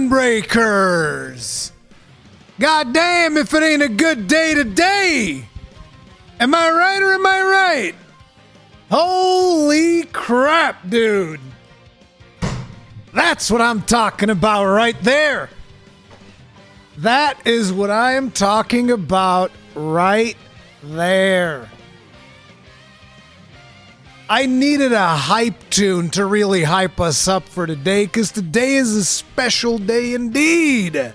Stormbreakers! God damn if it ain't a good day today! Am I right or am I right? Holy crap, dude! That's what I'm talking about right there! That is what I am talking about right there. I needed a hype tune to really hype us up for today, because today is a special day indeed.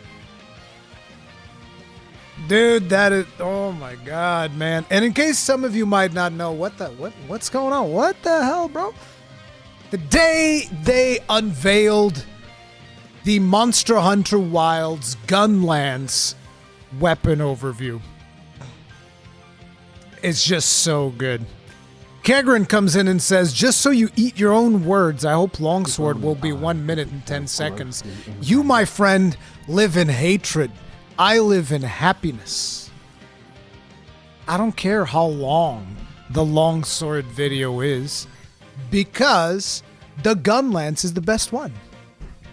Dude, that is, oh my god, man. And in case some of you might not know what's going on, what the hell, bro? Today they unveiled the Monster Hunter Wilds Gunlance weapon overview. It's just so good. Kegrin comes in and says, just so you eat your own words, I hope Longsword will be 1 minute and 10 seconds. You, my friend, live in hatred. I live in happiness. I don't care how long the Longsword video is, because the Gunlance is the best one.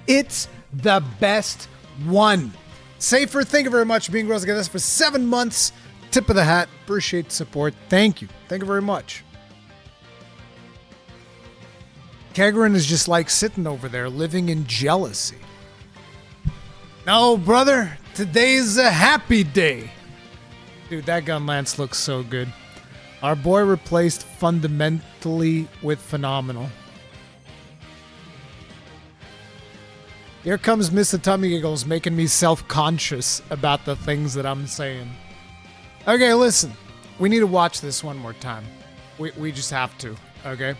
It's the best one. Safer, thank you very much for being Rose against us for 7 months. Tip of the hat. Appreciate the support. Thank you. Thank you very much. Kegrin is just like sitting over there living in jealousy. No, brother. Today's a happy day. Dude, that Gunlance looks so good. Our boy replaced fundamentally with phenomenal. Here comes Mr. Tummy Giggles making me self-conscious about the things that I'm saying. Okay, listen. We need to watch this one more time. We just have to, okay?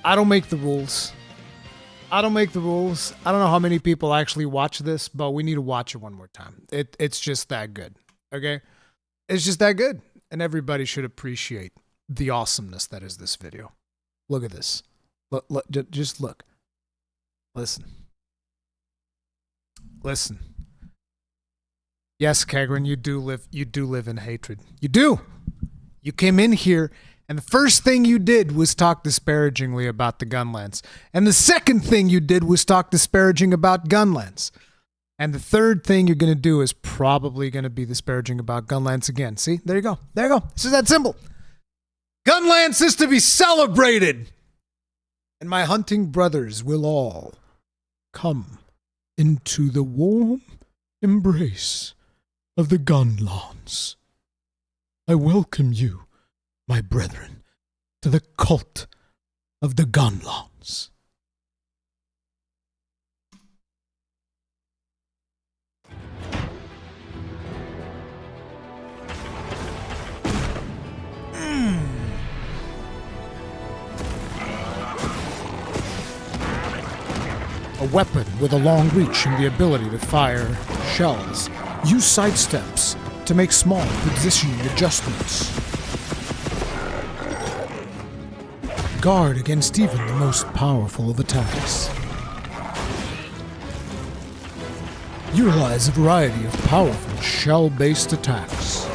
I don't make the rules. I don't make the rules. I don't know how many people actually watch this, but we need to watch it one more time. It's just that good, okay? It's just that good. And everybody should appreciate the awesomeness that is this video. Look at this. Look, just look. Listen. Listen. Yes, Kegrin, you do live in hatred. You do. You came in here and the first thing you did was talk disparagingly about the Gunlance. And the second thing you did was talk disparaging about Gunlance. And the third thing you're going to do is probably going to be disparaging about Gunlance again. See? There you go. There you go. This is that simple. Gunlance is to be celebrated. And my hunting brothers will all come into the warm embrace of the Gunlance. I welcome you, my brethren, to the cult of the Gunlance. A weapon with a long reach and the ability to fire shells. Use sidesteps to make small positioning adjustments. Guard against even the most powerful of attacks. Utilize a variety of powerful shell-based attacks.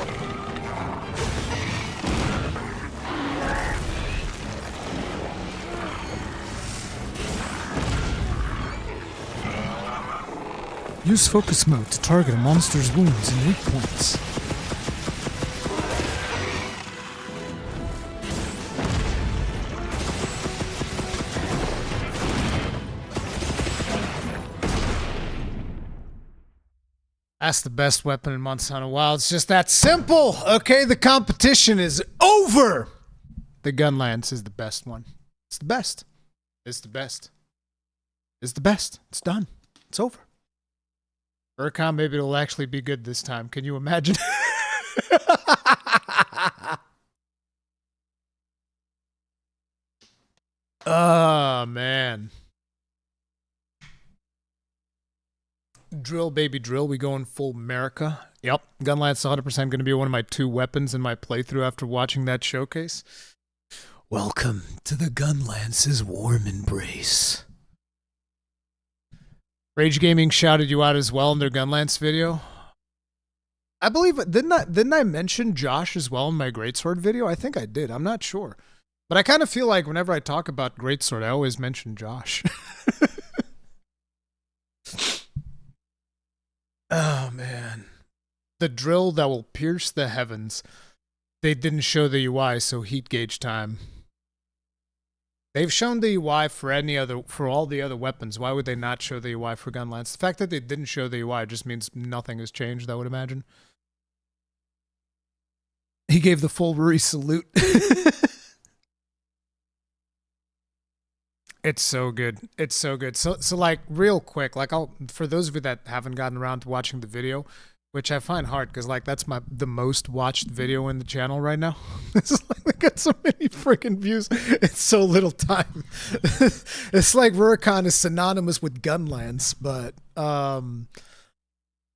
Use focus mode to target a monster's wounds and weak points. That's the best weapon in Monster Hunter World. It's just that simple. Okay, the competition is over. The Gunlance is the best one. It's the best. It's the best. It's the best. It's done. It's over. Rurikhan, maybe it'll actually be good this time. Can you imagine? Oh, man. Drill, baby, drill. We going full America. Yep. Gunlance 100% going to be one of my 2 weapons in my playthrough after watching that showcase. Welcome to the Gunlance's warm embrace. Rage Gaming shouted you out as well in their Gunlance video. I believe, didn't I mention Josh as well in my Greatsword video? I think I did. I'm not sure. But I kind of feel like whenever I talk about Greatsword, I always mention Josh. Oh, man. The drill that will pierce the heavens. They didn't show the UI, so heat gauge time. They've shown the UI for all the other weapons. Why would they not show the UI for Gunlance? The fact that they didn't show the UI just means nothing has changed, I would imagine. He gave the full Ruri salute. It's so good. It's so good. So like real quick, like for those of you that haven't gotten around to watching the video, which I find hard because like that's the most watched video in the channel right now. It's like we got so many freaking views in so little time. It's like Rurikhan is synonymous with Gunlance, but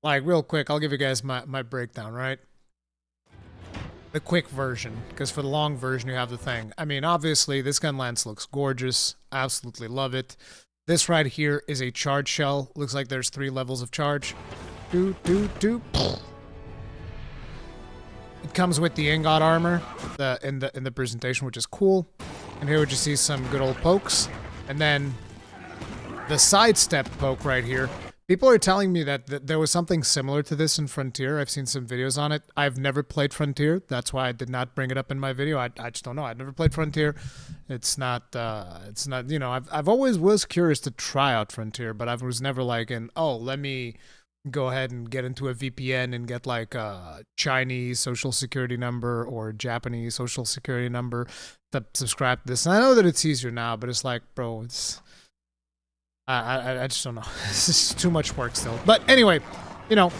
like real quick, I'll give you guys my breakdown, right? The quick version, because for the long version you have the thing. I mean, obviously this Gunlance looks gorgeous. Absolutely love it. This right here is a charge shell. Looks like there's 3 levels of charge. It comes with the ingot armor in the presentation, which is cool. And here we just see some good old pokes. And then the sidestep poke right here. People are telling me that there was something similar to this in Frontier. I've seen some videos on it. I've never played Frontier. That's why I did not bring it up in my video. I just don't know. I've never played Frontier. It's not, you know, I've always was curious to try out Frontier, but I was never like let me go ahead and get into a VPN and get like a Chinese social security number or Japanese social security number to subscribe to this. And I know that it's easier now, but it's like, bro, it's... I just don't know. This is too much work still. But anyway, you know,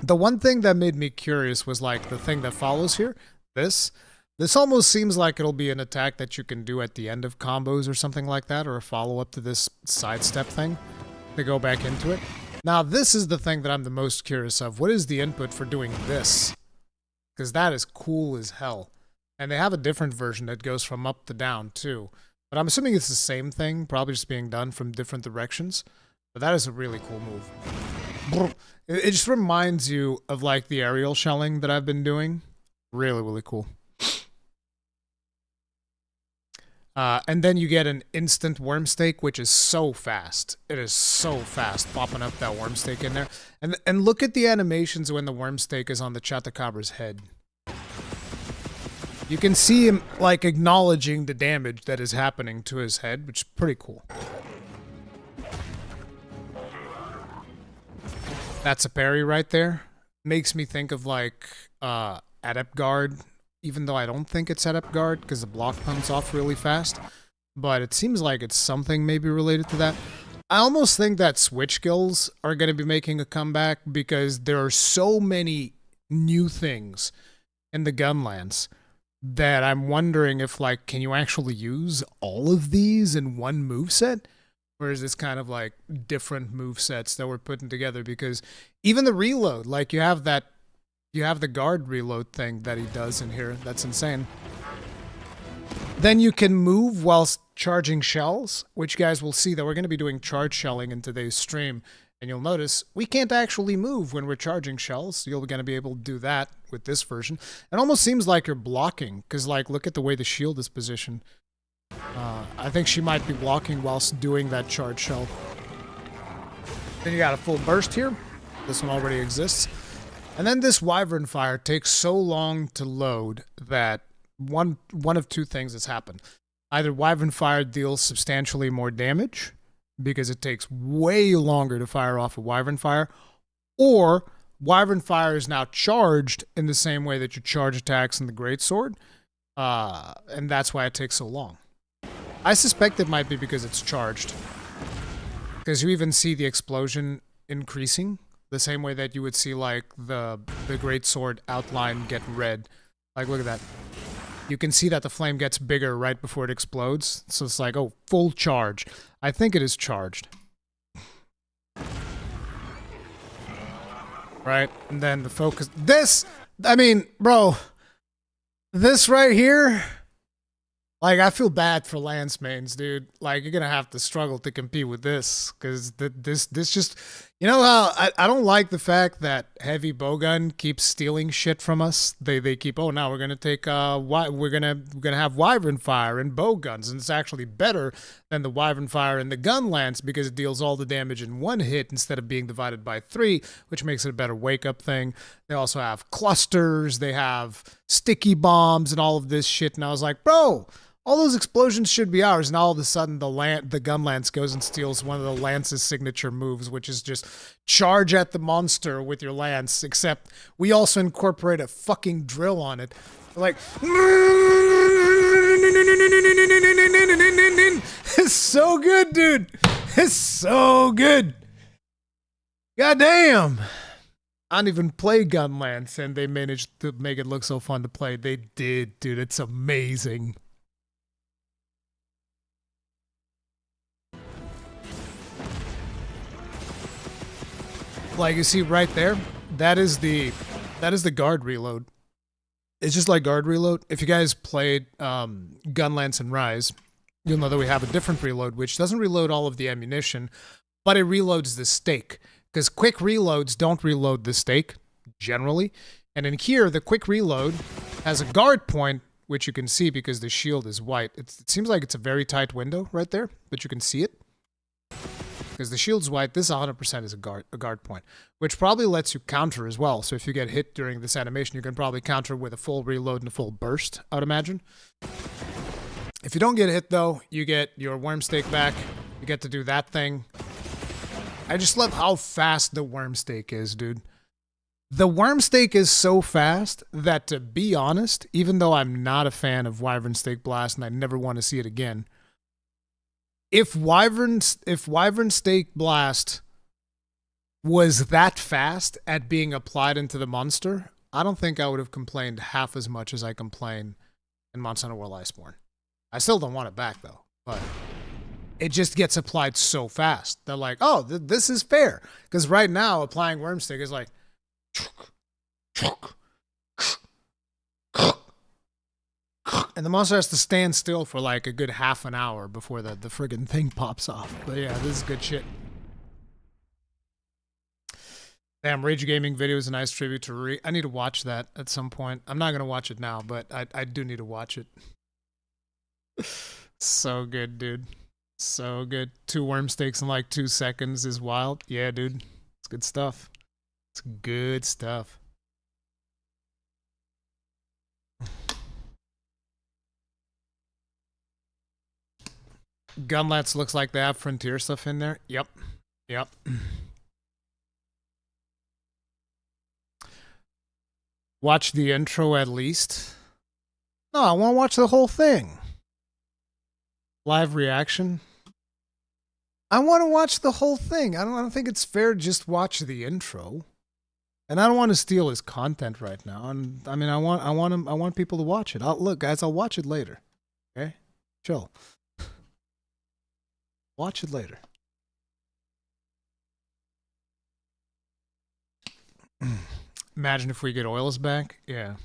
the one thing that made me curious was like the thing that follows here. This almost seems like it'll be an attack that you can do at the end of combos or something like that, or a follow-up to this sidestep thing to go back into it. Now, this is the thing that I'm the most curious of. What is the input for doing this? Because that is cool as hell. And they have a different version that goes from up to down, too. But I'm assuming it's the same thing, probably just being done from different directions. But that is a really cool move. It just reminds you of like the aerial shelling that I've been doing. Really, really cool. And then you get an instant worm stake, which is so fast. It is so fast, popping up that worm stake in there. And look at the animations when the worm stake is on the Chatacabra's head. You can see him, like, acknowledging the damage that is happening to his head, which is pretty cool. That's a parry right there. Makes me think of, like, Adept Guard, even though I don't think it's Adept Guard, because the block comes off really fast. But it seems like it's something maybe related to that. I almost think that switch skills are going to be making a comeback, because there are so many new things in the Gunlance that I'm wondering if, like, can you actually use all of these in one moveset? Or is this kind of like different movesets that we're putting together? Because even the reload, like you have the guard reload thing that he does in here. That's insane. Then you can move whilst charging shells, which you guys will see that we're going to be doing charge shelling in today's stream. And you'll notice we can't actually move when we're charging shells. You're going to be able to do that with this version. It almost seems like you're blocking, because like look at the way the shield is positioned. I think she might be blocking whilst doing that charge shell. Then you got a full burst here. This one already exists. And then this Wyvern Fire takes so long to load that one of two things has happened. Either Wyvern Fire deals substantially more damage, because it takes way longer to fire off a Wyvern Fire, or Wyvern Fire is now charged in the same way that you charge attacks in the Greatsword, and that's why it takes so long. I suspect it might be because it's charged, because you even see the explosion increasing, the same way that you would see like the Greatsword outline get red. Like look at that. You can see that the flame gets bigger right before it explodes. So it's like, oh, full charge. I think it is charged. Right? And then the focus... This! I mean, bro. This right here... Like, I feel bad for Lance mains, dude. Like, you're gonna have to struggle to compete with this. Because this just... You know how I don't like the fact that Heavy Bowgun keeps stealing shit from us. They keep, oh, now we're gonna take we're gonna have Wyvern Fire and bow guns, and it's actually better than the Wyvern Fire and the Gun Lance because it deals all the damage in one hit instead of being divided by 3, which makes it a better wake up thing. They also have clusters, they have sticky bombs and all of this shit, and I was like, bro, all those explosions should be ours. And all of a sudden, the gun lance goes and steals one of the lance's signature moves, which is just charge at the monster with your lance. Except we also incorporate a fucking drill on it. Like, it's so good, dude. It's so good. Goddamn. I don't even play gun lance, and they managed to make it look so fun to play. They did, dude. It's amazing. Like you see right there, that is the guard reload. It's just like guard reload. If you guys played Gun Lance and Rise, you'll know that we have a different reload, which doesn't reload all of the ammunition, but it reloads the stake. Because quick reloads don't reload the stake, generally. And in here, the quick reload has a guard point, which you can see because the shield is white. It seems like it's a very tight window right there, but you can see it. Because the shield's white, this 100% is a guard point, which probably lets you counter as well. So if you get hit during this animation, you can probably counter with a full reload and a full burst, I would imagine. If you don't get hit, though, you get your worm stake back. You get to do that thing. I just love how fast the worm stake is, dude. The worm stake is so fast that, to be honest, even though I'm not a fan of Wyvern Stake Blast and I never want to see it again, if Wyvern Stake Blast was that fast at being applied into the monster, I don't think I would have complained half as much as I complain in Monster Hunter World Iceborne. I still don't want it back, though, but it just gets applied so fast. They're like, oh, this is fair. Because right now, applying Wormstick is like, and the monster has to stand still for like a good half an hour before the friggin' thing pops off. But yeah, this is good shit. Damn, Rage Gaming video is a nice tribute to Rurikhan. I need to watch that at some point. I'm not going to watch it now, but I do need to watch it. So good, dude. So good. 2 worm stakes in like 2 seconds is wild. Yeah, dude. It's good stuff. It's good stuff. Gunlats looks like they have Frontier stuff in there. Yep. Yep. Watch the intro at least. No, I want to watch the whole thing. Live reaction. I want to watch the whole thing. I don't think it's fair to just watch the intro. And I don't want to steal his content right now. And I mean, I want people to watch it. Look, guys, I'll watch it later. Okay? Chill. Watch it later. Imagine if we get oils back. Yeah.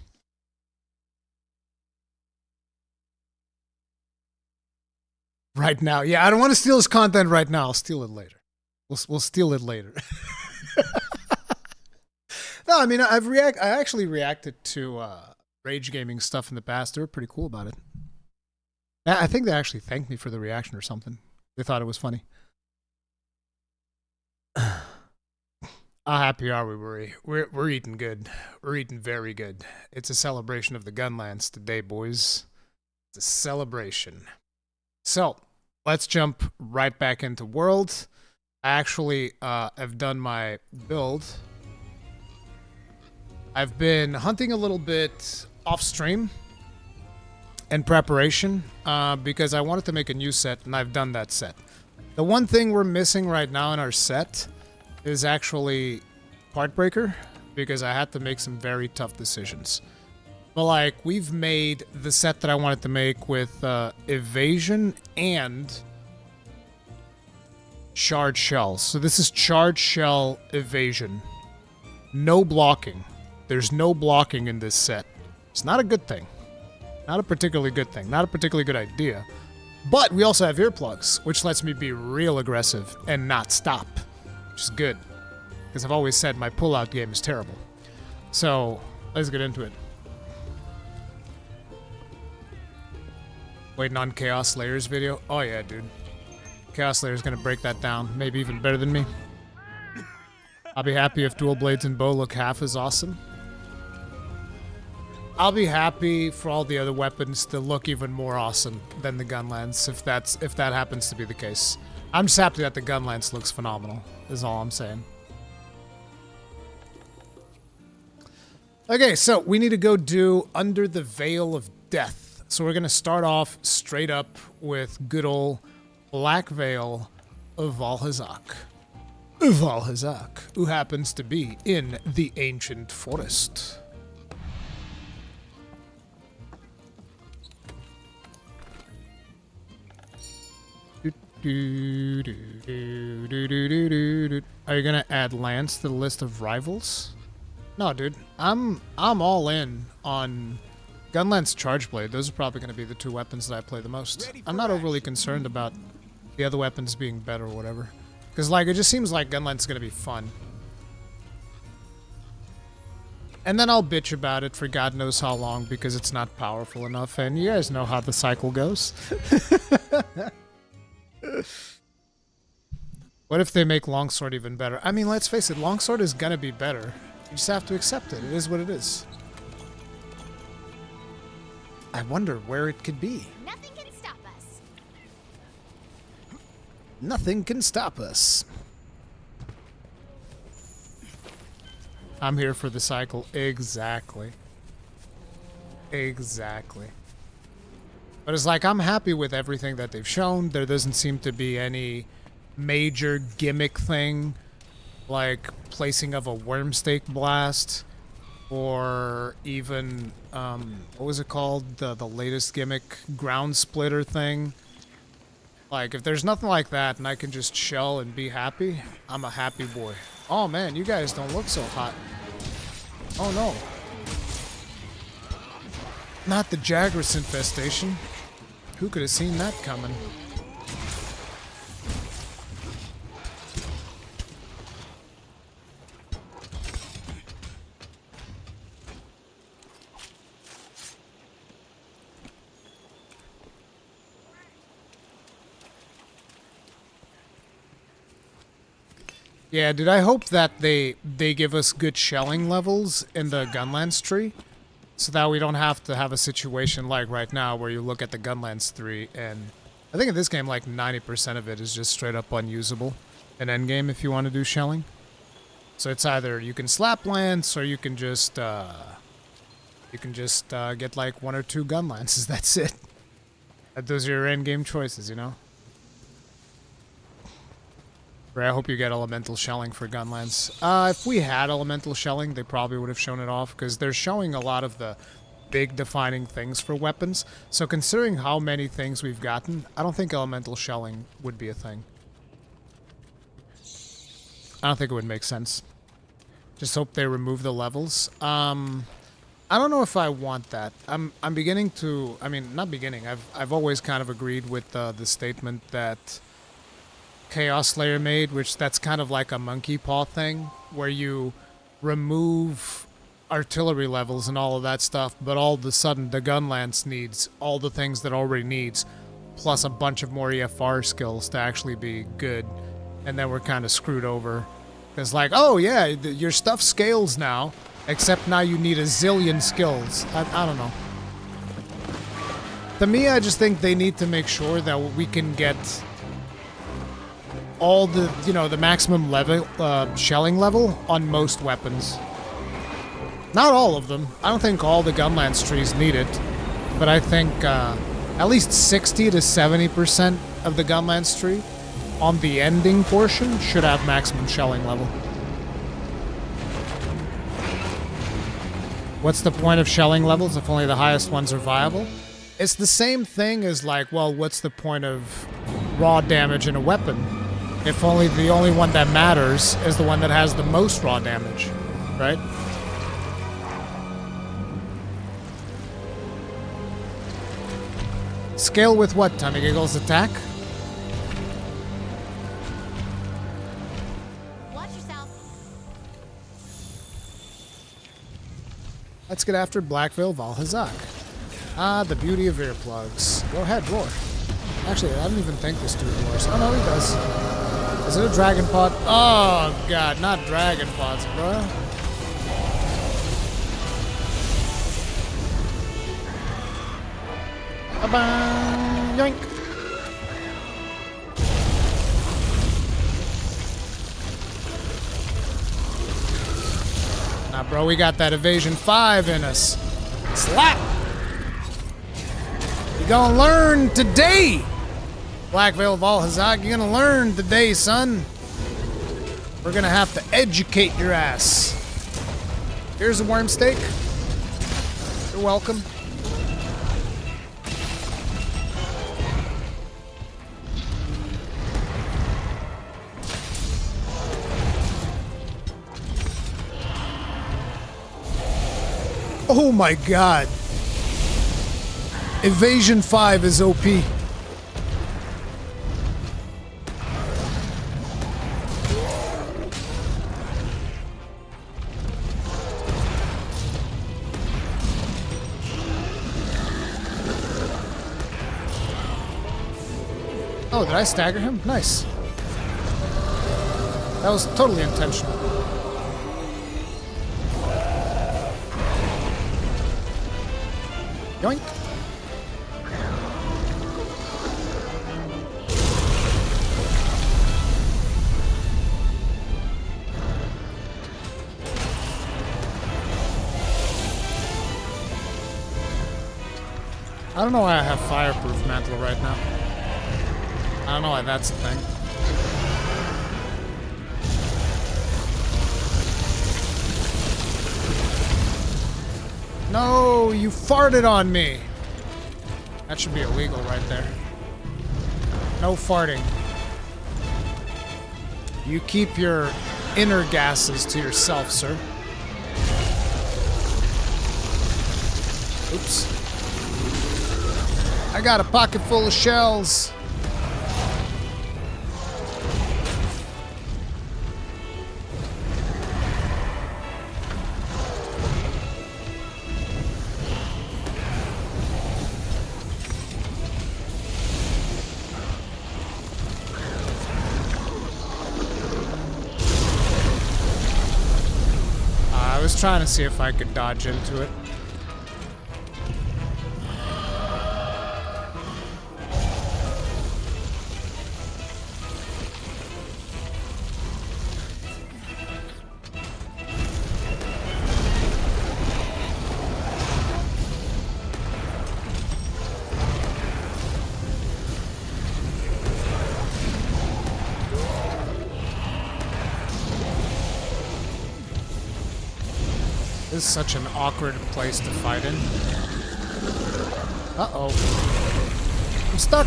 Right now. Yeah, I don't want to steal his content right now. I'll steal it later. We'll steal it later. No, I mean, I actually reacted to Rage Gaming stuff in the past. They were pretty cool about it. I think they actually thanked me for the reaction or something. They thought it was funny. How happy are we, Ruri? We're eating good. We're eating very good. It's a celebration of the Gunlance today, boys. It's a celebration. So, let's jump right back into World. I actually have done my build. I've been hunting a little bit off stream in preparation because I wanted to make a new set, and I've done that set. The one thing we're missing right now in our set is actually Heartbreaker, because I had to make some very tough decisions. But like, we've made the set that I wanted to make with Evasion and Charred Shell. So this is Charred Shell Evasion. No blocking. There's no blocking in this set. It's not a good thing. Not a particularly good thing. Not a particularly good idea. But we also have earplugs, which lets me be real aggressive and not stop, which is good. Because I've always said my pullout game is terrible. So, let's get into it. Waiting on Chaos Slayer's video. Oh yeah, dude. Chaos Slayer's gonna break that down. Maybe even better than me. I'll be happy if dual blades and bow look half as awesome. I'll be happy for all the other weapons to look even more awesome than the gun lance, if that happens to be the case. I'm just happy that the gun lance looks phenomenal, is all I'm saying. Okay, so we need to go do Under the Veil of Death. So we're gonna start off straight up with good old Blackveil of Vaal Hazak. Vaal Hazak, who happens to be in the ancient forest. Are you gonna add Lance to the list of rivals? No, dude. I'm all in on Gunlance Chargeblade. Those are probably gonna be the two weapons that I play the most. I'm not overly concerned about the other weapons being better or whatever. Because, like, it just seems like Gunlance is gonna be fun. And then I'll bitch about it for God knows how long because it's not powerful enough, and you guys know how the cycle goes. What if they make Longsword even better? I mean, let's face it, Longsword is gonna be better. You just have to accept it. It is what it is. I wonder where it could be. Nothing can stop us. Nothing can stop us. I'm here for the cycle. Exactly. Exactly. But it's like, I'm happy with everything that they've shown. There doesn't seem to be any major gimmick thing, like placing of a Wormstake Blast, or even, what was it called? The latest gimmick, Ground Splitter thing. Like, if there's nothing like that and I can just shell and be happy, I'm a happy boy. Oh man, you guys don't look so hot. Oh no. Not the Jagras infestation. Who could have seen that coming? Yeah, dude, I hope that they give us good shelling levels in the Gunlance tree, so that we don't have to have a situation like right now where you look at the Gunlance 3 and I think in this game like 90% of it is just straight up unusable in endgame if you want to do shelling. So it's either you can slap lance or you can just get like 1 or 2 gun lances. That's it. Those are your endgame choices, you know? I hope you get elemental shelling for Gunlance. If we had elemental shelling, they probably would have shown it off, because they're showing a lot of the big defining things for weapons. So considering how many things we've gotten, I don't think elemental shelling would be a thing. I don't think it would make sense. Just hope they remove the levels. I don't know if I want that. I'm beginning to, I mean, not beginning. I've always kind of agreed with the statement that Chaos Slayer made, which that's kind of like a monkey paw thing, where you remove artillery levels and all of that stuff, but all of a sudden the Gunlance needs all the things that it already needs, plus a bunch of more EFR skills to actually be good, and then we're kind of screwed over. It's like, oh yeah, your stuff scales now, except now you need a zillion skills. I don't know. To me, I just think they need to make sure that we can get all the, you know, the maximum level, shelling level on most weapons. Not all of them. I don't think all the Gunlance trees need it, but I think at least 60 to 70% of the Gunlance tree on the ending portion should have maximum shelling level. What's the point of shelling levels if only the highest ones are viable? It's the same thing as like, well, what's the point of raw damage in a weapon if only the only one that matters is the one that has the most raw damage, right? Scale with what? Tiny Giggle's attack? Watch yourself. Let's get after Blackveil, Vaal, Hazak. Ah, the beauty of earplugs. Go ahead, roar. Actually, I don't even think this dude roars. Oh, no, he does. Is it a dragon pod? Oh, God, not dragon pods, bro. Ba-bam! Yoink! Nah, bro, we got that evasion 5 in us. Slap! You gonna learn today! Blackveil, Vaal, Hazak, you gonna learn today, son. We're gonna have to educate your ass. Here's a worm steak. You're welcome. Oh my god. Evasion 5 is OP. Oh, did I stagger him? Nice. That was totally intentional. Yoink. I don't know why I have fireproof mantle right now. I don't know why that's a thing. No, you farted on me. That should be illegal right there. No farting. You keep your inner gases to yourself, sir. Oops. I got a pocket full of shells. I was trying to see if I could dodge into it. This is such an awkward place to fight in. Uh-oh. I'm stuck.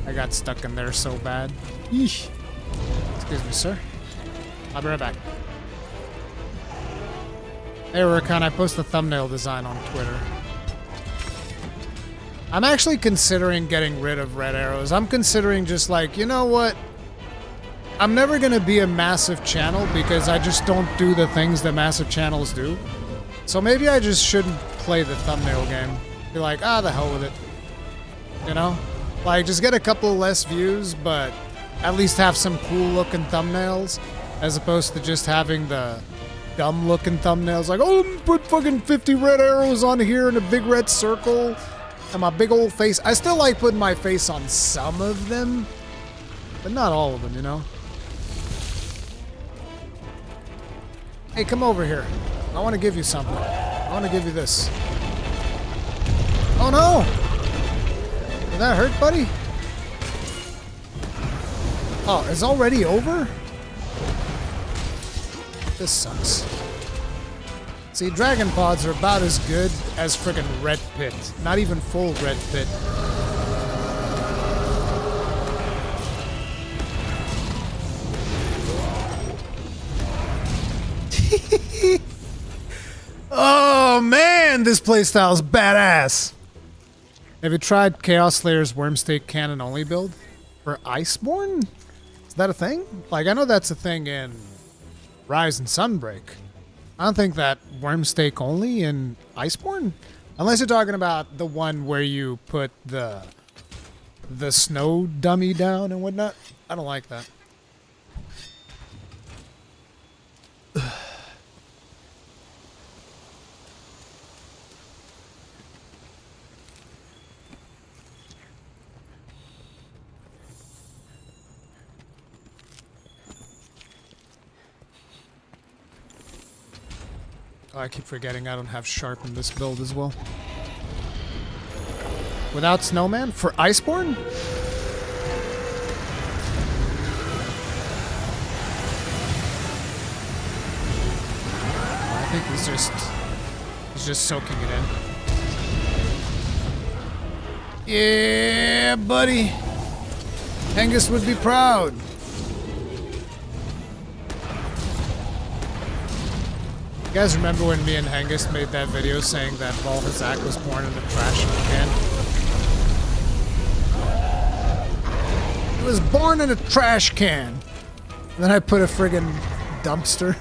I got stuck in there so bad. Yeesh. Excuse me, sir. I'll be right back. Hey, Rurikhan, I post the thumbnail design on Twitter. I'm actually considering getting rid of red arrows. I'm considering just like, you know what? I'm never gonna be a massive channel because I just don't do the things that massive channels do. So maybe I just shouldn't play the thumbnail game. Be like, ah, the hell with it. You know? Like, just get a couple less views, but at least have some cool looking thumbnails, as opposed to just having the dumb looking thumbnails like, oh, put fucking 50 red arrows on here in a big red circle, and my big old face. I still like putting my face on some of them, but not all of them, you know? Hey, come over here. I want to give you something. I want to give you this. Oh no! Did that hurt, buddy? Oh, it's already over? This sucks. See, dragon pods are about as good as friggin' red pit. Not even full red pit. Oh man, this playstyle's badass. Have you tried Chaos Slayer's Wormstake Cannon only build for Iceborne? Is that a thing? Like, I know that's a thing in Rise and Sunbreak, I don't think that worm steak only in Iceborne? Unless you're talking about the one where you put the snow dummy down and whatnot. I don't like that. Oh, I keep forgetting I don't have sharp in this build as well. Without snowman? For Iceborne? I think he's just soaking it in. Yeah, buddy. Angus would be proud. You guys remember when me and Hengist made that video saying that Vaal Hazak was born in a trash can? He was born in a trash can. And then I put a friggin' dumpster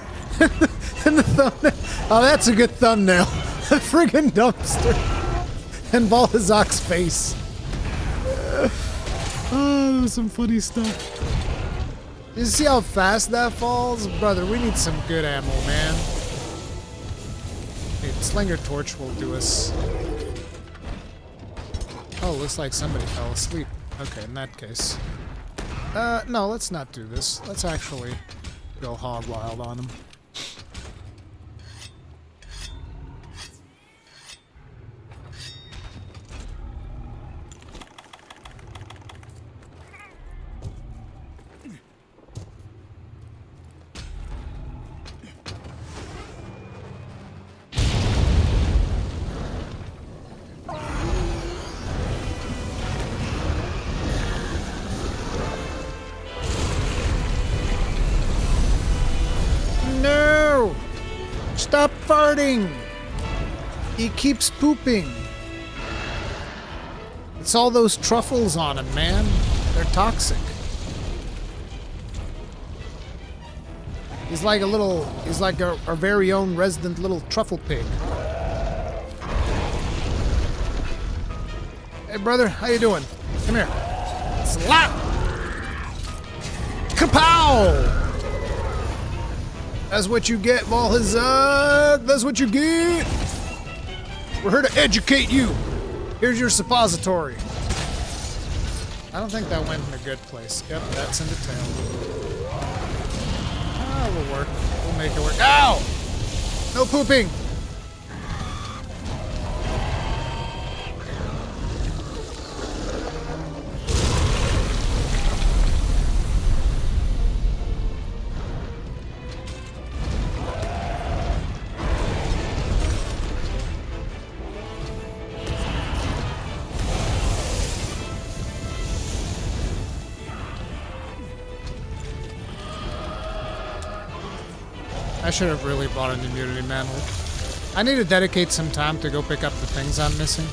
in the thumbnail. Oh, that's a good thumbnail. A friggin' dumpster. And Vaal Hazak's face. Oh, there's some funny stuff. You see how fast that falls? Brother, we need some good ammo, man. Slinger Torch will do us. Oh, looks like somebody fell asleep. Okay, in that case. No, let's not do this. Let's actually go hog wild on him. Stop farting! He keeps pooping. It's all those truffles on him, man. They're toxic. He's like our very own resident little truffle pig. Hey brother, how you doing? Come here. Slap! Kapow! That's what you get, Vaal Hazak. That's what you get. We're here to educate you. Here's your suppository. I don't think that went in a good place. Yep, that's in the tail. Ah, we'll work. We'll make it work. Ow! No pooping. I should have really bought an immunity mantle. I need to dedicate some time to go pick up the things I'm missing.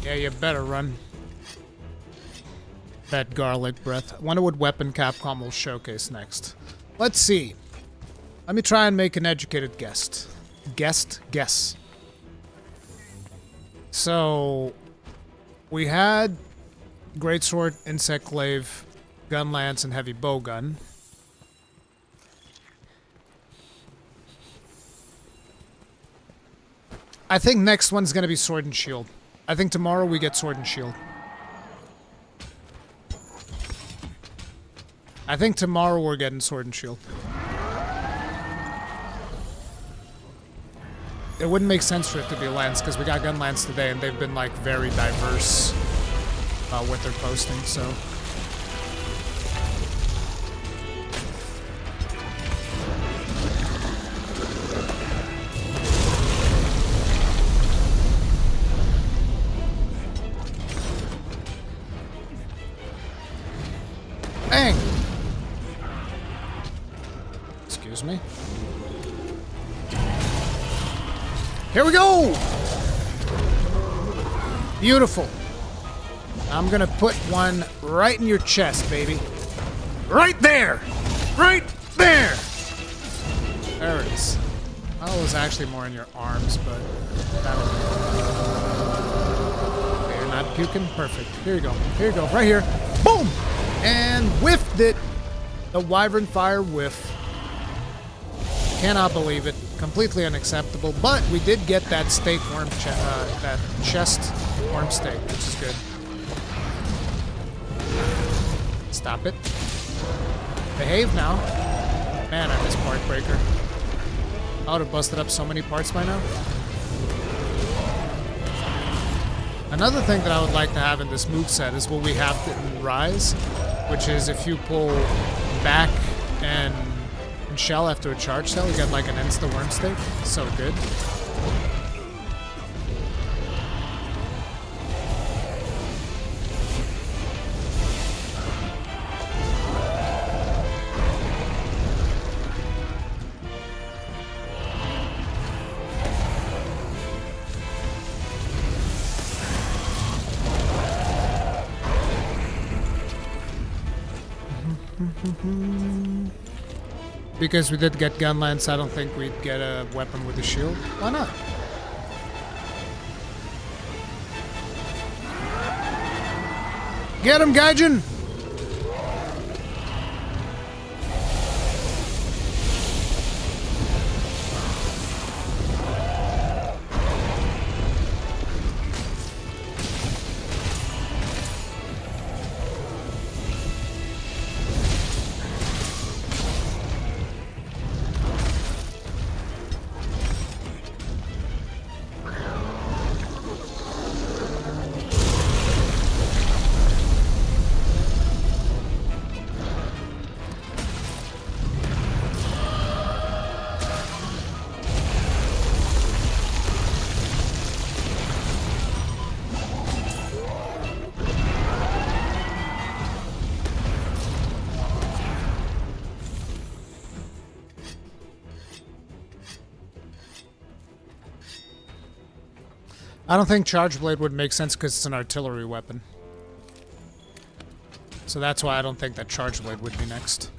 Yeah, you better run. That garlic breath. I wonder what weapon Capcom will showcase next. Let's see. Let me try and make an educated guess. Guess. So, we had Greatsword, Insect Glaive, Gun Lance, and Heavy Bowgun. I think next one's gonna be Sword and Shield. I think tomorrow we get Sword and Shield. I think tomorrow we're getting Sword and Shield. It wouldn't make sense for it to be Lance, because we got Gun Lance today, and they've been, like, very diverse with their posting, so... Here we go! Beautiful. I'm gonna put one right in your chest, baby. Right there! Right there! There it is. Well, it was actually more in your arms, but that'll do. Okay, you're not puking? Perfect. Here you go. Here you go. Right here. Boom! And whiffed it. The Wyvern Fire whiff. Cannot believe it. Completely unacceptable. But we did get that steak worm, that chest worm steak, which is good. Stop it. Behave now. Man, I miss Part Breaker. I would have busted up so many parts by now. Another thing that I would like to have in this moveset is what we have in Rise, which is if you pull back and shell after a charge cell, you get like an insta worm steak. So good. Because we did get gun lance, I don't think we'd get a weapon with a shield. Why not? Get him, Gaijin! I don't think Charge Blade would make sense because it's an artillery weapon. So that's why I don't think that Charge Blade would be next.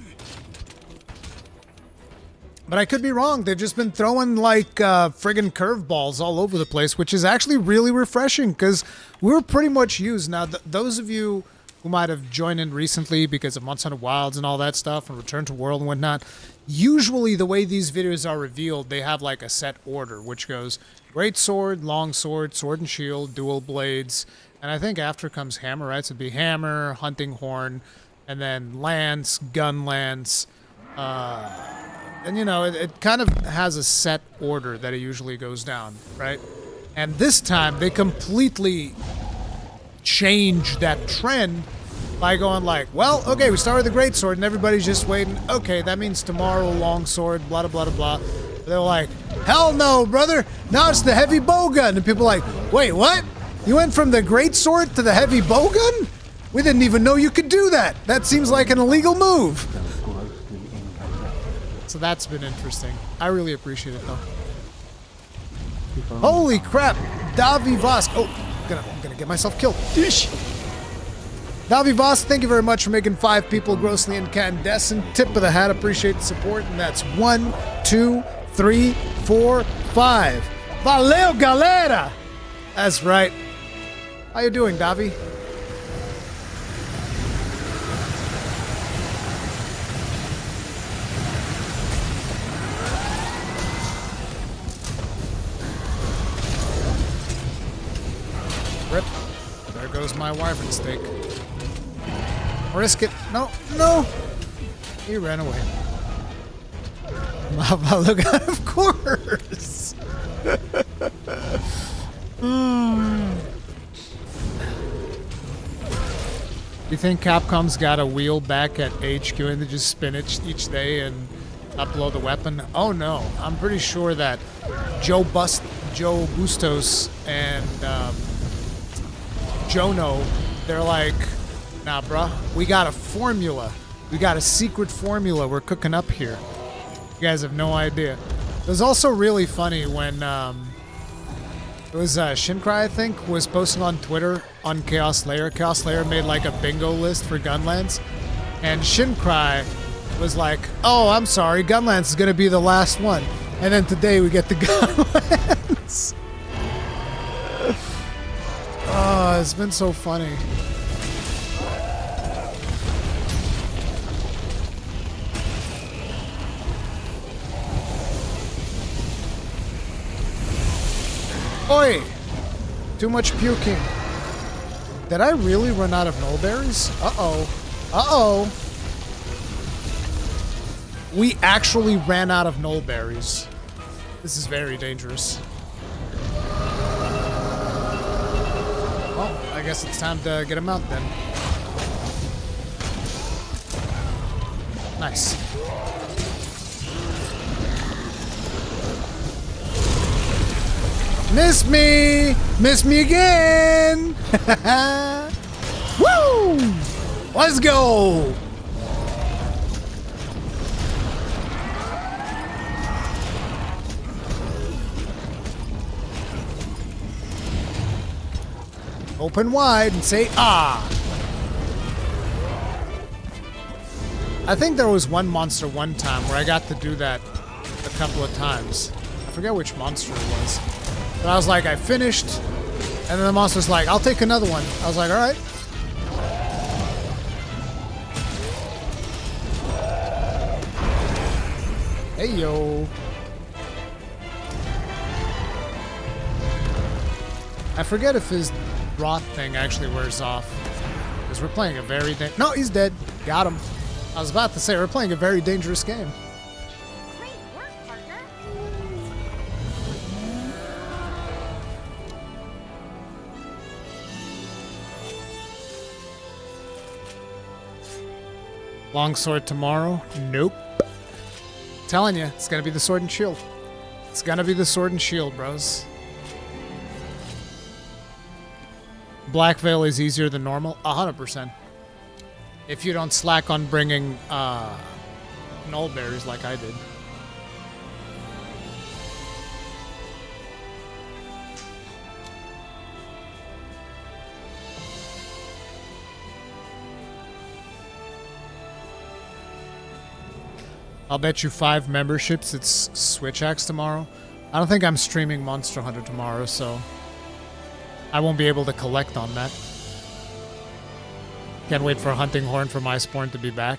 But I could be wrong. They've just been throwing like friggin' curveballs all over the place, which is actually really refreshing because we were pretty much used. Now, those of you who might have joined in recently because of Monster Hunter Wilds and all that stuff and Return to World and whatnot, usually the way these videos are revealed, they have like a set order, which goes Great Sword, Long Sword, Sword and Shield, Dual Blades, and I think after comes Hammer, right? So it'd be Hammer, Hunting Horn, and then Lance, Gun Lance, and you know, it kind of has a set order that it usually goes down, right? And this time, they completely changed that trend by going like, well, okay, we start with the Great Sword, and everybody's just waiting. Okay, that means tomorrow, Long Sword, blah, blah, blah, blah. They're like, hell no, brother. Now it's the heavy bowgun. And people are like, wait, what? You went from the Great Sword to the heavy bowgun? We didn't even know you could do that. That seems like an illegal move. So that's been interesting. I really appreciate it, though. Holy crap. Davi Vosk. Oh, I'm gonna get myself killed. Dish. Davi Vosk, thank you very much for making 5 people grossly incandescent. Tip of the hat. Appreciate the support. And that's 1, 2, 3, 4, 5. Valeu, galera! That's right. How you doing, Davi? Rip. There goes my wyvern steak. Risk it. No, no! He ran away. Look, of course. You think Capcom's got a wheel back at HQ and they just spin it each day and upload the weapon? Oh no, I'm pretty sure that Joe Bustos and Jono, they're like, nah, bruh, we got a formula. We got a secret formula we're cooking up here. You guys have no idea. It was also really funny when It was Shincry, I think, was posting on Twitter on Chaos Slayer. Chaos Slayer made like a bingo list for Gunlands. And Shincry was like, oh, I'm sorry, Gunlands is going to be the last one. And then today we get the Gunlands. Oh, it's been so funny. Oi! Too much puking. Did I really run out of nullberries? Uh-oh. Uh-oh. We actually ran out of nullberries. This is very dangerous. Well, I guess it's time to get him out then. Nice. Miss me! Miss me again! Woo! Let's go! Open wide and say ah! I think there was one monster one time where I got to do that a couple of times. I forget which monster it was. But I was like, I finished, and then the monster's like, I'll take another one. I was like, all right. Hey, yo. I forget if his rot thing actually wears off. Because we're playing a very... No, he's dead. Got him. I was about to say, we're playing a very dangerous game. Longsword tomorrow? Nope. Telling you, it's gonna be the sword and shield. It's gonna be the sword and shield, bros. Blackveil is easier than normal? 100%. If you don't slack on bringing nullberries like I did. I'll bet you 5 memberships it's Switch Axe tomorrow. I don't think I'm streaming Monster Hunter tomorrow, so I won't be able to collect on that. Can't wait for Hunting Horn from Iceborne to be back.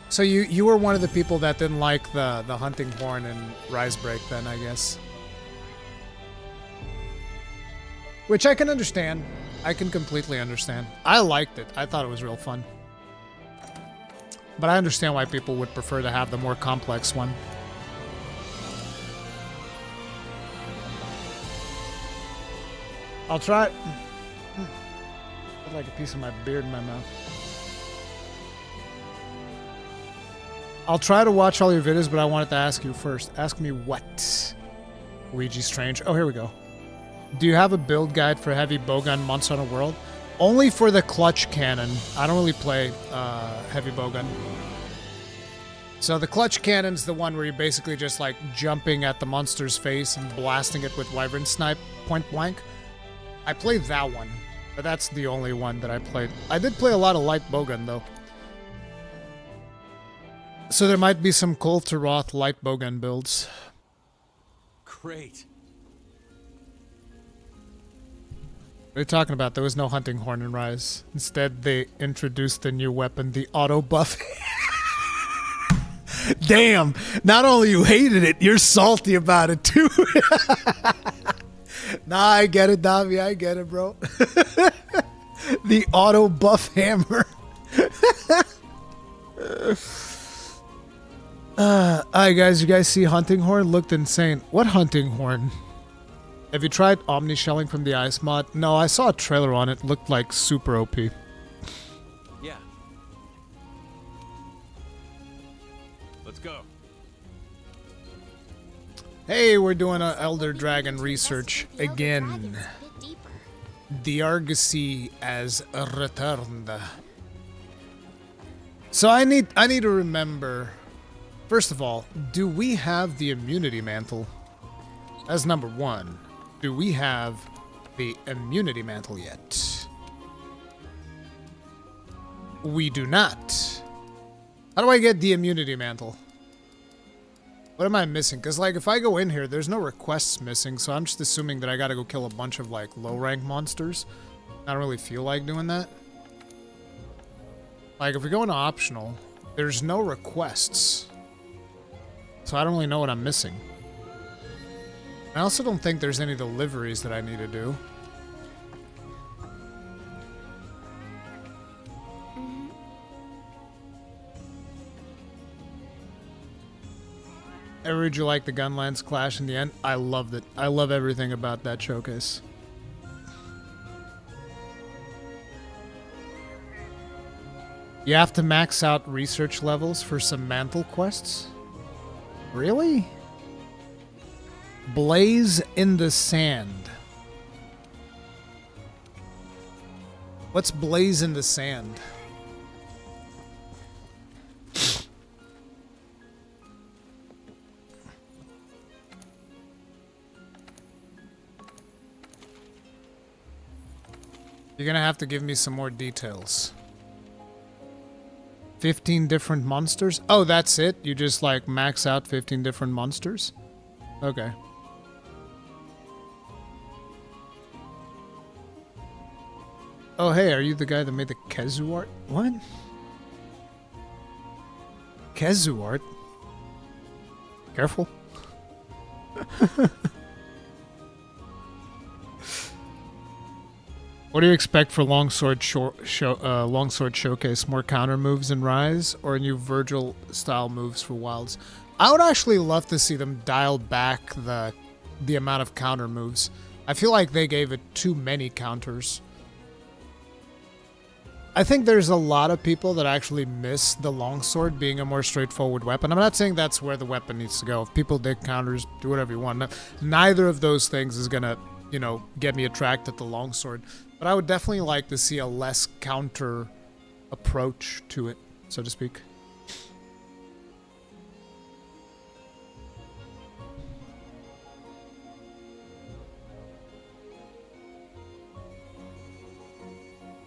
So you were one of the people that didn't like the Hunting Horn and Rise Break then, I guess. Which I can understand. I can completely understand. I liked it. I thought it was real fun. But I understand why people would prefer to have the more complex one. I'll try... I'd like a piece of my beard in my mouth. I'll try to watch all your videos, but I wanted to ask you first. Ask me what? Luigi Strange. Oh, here we go. Do you have a build guide for heavy bowgun Monster Hunter World? Only for the clutch cannon. I don't really play heavy bowgun. So the clutch cannon's the one where you're basically just like jumping at the monster's face and blasting it with wyvern snipe point blank. I played that one, but that's the only one that I played. I did play a lot of light bowgun though. So there might be some Cold to Roth light bowgun builds. Great. What are you talking about? There was no Hunting Horn in Rise. Instead, they introduced a new weapon, the auto buff. Damn! Not only you hated it, you're salty about it too. Nah, I get it, Davi. I get it, bro. The auto buff hammer. Alright, guys. You guys see Hunting Horn? Looked insane. What Hunting Horn? Have you tried Omni Shelling from the Ice mod? No, I saw a trailer on it. Looked like super OP. Yeah. Let's go. Hey, we're doing an Elder Dragon research again. The Argosy has returned. So I need to remember. First of all, do we have the immunity mantle? That's number one. Do we have the immunity mantle yet? We do not. How do I get the immunity mantle? What am I missing? Because, like, if I go in here, there's no requests missing, so I'm just assuming that I gotta go kill a bunch of, like, low-rank monsters. I don't really feel like doing that. Like, if we go into optional, there's no requests. So I don't really know what I'm missing. I also don't think there's any deliveries that I need to do. Ever did you like the Gunlands clash in the end? I loved it. I love everything about that showcase. You have to max out research levels for some mantle quests? Really? Blaze in the sand. What's blaze in the sand? You're gonna have to give me some more details. 15 different monsters? Oh, that's it? You just, like, max out 15 different monsters? Okay. Oh, hey, are you the guy that made the Kezu art? What? Kezu art? Careful. What do you expect for Longsword Showcase? More counter moves in Rise, or new Virgil style moves for Wilds? I would actually love to see them dial back the amount of counter moves. I feel like they gave it too many counters. I think there's a lot of people that actually miss the longsword being a more straightforward weapon. I'm not saying that's where the weapon needs to go. If people dig counters, do whatever you want. Neither of those things is gonna, you know, get me attracted to longsword. But I would definitely like to see a less counter approach to it, so to speak.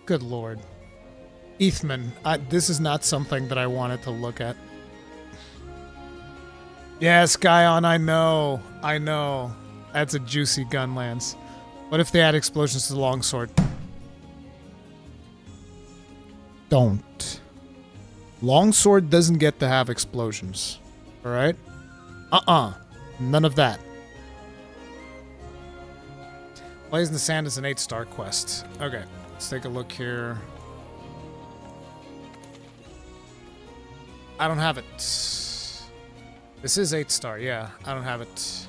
Good lord. Ethman, this is not something that I wanted to look at. Yes, Guyon, I know. I know. That's a juicy gun lance. What if they add explosions to the longsword? Don't. Longsword doesn't get to have explosions. Alright? None of that. Blaze in the Sand is an 8-star quest. Okay, let's take a look here. I don't have it. This is 8-star, yeah. I don't have it.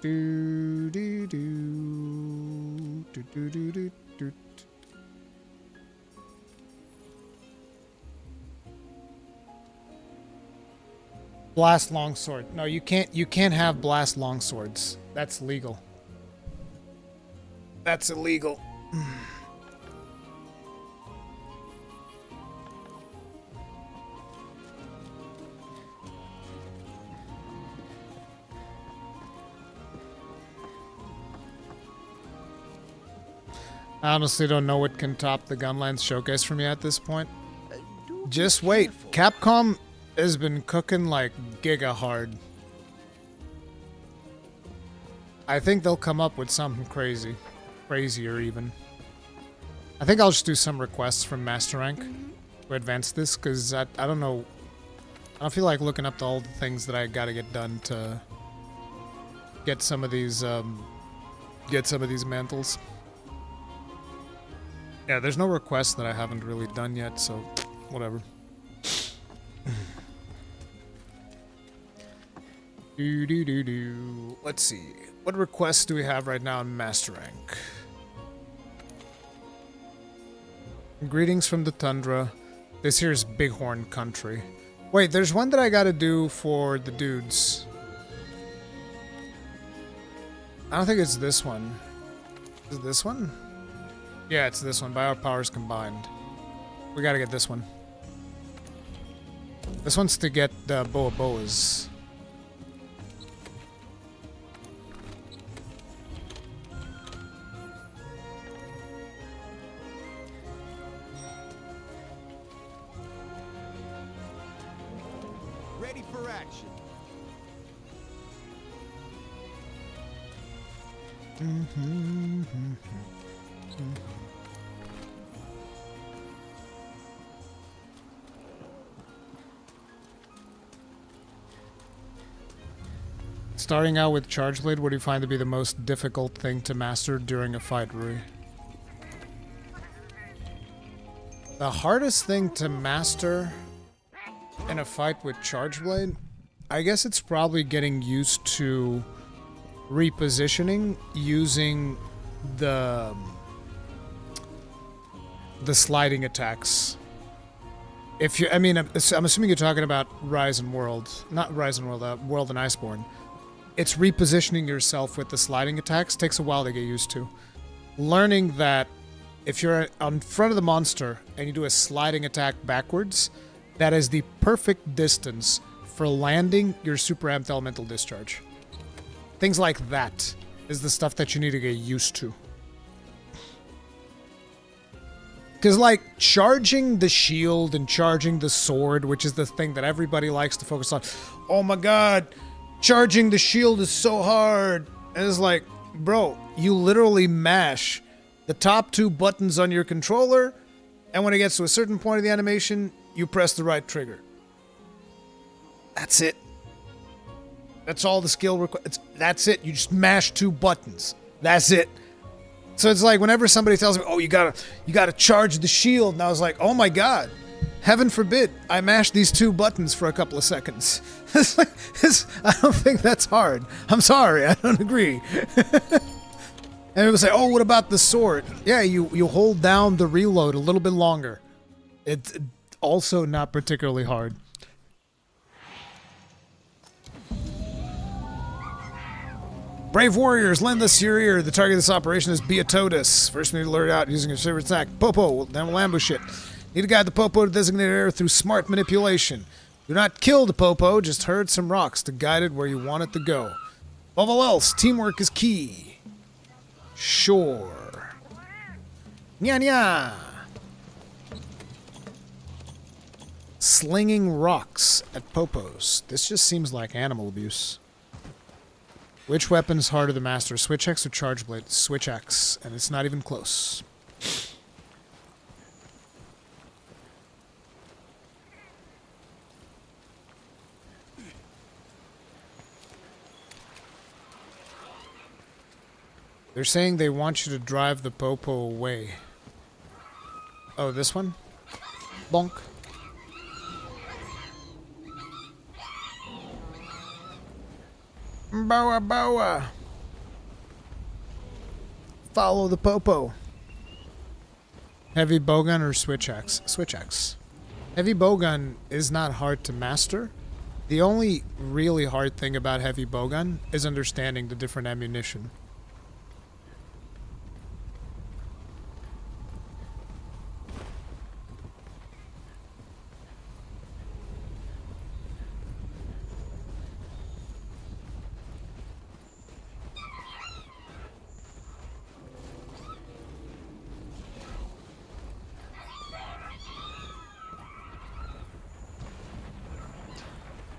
Do do do do do do do do. Blast longsword. No, you can't have blast longswords. That's legal. That's illegal. I honestly don't know what can top the Gunlands showcase for me at this point. Just wait. Capcom has been cooking like giga hard. I think they'll come up with something crazy. Crazier even. I think I'll just do some requests from Master Rank to advance this, because I don't know. I don't feel like looking up to all the things that I gotta get done to get some of these mantles. Yeah, there's no requests that I haven't really done yet, so whatever. Let's see. What requests do we have right now in Master Rank? Greetings from the Tundra. This here's Bighorn Country. Wait, there's one that I gotta do for the dudes. I don't think it's this one. Is it this one? Yeah, it's this one. By our powers combined. We gotta get this one. This one's to get the boas. ready for action. Starting out with Charge Blade, what do you find to be the most difficult thing to master during a fight, Rui? The hardest thing to master in a fight with Charge Blade, I guess it's probably getting used to repositioning using the sliding attacks. If you, I mean, I'm assuming you're talking about Rise and World, not Rise and World, World and Iceborne. It's repositioning yourself with the sliding attacks. Takes a while to get used to. Learning that if you're in front of the monster and you do a sliding attack backwards, that is the perfect distance for landing your super amped elemental discharge. Things like that is the stuff that you need to get used to. Because, like, charging the shield and charging the sword, which is the thing that everybody likes to focus on. Oh my god, charging the shield is so hard. And it's like, bro, you literally mash the top two buttons on your controller, and when it gets to a certain point of the animation, you press the right trigger. That's it. That's all the skill requires. That's it. You just mash two buttons. That's it. So it's like whenever somebody tells me, "Oh, you gotta charge the shield," and I was like, "Oh my god, heaven forbid I mash these two buttons for a couple of seconds." It's like, I don't think that's hard. I'm sorry, I don't agree. And it would say, "Oh, what about the sword?" Yeah, you hold down the reload a little bit longer. It's also not particularly hard. Brave warriors, lend us your ear. The target of this operation is Beotodus. First, we need to lure it out using a favorite attack. Popo, then we'll ambush it. Need to guide the Popo to designated area through smart manipulation. Do not kill the Popo, just herd some rocks to guide it where you want it to go. Above all else, teamwork is key. Sure. Nya nya. Slinging rocks at Popos. This just seems like animal abuse. Which weapon is harder to master, Switch Axe or Charge Blade? Switch Axe, and it's not even close. They're saying they want you to drive the Popo away. Oh, this one? Bonk. Boa boa. Follow the Popo. Heavy bowgun or switch axe? Switch axe. Heavy bowgun is not hard to master. The only really hard thing about heavy bowgun is understanding the different ammunition.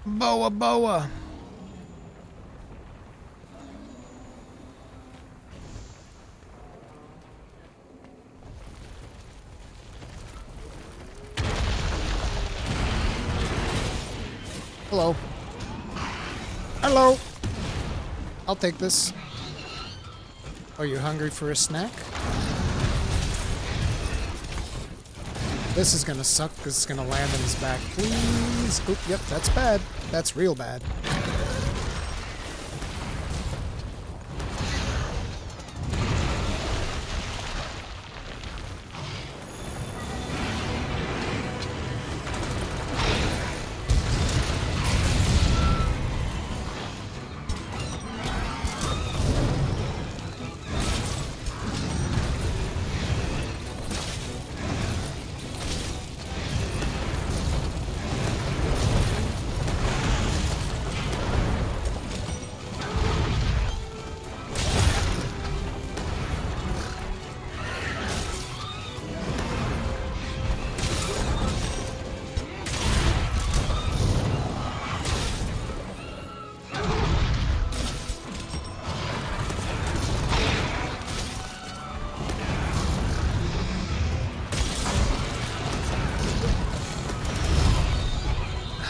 Boa boa. Hello. Hello. I'll take this. Are you hungry for a snack? This is gonna suck because it's gonna land in his back. Please. Oop, yep, that's bad. That's real bad.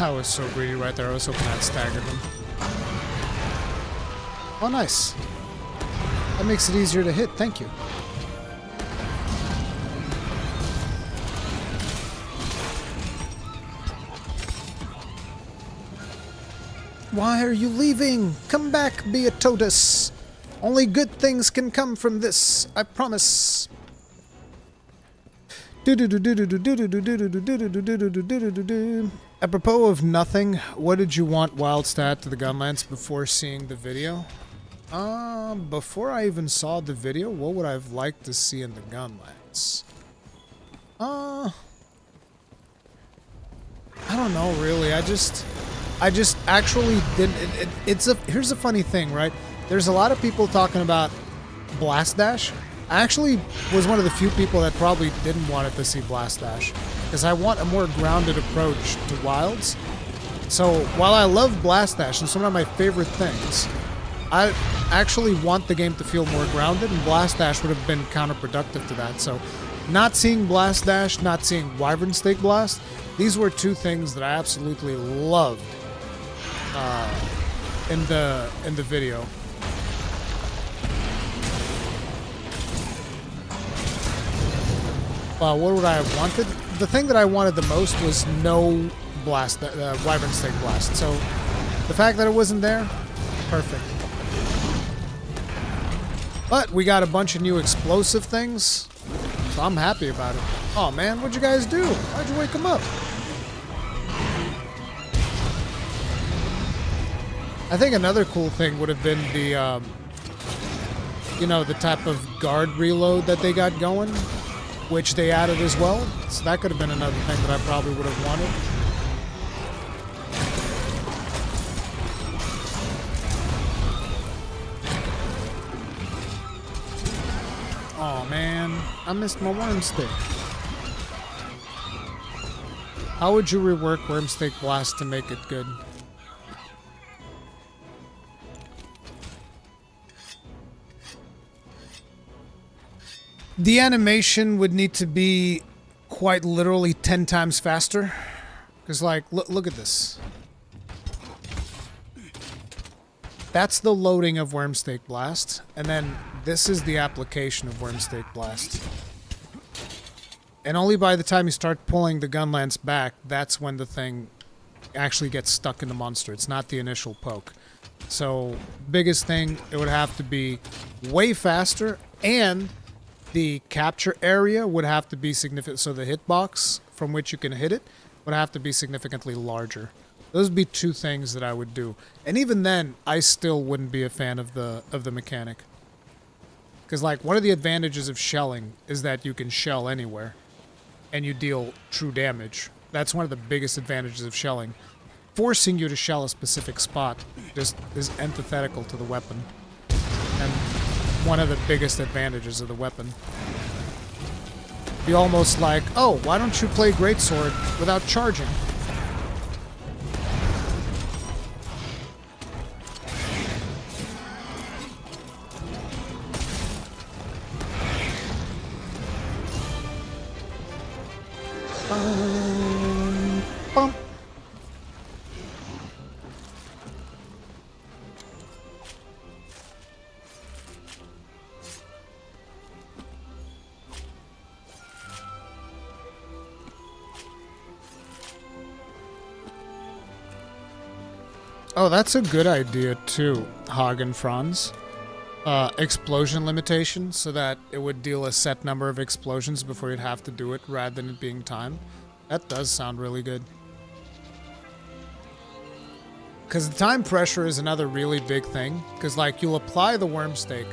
I was so greedy right there. I was hoping I'd staggered him. Oh, nice. That makes it easier to hit. Thank you. Why are you leaving? Come back, Beotodus. Only good things can come from this. I promise. Apropos of nothing, what did you want wild stat to the Gunlance before seeing the video? Before I even saw the video, what would I have liked to see in the Gunlance? I don't know, really. I just actually didn't. Here's a funny thing, right? There's a lot of people talking about Blast Dash. I actually was one of the few people that probably didn't want it to see Blast Dash, because I want a more grounded approach to wilds. So while I love Blast Dash and some of my favorite things, I actually want the game to feel more grounded, and Blast Dash would have been counterproductive to that. So not seeing Blast Dash, not seeing Wyvern Stake Blast, these were two things that I absolutely loved in the video. What would I have wanted? The thing that I wanted the most was no blast, Wyvern Stake Blast. So the fact that it wasn't there, perfect. But we got a bunch of new explosive things, so I'm happy about it. Oh man, what'd you guys do? Why'd you wake them up? I think another cool thing would have been the, you know, the type of guard reload that they got going, which they added as well. So that could have been another thing that I probably would have wanted. Oh man, I missed my Wormstake. How would you rework Wormstake Blast to make it good? The animation would need to be quite literally 10 times faster. Because, like, look at this. That's the loading of Wormstake Blast. And then this is the application of Wormstake Blast. And only by the time you start pulling the gun lance back, that's when the thing actually gets stuck in the monster. It's not the initial poke. So, biggest thing, it would have to be way faster, and the capture area would have to be significant. So the hitbox from which you can hit it would have to be significantly larger. Those would be two things that I would do. And even then, I still wouldn't be a fan of the mechanic. Because, like, one of the advantages of shelling is that you can shell anywhere and you deal true damage. That's one of the biggest advantages of shelling. Forcing you to shell a specific spot just is antithetical to the weapon. And one of the biggest advantages of the weapon. Be almost like, oh, why don't you play Greatsword without charging? Bum. Oh, that's a good idea too, Hagen Franz. Explosion limitation, so that it would deal a set number of explosions before you'd have to do it, rather than it being timed. That does sound really good. Because the time pressure is another really big thing. Because, like, you'll apply the Wormstake,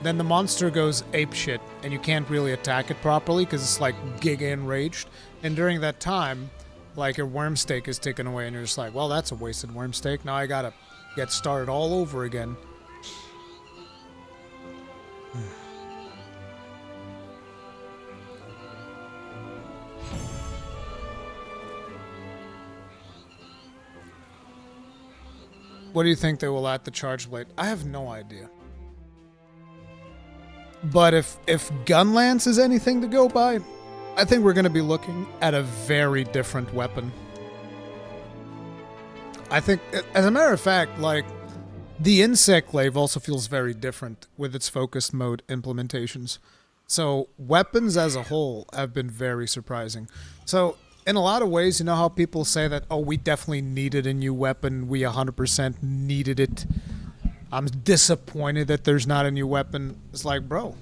then the monster goes apeshit, and you can't really attack it properly because it's, like, giga enraged. And during that time, like, your Wormstake is taken away, and you're just like, well, that's a wasted Wormstake. Now I gotta get started all over again. What do you think they will add the Charge Blade? I have no idea. But if Gunlance is anything to go by, I think we're going to be looking at a very different weapon. I think, as a matter of fact, like, the insect glaive also feels very different with its focused mode implementations. So weapons as a whole have been very surprising. So in a lot of ways, you know how people say that, oh, we definitely needed a new weapon. We 100% needed it. I'm disappointed that there's not a new weapon. It's like, bro,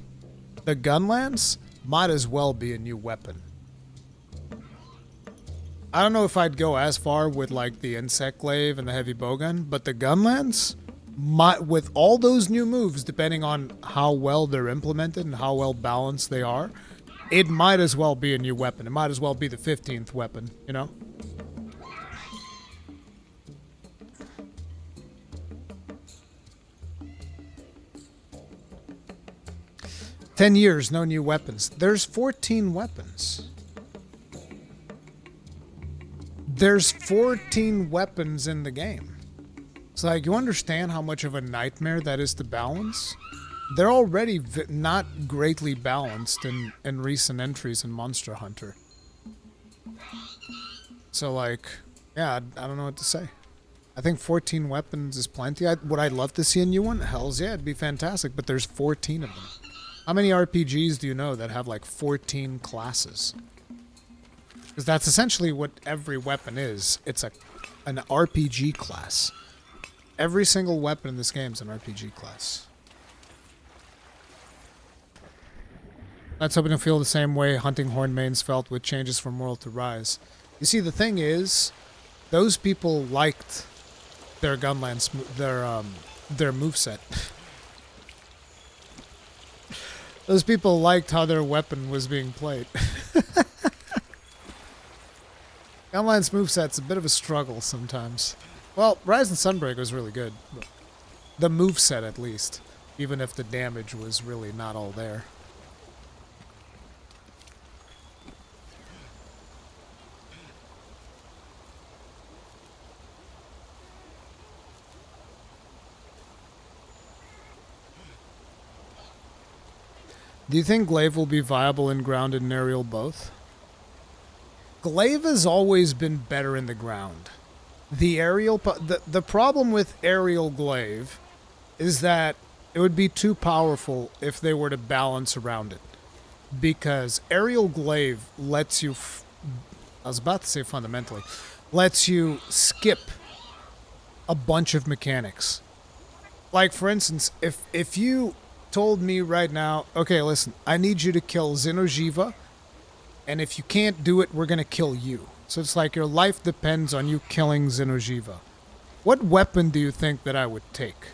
the gun lance might as well be a new weapon. I don't know if I'd go as far with like the insect glaive and the heavy bowgun, but the gun lance, with all those new moves, depending on how well they're implemented and how well balanced they are, it might as well be a new weapon. It might as well be the 15th weapon, you know? "10 years, no new weapons." There's 14 weapons. There's 14 weapons in the game. It's like, you understand how much of a nightmare that is to balance? They're already not greatly balanced in recent entries in Monster Hunter. So, like, yeah, I don't know what to say. I think 14 weapons is plenty. Would I love to see a new one? Hells yeah, it'd be fantastic, but there's 14 of them. How many RPGs do you know that have, like, 14 classes? Because that's essentially what every weapon is. It's an RPG class. Every single weapon in this game is an RPG class. Let's hope we don't feel the same way Hunting Hornmanes felt with changes from World to Rise. You see, the thing is, those people liked their gunlance, their moveset. Those people liked how their weapon was being played. Gunlance moveset's a bit of a struggle sometimes. Well, Rise and Sunbreak was really good. The moveset, at least. Even if the damage was really not all there. Do you think glaive will be viable in ground and aerial both? Glaive has always been better in the ground. The aerial, the problem with aerial glaive is that it would be too powerful if they were to balance around it. Because aerial glaive lets you, I was about to say fundamentally, lets you skip a bunch of mechanics. Like, for instance, if you told me right now, okay, listen, I need you to kill Xeno'jiva, and if you can't do it, we're going to kill you. So it's like your life depends on you killing Xeno'jiva. What weapon do you think that I would take?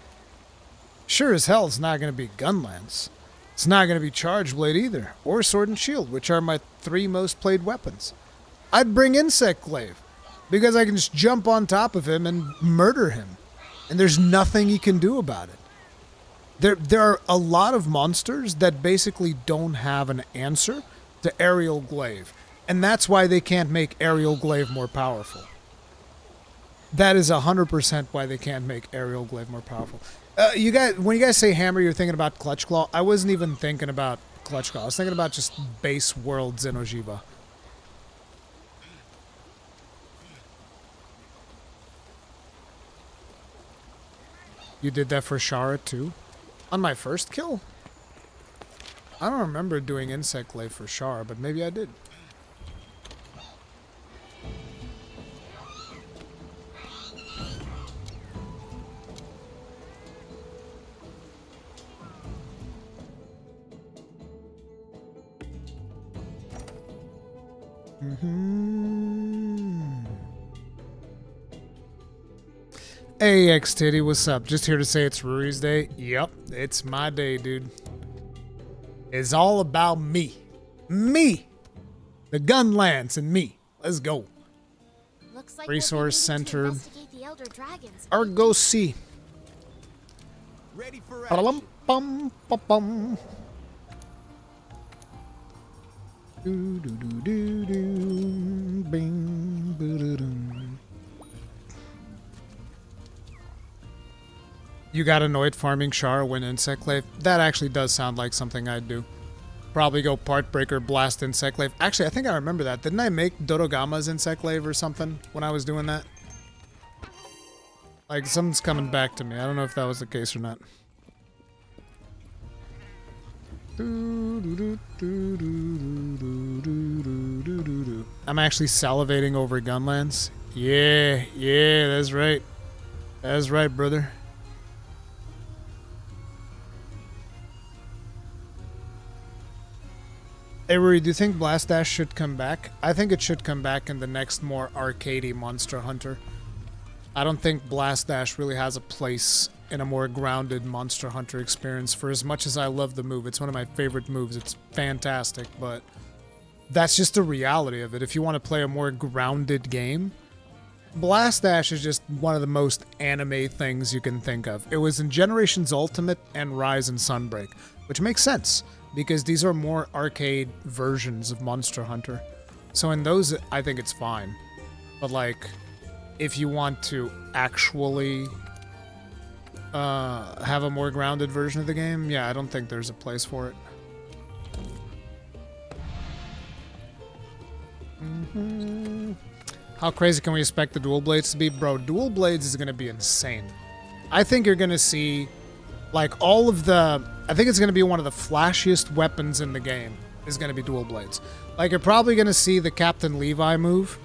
Sure as hell it's not going to be Gunlance. It's not going to be Charge Blade either, or Sword and Shield, which are my 3 most played weapons. I'd bring Insect Glaive, because I can just jump on top of him and murder him. And there's nothing he can do about it. There are a lot of monsters that basically don't have an answer to Aerial Glaive. And that's why they can't make Aerial Glaive more powerful. That is 100% why they can't make Aerial Glaive more powerful. You guys, when you guys say hammer, you're thinking about Clutch Claw. I wasn't even thinking about Clutch Claw. I was thinking about just base world Xeno'jiva. You did that for Shara too? On my first kill? I don't remember doing Insect Glaive for Shara, but maybe I did. Hey, X-Titty, what's up? Just here to say it's Ruri's day. Yep, it's my day, dude. It's all about me. Me! The gun lance and me. Let's go. Looks like Resource Center. Dragons. Argosy. Ready for Ba-dum, action. bum, ba-bum. Do, do, do, do, do. Bing, boo-doo-doo. You got annoyed farming Shara when Insect Glaive? That actually does sound like something I'd do. Probably go Part Breaker, blast Insect Glaive. Actually, I think I remember that. Didn't I make Dodogama's Insect Glaive or something when I was doing that? Like, something's coming back to me. I don't know if that was the case or not. I'm actually salivating over Gunlands. Yeah, that's right. That's right, brother. Hey, Ruri, do you think Blast Dash should come back? I think it should come back in the next more arcadey Monster Hunter. I don't think Blast Dash really has a place in a more grounded Monster Hunter experience. For as much as I love the move, it's one of my favorite moves. It's fantastic, but that's just the reality of it. If you want to play a more grounded game, Blast Dash is just one of the most anime things you can think of. It was in Generations Ultimate and Rise and Sunbreak, which makes sense because these are more arcade versions of Monster Hunter. So in those, I think it's fine. But like, if you want to actually have a more grounded version of the game, yeah, I don't think there's a place for it. How crazy can we expect the dual blades to be? Bro, dual blades is going to be insane. I think you're going to see, like, all of the... I think it's going to be one of the flashiest weapons in the game is going to be dual blades. Like, you're probably going to see the Captain Levi move.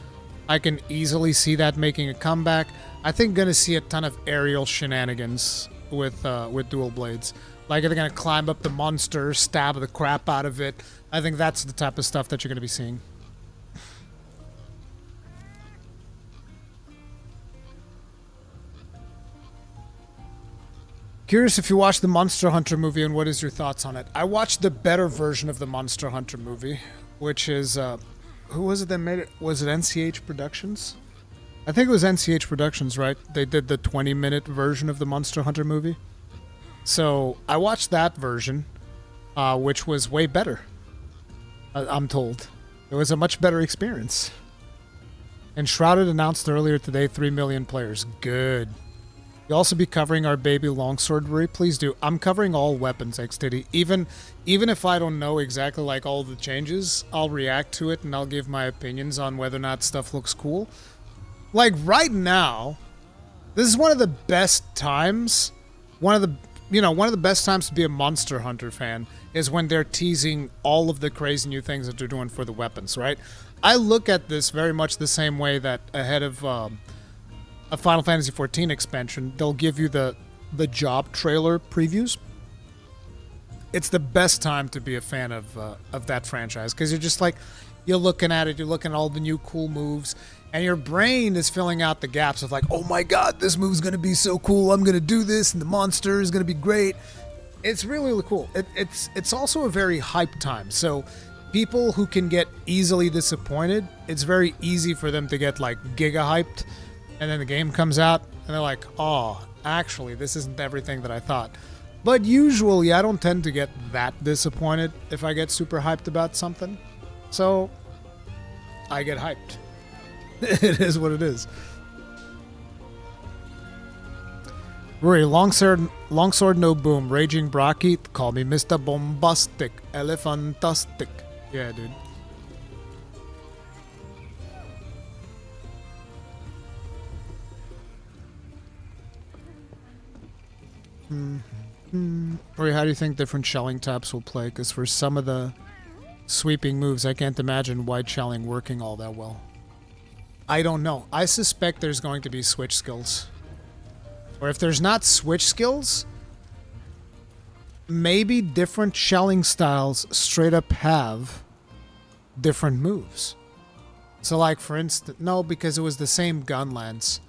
I can easily see that making a comeback. I think going to see a ton of aerial shenanigans with dual blades. Like, they're going to climb up the monster, stab the crap out of it. I think that's the type of stuff that you're going to be seeing. Curious if you watched the Monster Hunter movie and what is your thoughts on it. I watched the better version of the Monster Hunter movie, which is, who was it that made it? Was it NCH Productions? I think it was NCH Productions, right? They did the 20-minute version of the Monster Hunter movie. So I watched that version, which was way better, I'm told. It was a much better experience. And Shrouded announced earlier today 3 million players. Good. You'll also be covering our baby longsword, Rui. Please do. I'm covering all weapons, XTD. Even if I don't know exactly like all the changes, I'll react to it and I'll give my opinions on whether or not stuff looks cool. Like right now, this is one of the best times. One of the best times to be a Monster Hunter fan is when they're teasing all of the crazy new things that they're doing for the weapons, right? I look at this very much the same way that ahead of a Final Fantasy XIV expansion, they'll give you the job trailer previews. It's the best time to be a fan of that franchise because you're just like, you're looking at it, you're looking at all the new cool moves, and your brain is filling out the gaps of like, oh my god, this move's gonna be so cool, I'm gonna do this, and the monster is gonna be great. It's really, really cool. It's also a very hype time. So people who can get easily disappointed, it's very easy for them to get like giga hyped. And then the game comes out, and they're like, oh, actually, this isn't everything that I thought. But usually, I don't tend to get that disappointed if I get super hyped about something. So, I get hyped. It is what it is. Ruri, longsword no boom, raging Brocky, call me Mr. Bombastic, Elephantastic. Yeah, dude. Or how do you think different shelling types will play? Because for some of the sweeping moves, I can't imagine wide shelling working all that well. I don't know. I suspect there's going to be switch skills. Or if there's not switch skills, maybe different shelling styles straight up have different moves. So like, for instance, no, because it was the same gun lance.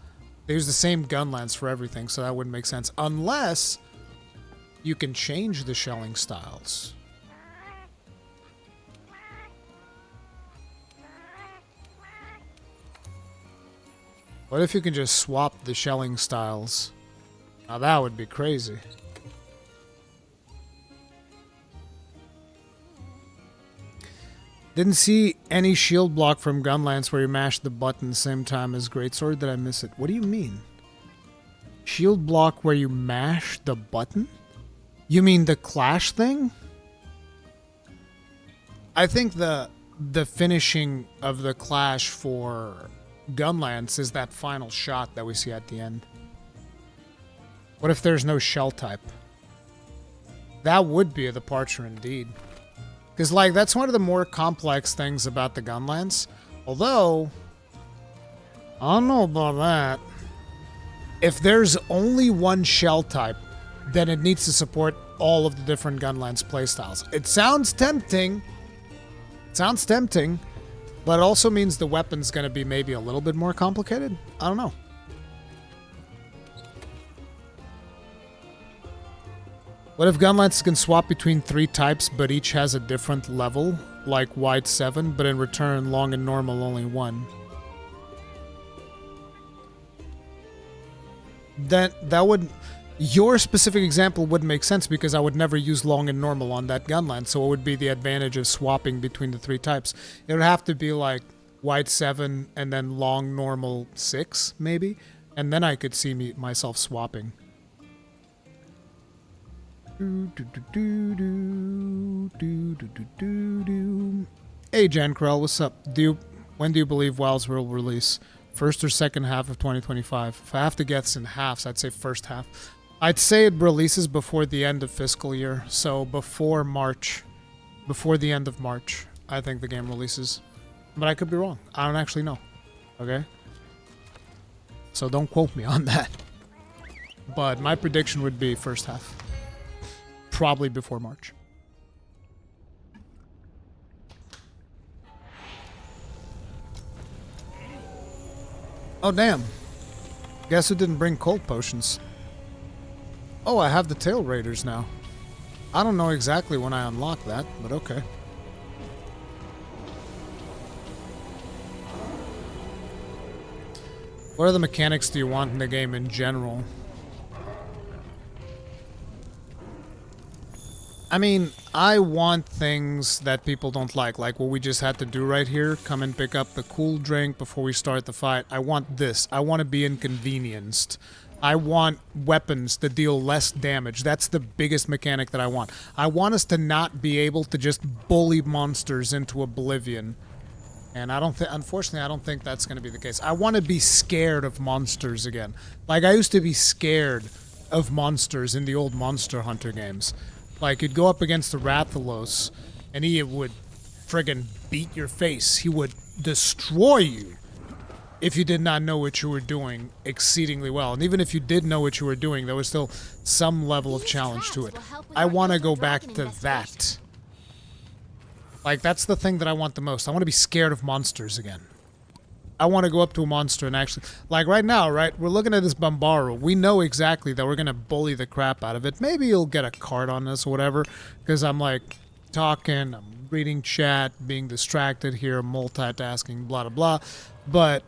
They use the same gun lance for everything, so that wouldn't make sense. Unless you can change the shelling styles. What if you can just swap the shelling styles? Now that would be crazy. Didn't see any shield block from Gunlance where you mash the button same time as Greatsword. Did I miss it? What do you mean? Shield block where you mash the button? You mean the clash thing? I think the finishing of the clash for Gunlance is that final shot that we see at the end. What if there's no shell type? That would be a departure indeed. Because, like, that's one of the more complex things about the Gunlance. Although, I don't know about that. If there's only one shell type, then it needs to support all of the different Gunlance playstyles. It sounds tempting. But it also means the weapon's going to be maybe a little bit more complicated. I don't know. What if Gunlances can swap between 3 types, but each has a different level, like wide 7, but in return, long and normal only 1? That would... Your specific example would make sense because I would never use long and normal on that Gunlance, so it would be the advantage of swapping between the 3 types. It would have to be like wide 7 and then long normal 6, maybe, and then I could see myself swapping. Hey Jankrell, what's up? When do you believe Wilds will release? First or second half of 2025? If I have to guess in halves, I'd say first half. I'd say it releases before the end of fiscal year, so before March. Before the end of March, I think the game releases. But I could be wrong. I don't actually know. Okay? So don't quote me on that. But my prediction would be first half. Probably before March. Oh, damn. Guess who didn't bring cold potions? Oh, I have the Tail Raiders now. I don't know exactly when I unlock that, but okay. What other mechanics do you want in the game in general? I mean, I want things that people don't like what we just had to do right here. Come and pick up the cool drink before we start the fight. I want this. I want to be inconvenienced. I want weapons that deal less damage. That's the biggest mechanic that I want. I want us to not be able to just bully monsters into oblivion. And unfortunately, I don't think that's going to be the case. I want to be scared of monsters again. Like, I used to be scared of monsters in the old Monster Hunter games. Like, you'd go up against the Rathalos, and he would friggin' beat your face. He would destroy you if you did not know what you were doing exceedingly well. And even if you did know what you were doing, there was still some level of challenge to it. I want to go back to that. Like, that's the thing that I want the most. I want to be scared of monsters again. I want to go up to a monster and actually... Like, right now, right? We're looking at this Bambaro. We know exactly that we're going to bully the crap out of it. Maybe you'll get a card on this or whatever. Because I'm, like, talking, I'm reading chat, being distracted here, multitasking, blah, blah, blah. But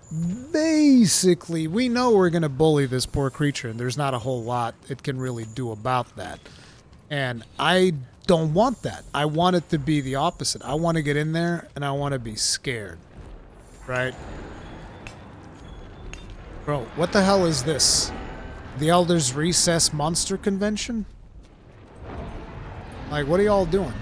basically, we know we're going to bully this poor creature. And there's not a whole lot it can really do about that. And I don't want that. I want it to be the opposite. I want to get in there and I want to be scared. Right? Bro, what the hell is this? The Elders Recess Monster Convention? Like, what are y'all doing?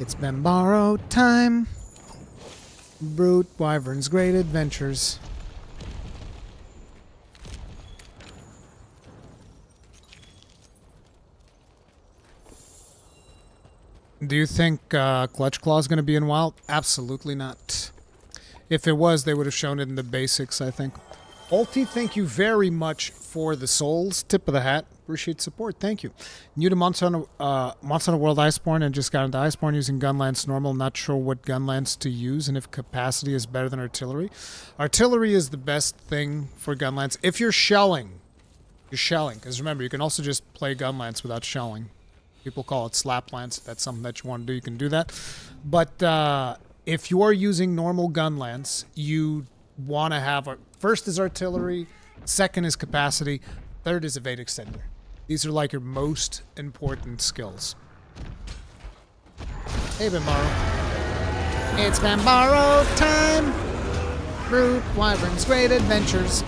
It's Bambaro time. Brute Wyvern's Great Adventures. Do you think Clutch Claw is going to be in Wild? Absolutely not. If it was, they would have shown it in the basics, I think. Ulti, thank you very much for the souls. Tip of the hat. Appreciate support. Thank you. New to Monster Hunter World Iceborne and just got into Iceborne using Gunlance normal. Not sure what Gunlance to use and if capacity is better than artillery. Artillery is the best thing for Gunlance. If you're shelling, because remember, you can also just play Gunlance without shelling. People call it Slaplance. If that's something that you want to do, you can do that. But if you are using normal Gunlance, you want to have... First is artillery, second is capacity, third is evade extender. These are like your most important skills. Hey, Bambaro. It's Bambaro time! Root Wyvern's Great Adventures.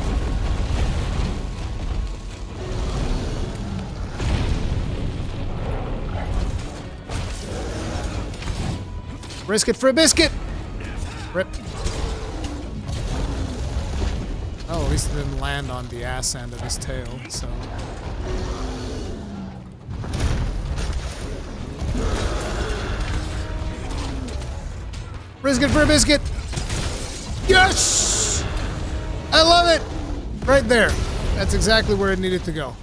Risk it for a biscuit! Rip. Oh, at least it didn't land on the ass end of his tail, so... Risk it for a biscuit! Yes! I love it! Right there. That's exactly where it needed to go.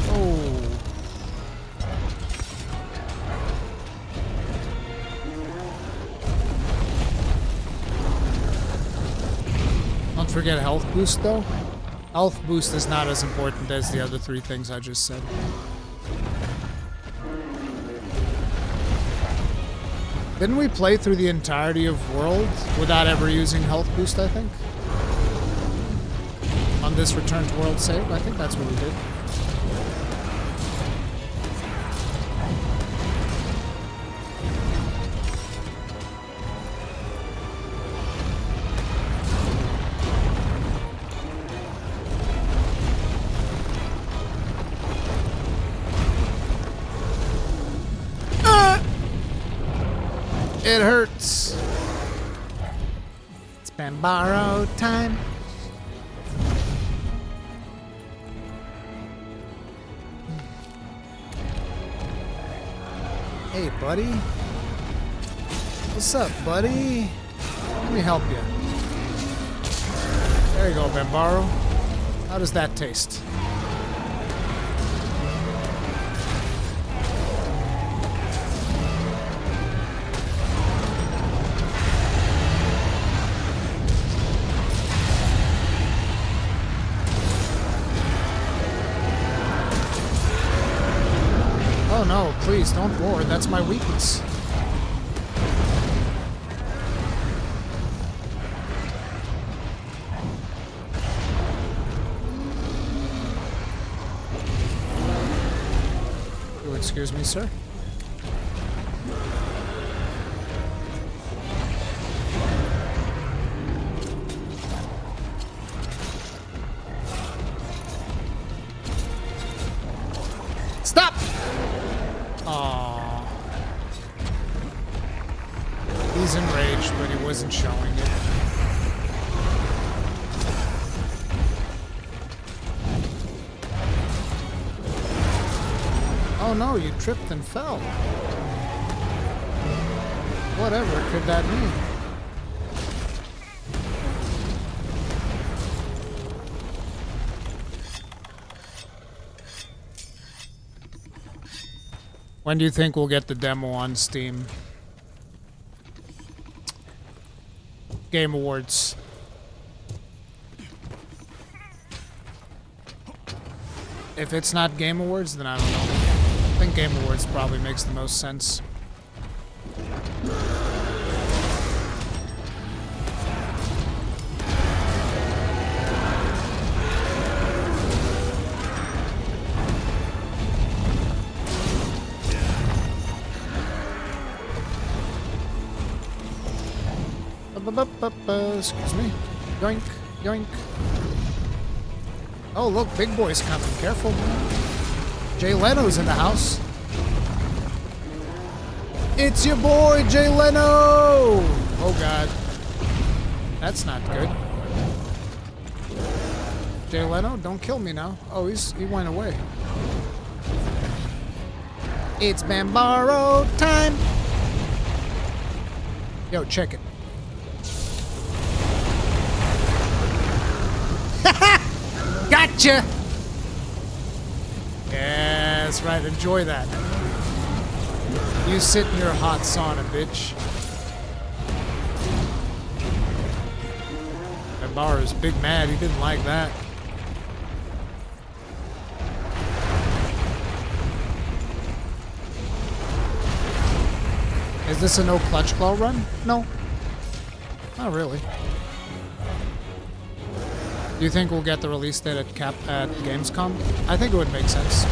Oh. Don't forget health boost, though. Health boost is not as important as the other three things I just said. Didn't we play through the entirety of World without ever using health boost, I think? On this Return to World save? I think that's what we did. It hurts. It's Bambaro time. Hey, buddy. What's up, buddy? Let me help you. There you go, Bambaro. How does that taste? Oh no, please don't ward. That's my weakness. You'll excuse me, sir. Stop! Aww. He's enraged, but he wasn't showing it. Oh no, you tripped and fell. Whatever could that mean? When do you think we'll get the demo on Steam? Game Awards. If it's not Game Awards, then I don't know. I think Game Awards probably makes the most sense. Excuse me. Yoink, yoink. Oh, look, big boy's coming. Careful. Jay Leno's in the house. It's your boy, Jay Leno! Oh, God. That's not good. Jay Leno, don't kill me now. Oh, he went away. It's Bambaro time! Yo, check it. Gotcha! Yeah, that's right. Enjoy that. You sit in your hot sauna, bitch. Bambaro's big mad. He didn't like that. Is this a no clutch claw run? No. Not really. Do you think we'll get the release date at Gamescom? I think it would make sense.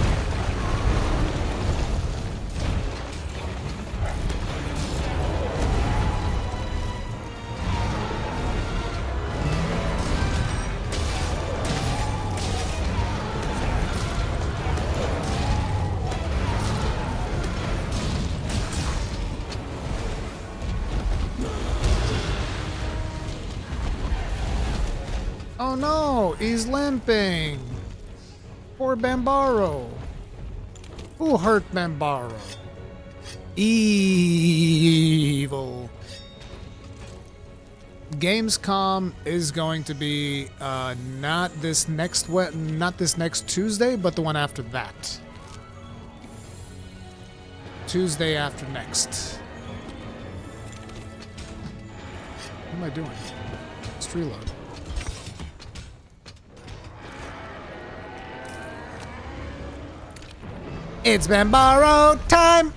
Oh no, he's limping. Poor Bambaro. Who hurt Bambaro? Evil. Gamescom is going to be not this next Tuesday, but the one after that. Tuesday after next. What am I doing? Let's reload. It's Bambaro time!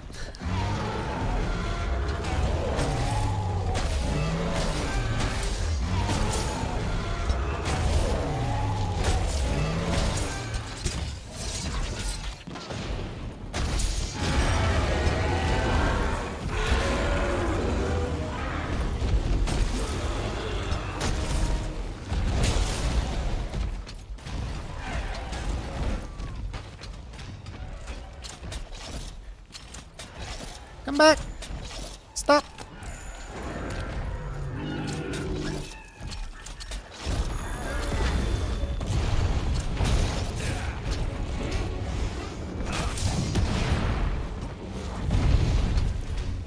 Come back. Stop.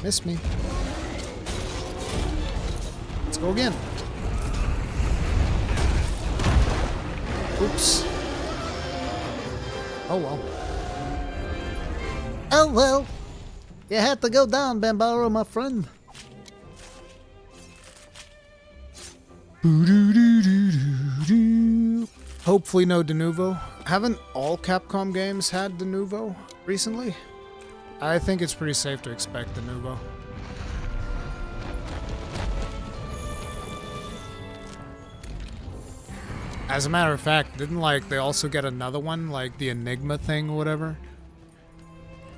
Miss me. Let's go again. Oops. Oh well. Oh well. You had to go down, Bambaro, my friend. Hopefully no de novo. Haven't all Capcom games had de novo recently? I think it's pretty safe to expect de novo. As a matter of fact, didn't they also get another one, like the Enigma thing or whatever?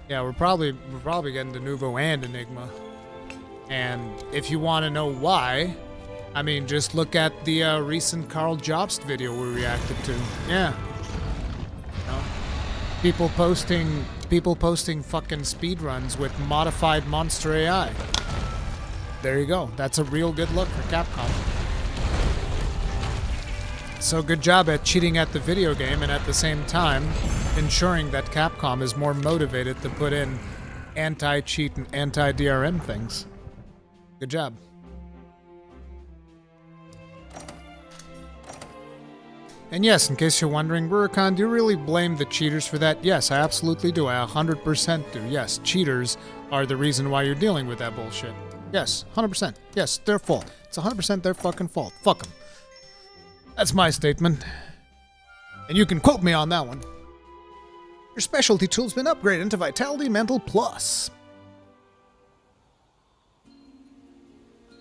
Yeah, we're probably getting de novo and Enigma. And if you want to know why, I mean, just look at the recent Carl Jobst video we reacted to. Yeah. You know, people posting fucking speedruns with modified monster AI. There you go. That's a real good look for Capcom. So good job at cheating at the video game and at the same time ensuring that Capcom is more motivated to put in anti-cheat and anti-DRM things. Good job. And yes, in case you're wondering, Rurikhan, do you really blame the cheaters for that? Yes, I absolutely do. I 100% do. Yes, cheaters are the reason why you're dealing with that bullshit. Yes, 100%. Yes, their fault. It's 100% their fucking fault. Fuck them. That's my statement. And you can quote me on that one. Your specialty tool's been upgraded to Vitality Mental Plus.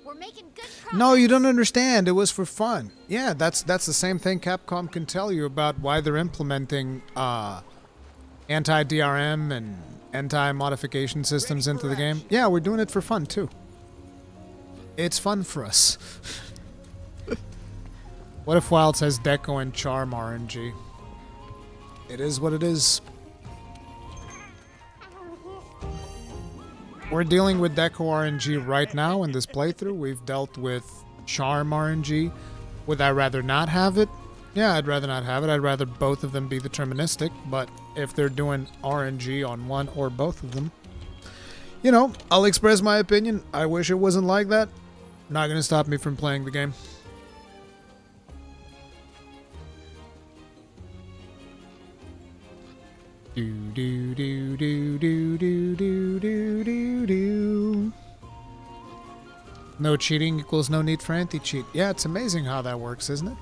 We're making good progress. No, you don't understand. It was for fun. Yeah, that's the same thing Capcom can tell you about why they're implementing anti-DRM and anti-modification systems into the game. Yeah, we're doing it for fun, too. It's fun for us. What if Wild says Deco and Charm RNG? It is what it is. We're dealing with Deco RNG right now in this playthrough. We've dealt with Charm RNG. Would I rather not have it? Yeah, I'd rather not have it. I'd rather both of them be deterministic. But if they're doing RNG on one or both of them, you know, I'll express my opinion. I wish it wasn't like that. Not gonna stop me from playing the game. Do do do do do do do do do do. No cheating equals no need for anti-cheat. Yeah, it's amazing how that works, isn't it?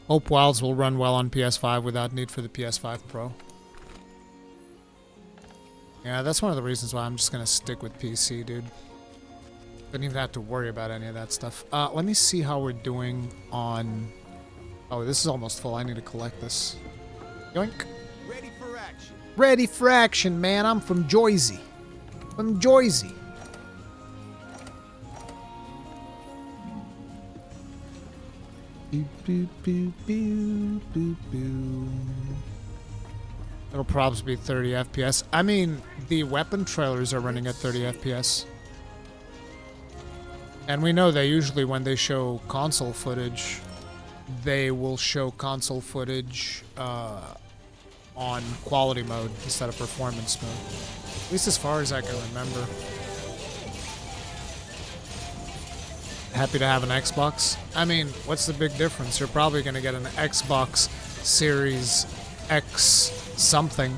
Hope Wilds will run well on PS5 without need for the PS5 Pro. Yeah, that's one of the reasons why I'm just gonna stick with PC, dude. Don't even have to worry about any of that stuff. Let me see how we're doing on... Oh, this is almost full. I need to collect this. Yoink. Ready for action. Ready for action, man. I'm from Jersey. From Jersey. Boop, boop, boop, boop, boop, boop. It'll probably be 30 FPS. I mean, the weapon trailers are running at 30 FPS. And we know they usually, when they show console footage, they will show console footage on quality mode instead of performance mode. At least as far as I can remember. Happy to have an Xbox. I mean, what's the big difference? You're probably going to get an Xbox Series X something.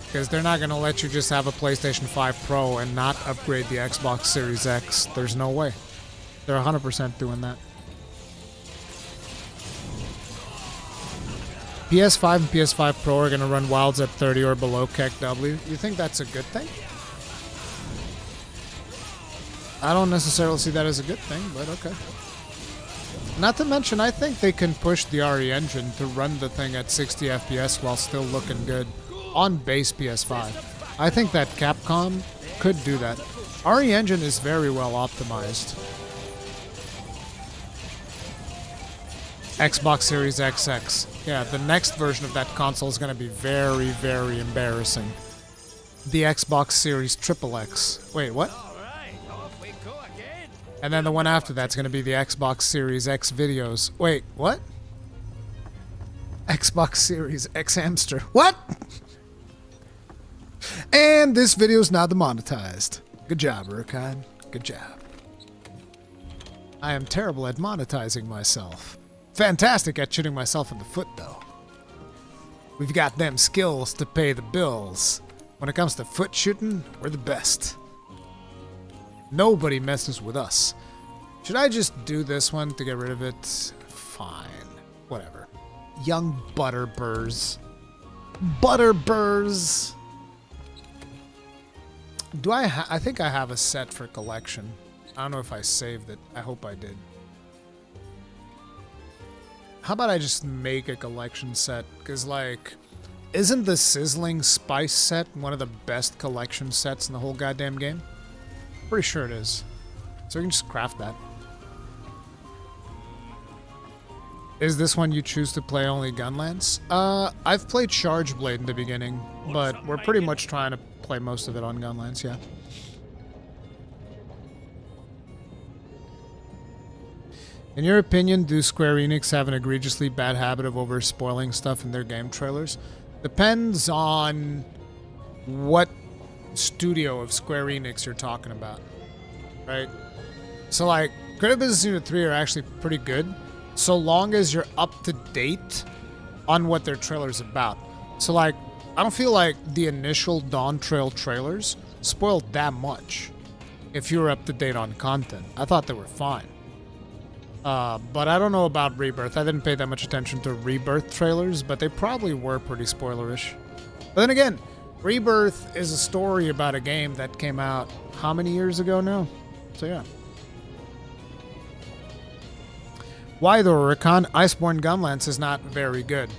Because they're not going to let you just have a PlayStation 5 Pro and not upgrade the Xbox Series X. There's no way. They're 100% doing that. PS5 and PS5 Pro are going to run Wilds at 30 or below KEKW. You think that's a good thing? I don't necessarily see that as a good thing, but okay. Not to mention, I think they can push the RE engine to run the thing at 60 FPS while still looking good on base PS5. I think that Capcom could do that. RE engine is very well optimized. Xbox Series XX. Yeah, the next version of that console is going to be very, very embarrassing. The Xbox Series XXX. Wait, what? And then the one after that's going to be the Xbox Series X videos. Wait, what? Xbox Series X hamster. What? And this video is now demonetized. Good job, Rurikhan. Good job. I am terrible at monetizing myself. Fantastic at shooting myself in the foot, though. We've got them skills to pay the bills. When it comes to foot shooting, we're the best. Nobody messes with us. Should I just do this one to get rid of it? Fine. Whatever. Young Butterburs. Butterburs! Do I think I have a set for collection. I don't know if I saved it. I hope I did. How about I just make a collection set? Because, like, isn't the Sizzling Spice set one of the best collection sets in the whole goddamn game? Pretty sure it is. So we can just craft that. Is this one you choose to play only Gunlance? I've played Charge Blade in the beginning, but we're pretty much trying to play most of it on Gunlance, yeah. In your opinion, do Square Enix have an egregiously bad habit of over-spoiling stuff in their game trailers? Depends on what studio of Square Enix you're talking about, right? So, like, Creative Business Unit 3 are actually pretty good, so long as you're up to date on what their trailer's about. So, like, I don't feel like the initial Dawn Trail trailers spoiled that much if you were up to date on content. I thought they were fine. But I don't know about Rebirth. I didn't pay that much attention to Rebirth trailers, but they probably were pretty spoilerish. But then again, Rebirth is a story about a game that came out how many years ago now? So yeah. Why though, Rurikhan? Iceborne Gunlance is not very good.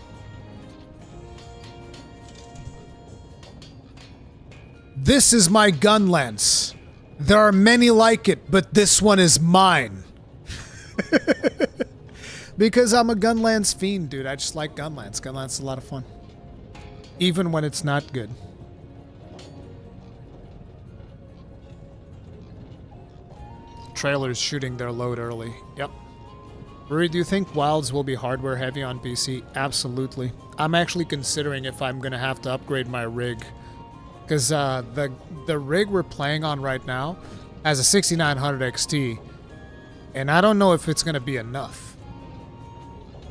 This is my Gunlance. There are many like it, but this one is mine. Because I'm a Gunlance fiend, dude. I just like Gunlance. Gunlance is a lot of fun. Even when it's not good. Trailers shooting their load early. Yep. Ruri, do you think Wilds will be hardware heavy on PC? Absolutely. I'm actually considering if I'm going to have to upgrade my rig. Because the rig we're playing on right now has a 6900 XT. And I don't know if it's going to be enough.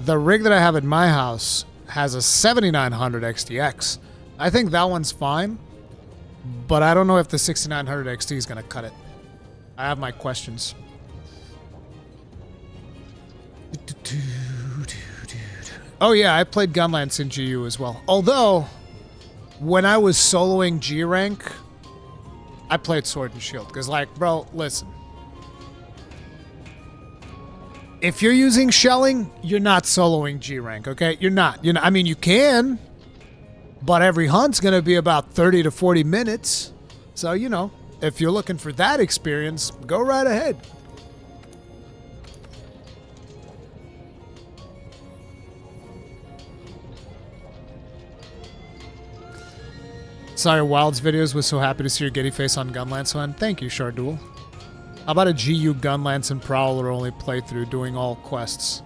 The rig that I have at my house has a 7900 XTX. I think that one's fine. But I don't know if the 6900 XT is going to cut it. I have my questions. Oh yeah, I played Gunlance in GU as well. Although, when I was soloing G rank, I played Sword and Shield. Because, like, bro, listen. If you're using shelling, you're not soloing G rank, okay? You're not. I mean, you can, but every hunt's going to be about 30 to 40 minutes. So, you know, if you're looking for that experience, go right ahead. Sorry, Wilds videos was so happy to see your giddy face on Gunlance one. Thank you, Sharduel. How about a GU Gunlance and Prowler only playthrough doing all quests?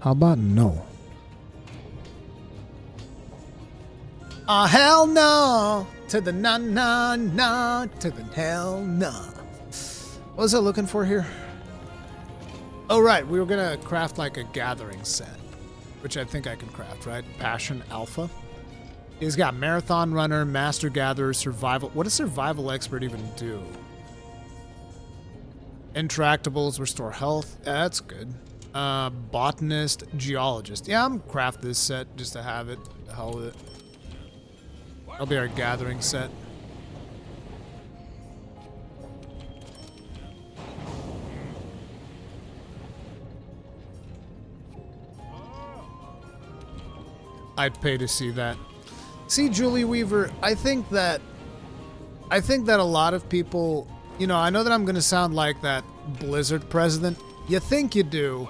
How about no? Oh, hell no! To the na to the hell no. What was I looking for here? Oh, right. We were going to craft like a gathering set, which I think I can craft, right? Passion Alpha. He's got Marathon Runner, Master Gatherer, Survival. What does Survival Expert even do? Intractables, restore health. Yeah, that's good. Botanist, Geologist. Yeah, I'm craft this set just to have it. The hell with it. That'll be our gathering set. I'd pay to see that. See, Julie Weaver, I think that a lot of people, you know, I know that I'm going to sound like that Blizzard president. You think you do,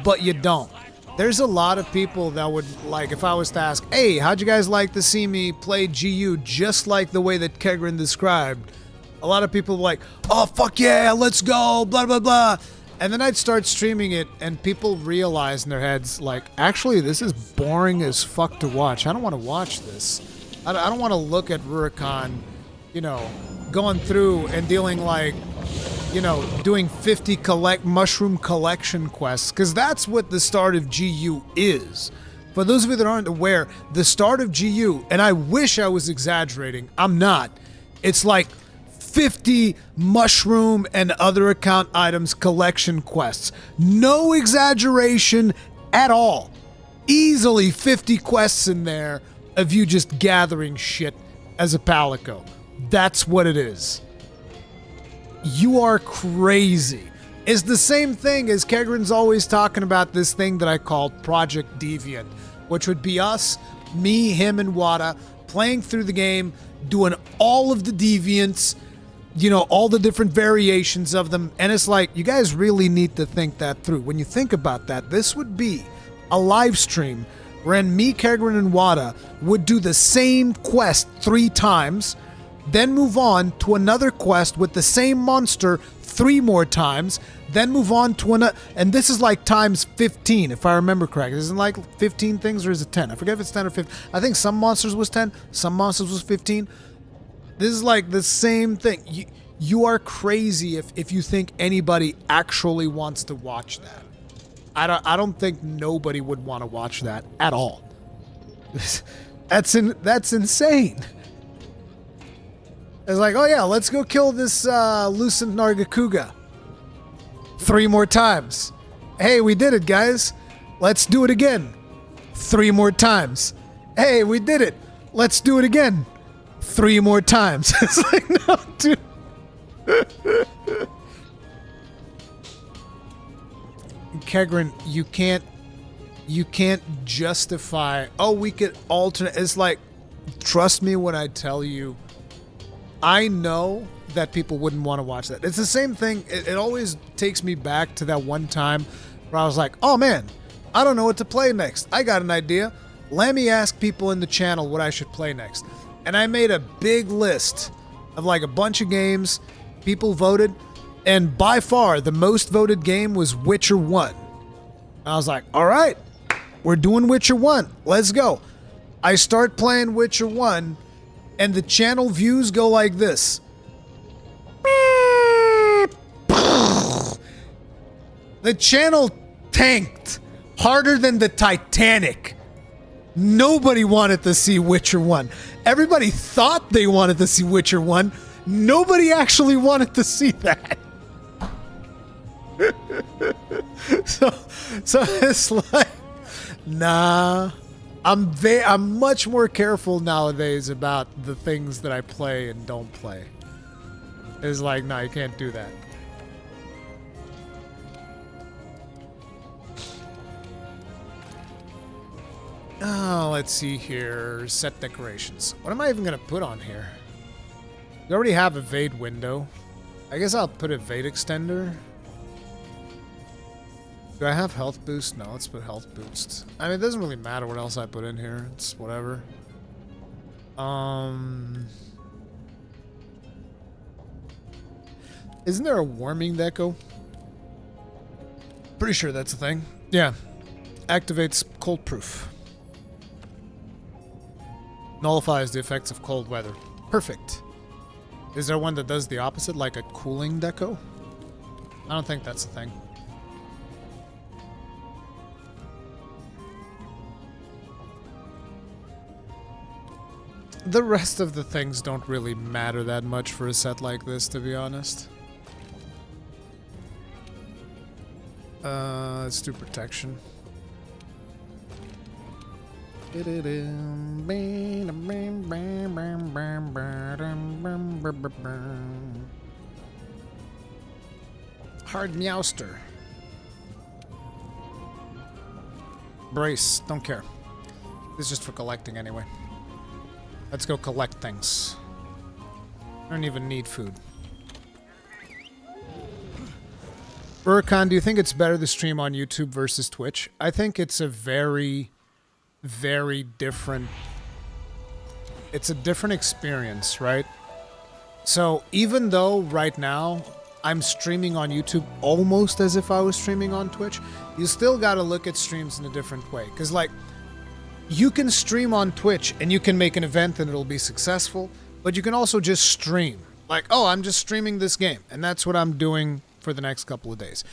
but you don't. There's a lot of people that would, like, if I was to ask, hey, how'd you guys like to see me play GU just like the way that Kegrin described? A lot of people were like, oh, fuck yeah, let's go, blah, blah, blah. And then I'd start streaming it, and people realize in their heads, like, actually, this is boring as fuck to watch. I don't want to watch this. I don't want to look at Rurikhan, you know, going through and dealing, like, you know, doing 50 mushroom collection quests, because that's what the start of GU is. For those of you that aren't aware, the start of GU, and I wish I was exaggerating, I'm not. It's like 50 mushroom and other account items collection quests. No exaggeration at all. Easily 50 quests in there of you just gathering shit as a Palico. That's what it is. You are crazy. It's the same thing as Kegrin's always talking about this thing that I called Project Deviant, which would be us, me, him, and Wada playing through the game, doing all of the deviants, you know, all the different variations of them. And it's like, you guys really need to think that through. When you think about that, this would be a live stream wherein me, Kegrin, and Wada would do the same quest 3 times, then move on to another quest with the same monster 3 more times, then move on to another, and this is like times 15, if I remember correctly. Isn't like 15 things, or is it 10? I forget if it's 10 or 15. I think some monsters was 10, some monsters was 15. This is like the same thing. You are crazy if you think anybody actually wants to watch that. I don't think nobody would want to watch that at all. That's insane. It's like, oh yeah, let's go kill this Lucent Nargacuga 3 more times. Hey, we did it, guys. Let's do it again. 3 more times. Hey, we did it. Let's do it again. 3 more times. It's like, no, dude. Kegrin, you can't justify, oh, we could alternate. It's like, trust me when I tell you, I know that people wouldn't want to watch that. It's the same thing. It always takes me back to that one time where I was like, oh man, I don't know what to play next. I got an idea. Let me ask people in the channel what I should play next. And I made a big list of like a bunch of games. People voted. And by far, the most voted game was Witcher 1. I was like, all right, we're doing Witcher 1. Let's go. I start playing Witcher 1, and the channel views go like this. The channel tanked harder than the Titanic. Nobody wanted to see Witcher 1. Everybody thought they wanted to see Witcher 1. Nobody actually wanted to see that. So it's like, nah. I'm much more careful nowadays about the things that I play and don't play. It's like, nah, you can't do that. Oh, let's see here. Set decorations. What am I even gonna put on here? We already have a Evade window. I guess I'll put a Evade extender. Do I have health boost? No, let's put health boost. I mean, it doesn't really matter what else I put in here. It's whatever. Isn't there a warming deco? Pretty sure that's a thing. Yeah. Activates cold proof. Nullifies the effects of cold weather. Perfect. Is there one that does the opposite, like a cooling deco? I don't think that's a thing. The rest of the things don't really matter that much for a set like this, to be honest. Let's do protection. Hard Meowster. Brace, don't care. This is just for collecting anyway. Let's go collect things. I don't even need food. Rurikhan, do you think it's better to stream on YouTube versus Twitch? I think it's a very, very different... It's a different experience, right? So even though right now I'm streaming on YouTube almost as if I was streaming on Twitch, you still gotta look at streams in a different way. Because like, you can stream on Twitch and you can make an event and it'll be successful, but you can also just stream. Like, oh, I'm just streaming this game, and that's what I'm doing for the next couple of days.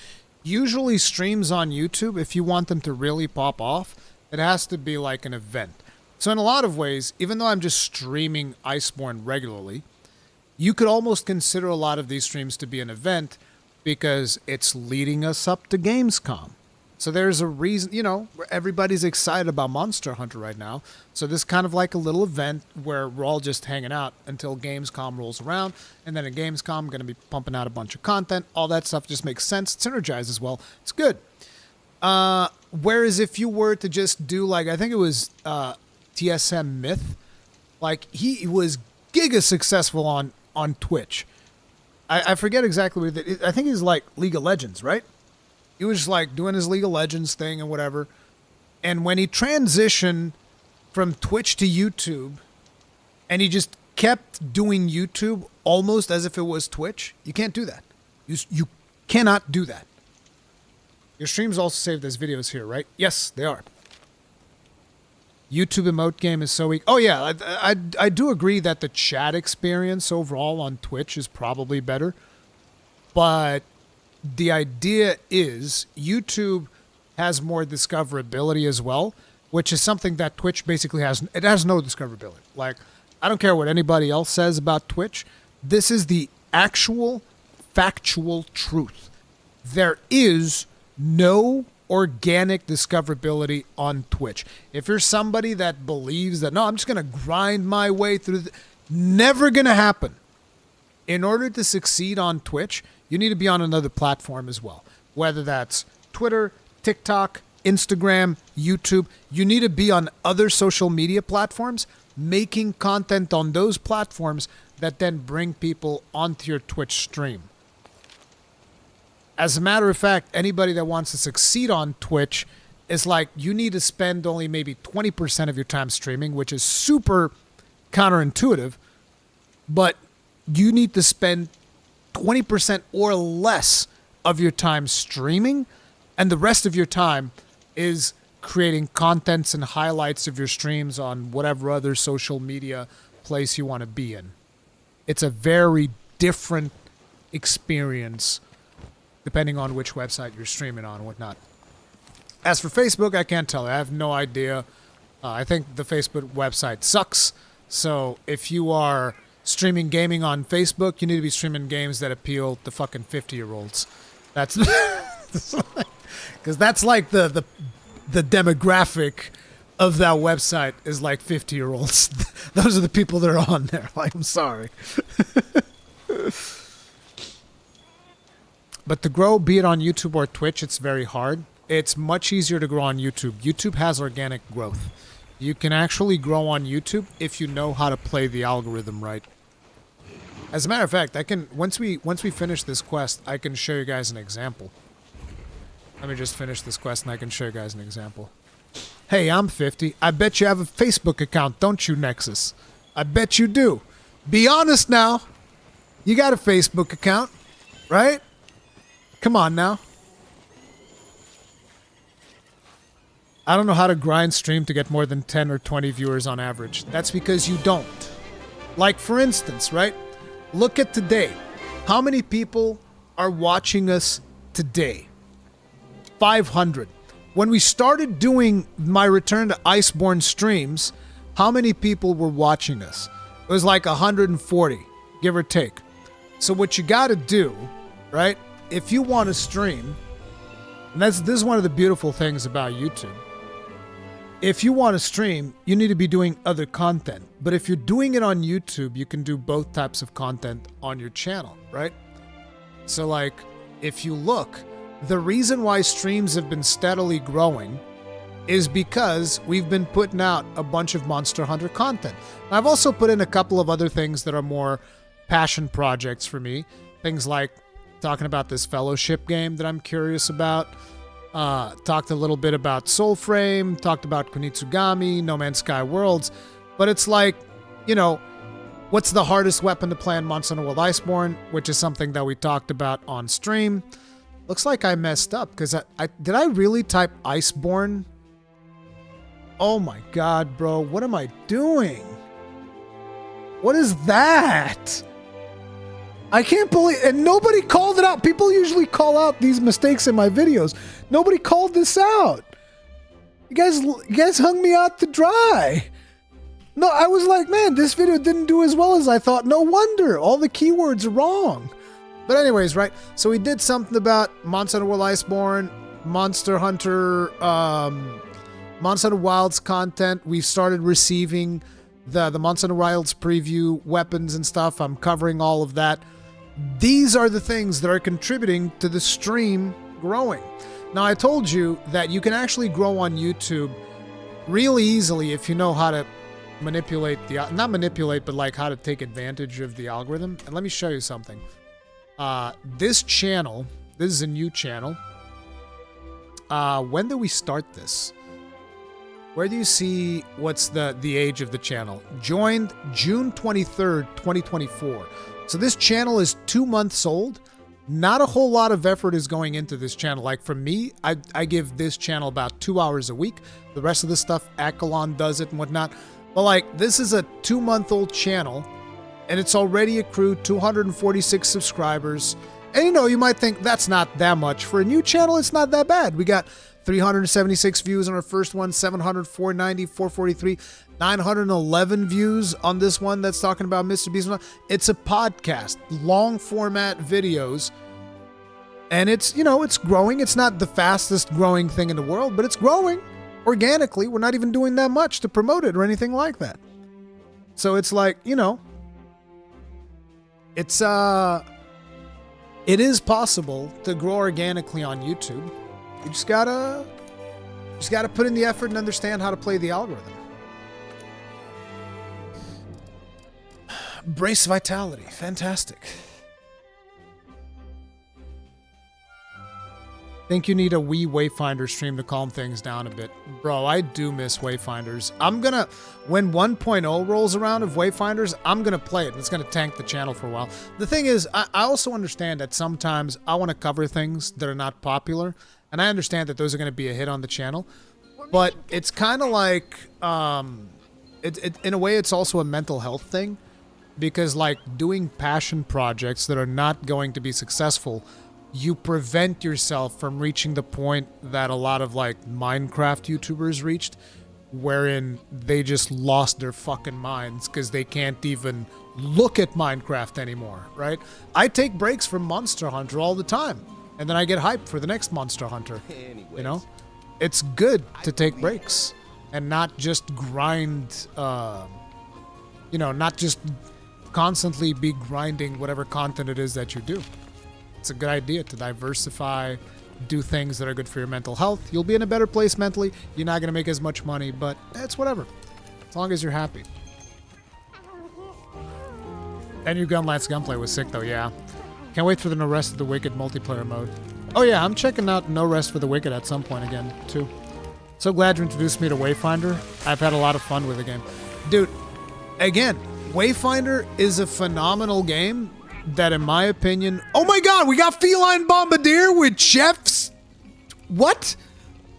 Usually streams on YouTube, if you want them to really pop off, it has to be like an event. So in a lot of ways, even though I'm just streaming Iceborne regularly, you could almost consider a lot of these streams to be an event because it's leading us up to Gamescom. So there's a reason, you know, everybody's excited about Monster Hunter right now. So this is kind of like a little event where we're all just hanging out until Gamescom rolls around. And then at Gamescom, I'm going to be pumping out a bunch of content. All that stuff just makes sense. It synergizes well. It's good. Whereas if you were to just do like, I think it was TSM Myth, like he was giga successful on Twitch. I forget exactly what it is. I think he's like League of Legends, right? He was just like doing his League of Legends thing and whatever. And when he transitioned from Twitch to YouTube, and he just kept doing YouTube almost as if it was Twitch, you can't do that. You cannot do that. Your streams also saved as videos here, right? Yes, they are. YouTube emote game is so weak. Oh yeah, I do agree that the chat experience overall on Twitch is probably better. But the idea is YouTube has more discoverability as well, which is something that Twitch basically has. It has no discoverability. Like, I don't care what anybody else says about Twitch. This is the actual factual truth. There is no organic discoverability on Twitch. If you're somebody that believes that, no, I'm just going to grind my way through, never going to happen. In order to succeed on Twitch, you need to be on another platform as well. Whether that's Twitter, TikTok, Instagram, YouTube. You need to be on other social media platforms, making content on those platforms that then bring people onto your Twitch stream. As a matter of fact, anybody that wants to succeed on Twitch is like, you need to spend only maybe 20% of your time streaming, which is super counterintuitive, but you need to spend 20% or less of your time streaming, and the rest of your time is creating contents and highlights of your streams on whatever other social media place you want to be in. It's a very different experience depending on which website you're streaming on and whatnot. As for Facebook, I can't tell you. I have no idea. I think the Facebook website sucks. So if you are streaming gaming on Facebook, you need to be streaming games that appeal to fucking 50-year-olds. That's because that's like the demographic of that website is like 50-year-olds. Those are the people that are on there. Like, I'm sorry. But to grow, be it on YouTube or Twitch, it's very hard. It's much easier to grow on YouTube. YouTube has organic growth. You can actually grow on YouTube if you know how to play the algorithm right. As a matter of fact, I can once we finish this quest, I can show you guys an example. Let me just finish this quest and I can show you guys an example. Hey, I'm 50. I bet you have a Facebook account, don't you, Nexus? I bet you do. Be honest now. You got a Facebook account. Right? Come on now. I don't know how to grind stream to get more than 10 or 20 viewers on average. That's because you don't. Like, for instance, right? Look at today. How many people are watching us today? 500. When we started doing my Return to Iceborne streams, how many people were watching us? It was like 140, give or take. So what you got to do, right? If you want to stream, and this is one of the beautiful things about YouTube. If you want to stream, you need to be doing other content. But if you're doing it on YouTube, you can do both types of content on your channel, right? So like, if you look, the reason why streams have been steadily growing is because we've been putting out a bunch of Monster Hunter content. I've also put in a couple of other things that are more passion projects for me. Things like talking about this Fellowship game that I'm curious about. Talked a little bit about Soulframe, talked about Kunitsugami, No Man's Sky Worlds. But it's like, you know, what's the hardest weapon to play in Monster Hunter World Iceborne, which is something that we talked about on stream. Looks like I messed up, because did I really type Iceborne? Oh my god, bro, what am I doing? What is that? I can't believe, and nobody called it out. People usually call out these mistakes in my videos. Nobody called this out. You guys hung me out to dry. No, I was like, man, this video didn't do as well as I thought. No wonder, all the keywords are wrong. But anyways, right, so we did something about Monster Hunter World Iceborne, Monster Hunter Wilds content. We've started receiving the Monster Hunter Wilds preview weapons and stuff. I'm covering all of that. These are the things that are contributing to the stream growing. Now, I told you that you can actually grow on YouTube really easily if you know how to manipulate not manipulate, but like how to take advantage of the algorithm. And let me show you something. This channel, this is a new channel. When did we start this? Where do you see what's the age of the channel? Joined June 23rd, 2024. So this channel is 2 months old. Not a whole lot of effort is going into this channel. Like for me, I give this channel about 2 hours a week. The rest of the stuff, Akalon does it and whatnot. But like, this is a 2-month-old channel, and it's already accrued 246 subscribers. And you know, you might think that's not that much. For a new channel, it's not that bad. We got 376 views on our first one, 700, 490, 443, 911 views on this one that's talking about Mr. Beast. It's a podcast, long format videos. And it's, you know, it's growing. It's not the fastest growing thing in the world, but it's growing organically. We're not even doing that much to promote it or anything like that. So it's like, you know, it is possible to grow organically on YouTube. You just gotta put in the effort and understand how to play the algorithm. Brace vitality, fantastic. Think you need a Wii Wayfinder stream to calm things down a bit. Bro, I do miss Wayfinders. When 1.0 rolls around of Wayfinders, I'm gonna play it. It's gonna tank the channel for a while. The thing is, I also understand that sometimes I want to cover things that are not popular, and I understand that those are gonna be a hit on the channel. But it's kind of like, in a way, it's also a mental health thing, because like doing passion projects that are not going to be successful, you prevent yourself from reaching the point that a lot of like Minecraft YouTubers reached, wherein they just lost their fucking minds because they can't even look at Minecraft anymore, right? I take breaks from Monster Hunter all the time, and then I get hyped for the next Monster Hunter. You know, it's good to take breaks and not just grind, you know, not just constantly be grinding whatever content it is that you do. It's a good idea to diversify, do things that are good for your mental health. You'll be in a better place mentally. You're not going to make as much money, but it's whatever. As long as you're happy. And your Gunlance gunplay was sick though, yeah. Can't wait for the No Rest for the Wicked multiplayer mode. Oh yeah, I'm checking out No Rest for the Wicked at some point again, too. So glad you introduced me to Wayfinder. I've had a lot of fun with the game. Dude, again, Wayfinder is a phenomenal game that in my opinion... Oh my god, we got Feline Bombardier with chefs? What?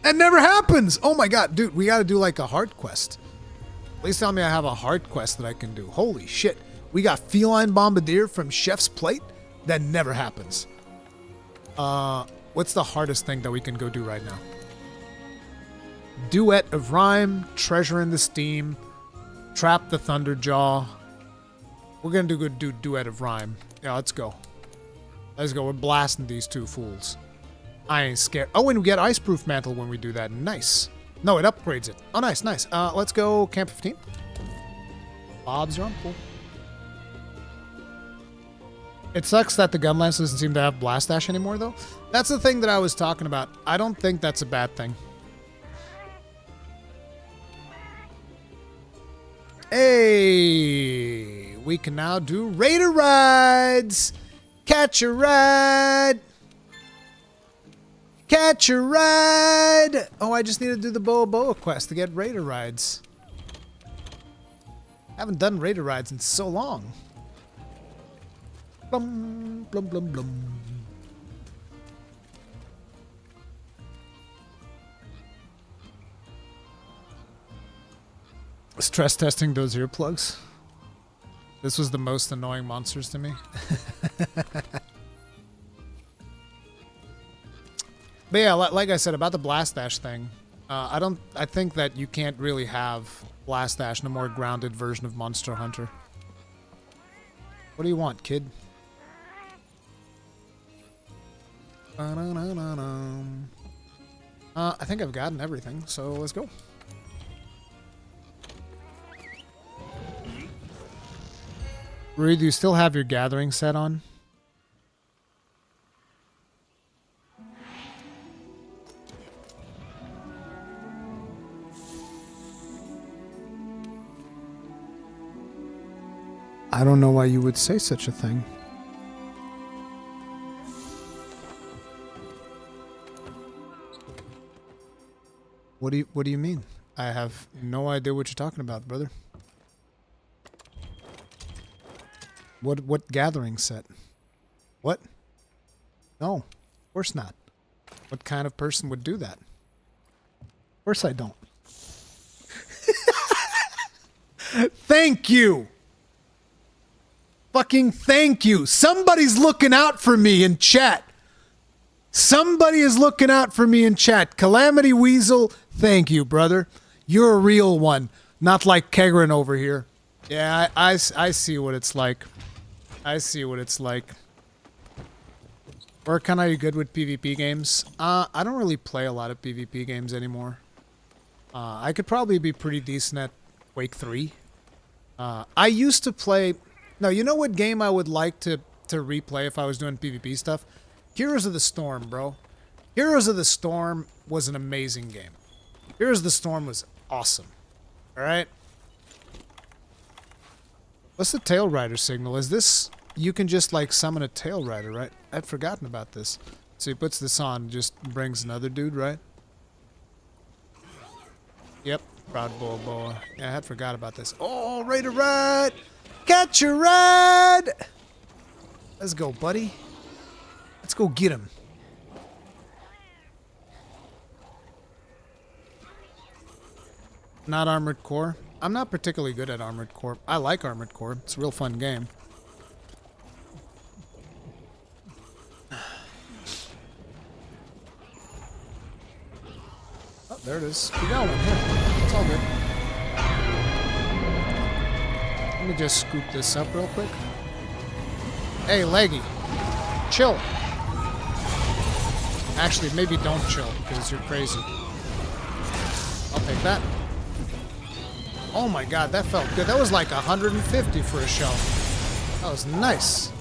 That never happens. Oh my god, dude, we gotta do like a heart quest. Please tell me I have a heart quest that I can do. Holy shit. We got Feline Bombardier from Chef's Plate? That never happens. What's the hardest thing that we can go do right now? Duet of Rhyme, Treasure in the Steam, Trap the Thunderjaw. We're gonna do Duet of Rhyme. Yeah, let's go. Let's go. We're blasting these two fools. I ain't scared. Oh, and we get Iceproof Mantle when we do that. Nice. No, it upgrades it. Oh, nice, nice. Let's go Camp 15. Bob's your uncle. It sucks that the Gunlance doesn't seem to have Blast Dash anymore, though. That's the thing that I was talking about. I don't think that's a bad thing. Hey! We can now do Raider Rides! Catch a ride! Catch a ride! Oh, I just need to do the Boa Boa quest to get Raider Rides. Haven't done Raider Rides in so long. Blum, blum, blum, blum. Stress testing those earplugs. This was the most annoying monsters to me. But yeah, like I said about the Blast Dash thing, I think that you can't really have Blast Dash in a more grounded version of Monster Hunter. What do you want, kid? I think I've gotten everything, so let's go. Rui, do you still have your gathering set on? I don't know why you would say such a thing. What do you mean? I have no idea what you're talking about, brother. What gathering set? What? No, of course not. What kind of person would do that? Of course I don't. Thank you! Fucking thank you! Somebody's looking out for me in chat! Somebody is looking out for me in chat. Calamity Weasel, thank you, brother. You're a real one. Not like Kegrin over here. Yeah, I see what it's like. I see what it's like. Rurikhan, are you good with PvP games? I don't really play a lot of PvP games anymore. I could probably be pretty decent at Quake 3. I used to play... No, you know what game I would like to replay if I was doing PvP stuff? Heroes of the Storm, bro. Heroes of the Storm was an amazing game. Heroes of the Storm was awesome. Alright? What's the Tail Rider signal? Is this... You can just, like, summon a Tail Rider, right? I'd forgotten about this. So he puts this on and just brings another dude, right? Yep. Proud Boa Boa. Yeah, I had forgot about this. Oh, Raider Ride! Catch a ride! Let's go, buddy. Let's go get him. Not Armored Core. I'm not particularly good at Armored Core. I like Armored Core. It's a real fun game. Oh, there it is. We got one here. It's all good. Let me just scoop this up real quick. Hey, Leggy. Chill. Actually, maybe don't chill, because you're crazy. I'll take that. Oh my god, that felt good. That was like 150 for a shell. That was nice.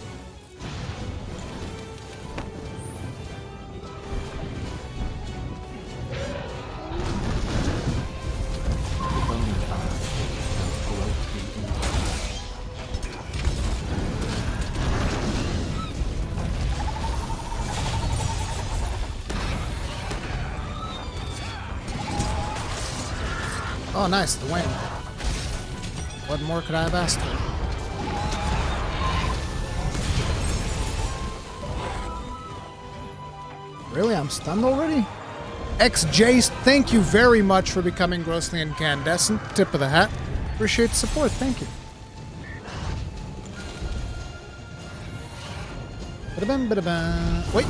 Oh, nice, the wing. What more could I have asked for? Really? I'm stunned already? XJ, thank you very much for becoming grossly incandescent. Tip of the hat. Appreciate the support. Thank you. Ba-da-bum, ba-da-bum. Wait.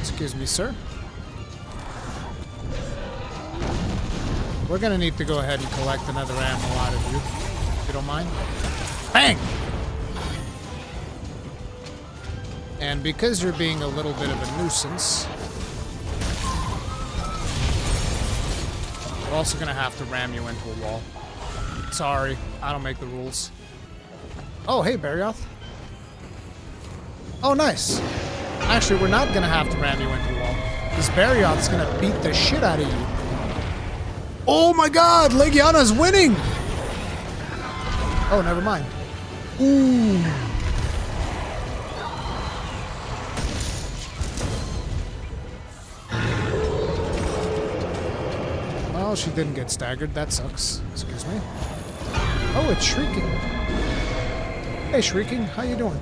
Excuse me, sir. We're gonna need to go ahead and collect another ammo out of you, if you don't mind. Bang! And because you're being a little bit of a nuisance, we're also gonna have to ram you into a wall. Sorry, I don't make the rules. Oh, hey, Berioth. Oh, nice. Actually, we're not gonna have to ram you into a wall, because Berioth's gonna beat the shit out of you. Oh my god, Legiana's winning! Oh, never mind. Ooh. Well, she didn't get staggered. That sucks. Excuse me. Oh, it's Shrieking. Hey, Shrieking. How you doing?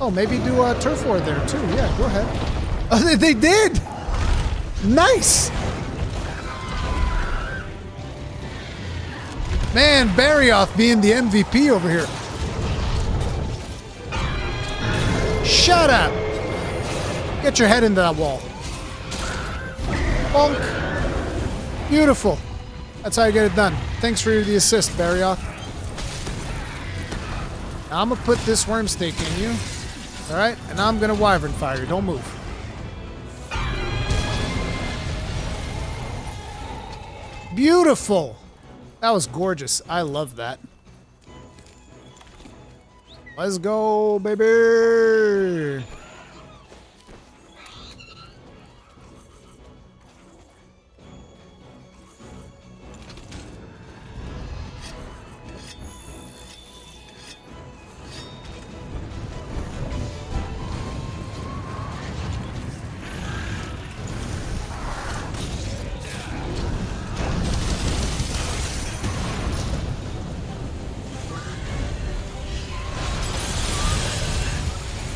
Oh, maybe do a turf war there, too. Yeah, go ahead. Oh, they did! Nice! Man, Berioth being the MVP over here. Shut up! Get your head into that wall. Bonk. Beautiful. That's how you get it done. Thanks for the assist, Berioth. Now I'm gonna put this worm stake in you. Alright? And now I'm gonna wyvern fire you. Don't move. Beautiful! That was gorgeous. I love that. Let's go, baby!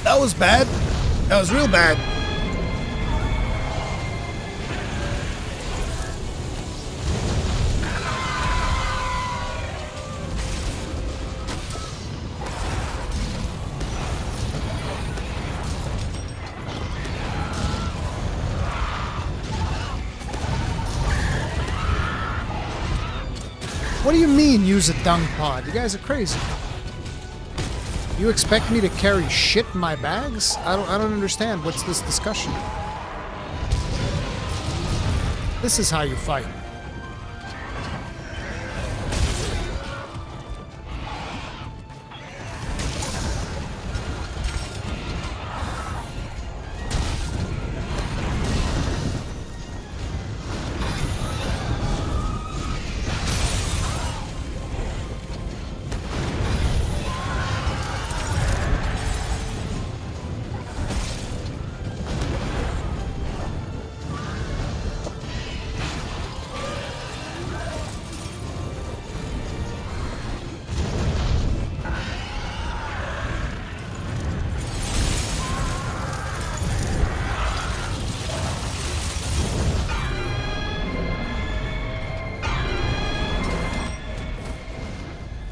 That was bad. That was real bad. What do you mean, use a dung pod? You guys are crazy. You expect me to carry shit in my bags? I don't understand. What's this discussion? This is how you fight.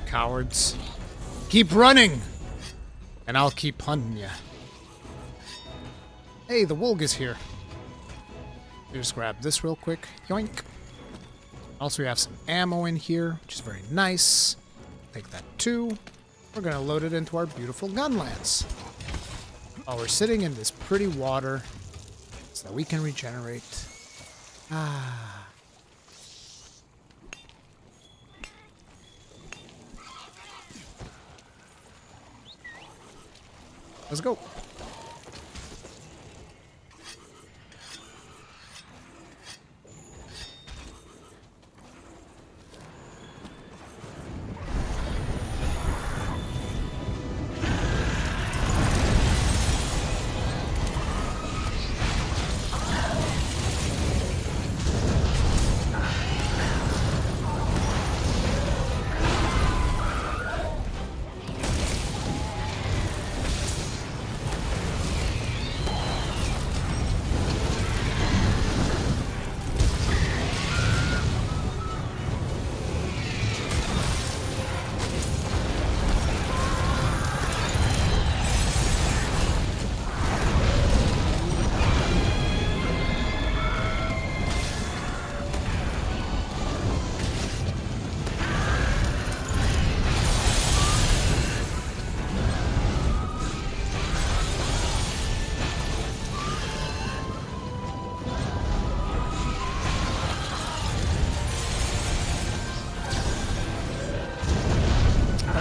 Cowards. Keep running! And I'll keep hunting ya. Hey, the Wolg is here. You just grab this real quick. Yoink. Also, we have some ammo in here, which is very nice. Take that too. We're gonna load it into our beautiful gun lance. While we're sitting in this pretty water, so that we can regenerate. Ah. Let's go.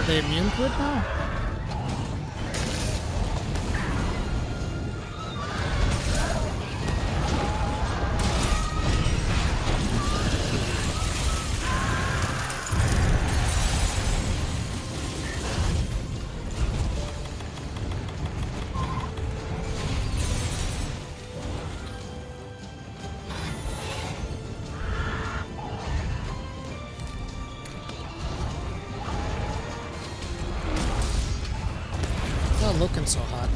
Are they immune to it now? Not looking so hot.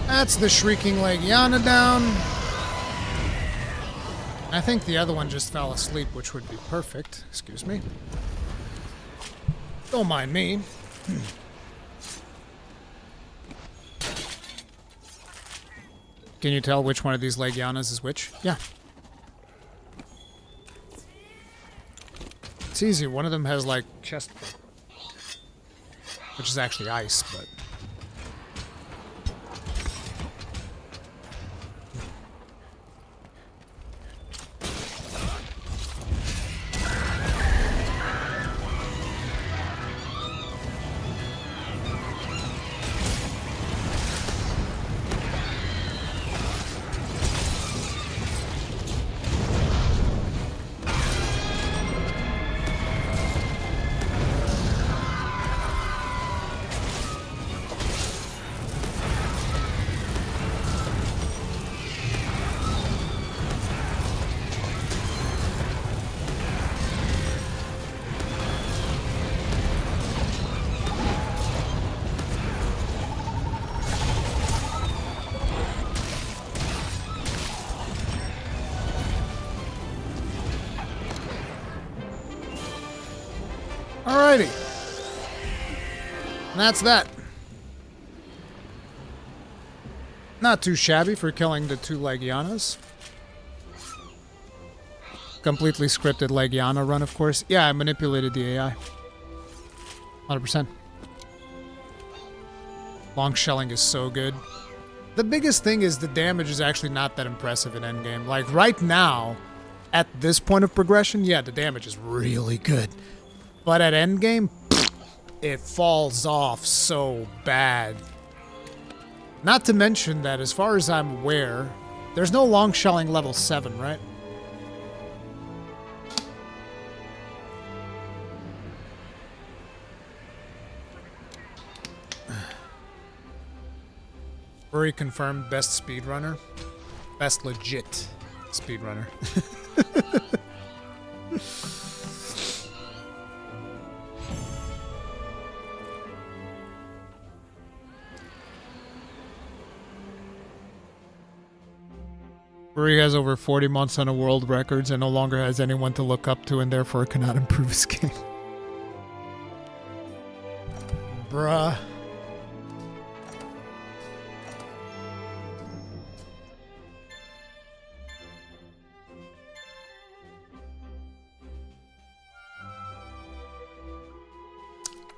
That's the Shrieking Legiana down. I think the other one just fell asleep, which would be perfect. Excuse me. Don't mind me. Can you tell which one of these Legianas is which? Yeah. It's easy. One of them has, like, chest... which is actually ice, but... Alrighty. And that's that. Not too shabby for killing the two Legianas. Completely scripted Legiana run, of course. Yeah, I manipulated the AI. 100%. Long shelling is so good. The biggest thing is the damage is actually not that impressive in endgame. Like, right now, at this point of progression, yeah, the damage is really good. But at endgame, it falls off so bad. Not to mention that, as far as I'm aware, there's no long shelling level 7, right? Ruri confirmed best speedrunner. Best legit speedrunner. Ruri has over 40 months on a world records and no longer has anyone to look up to and therefore cannot improve his game. Bruh.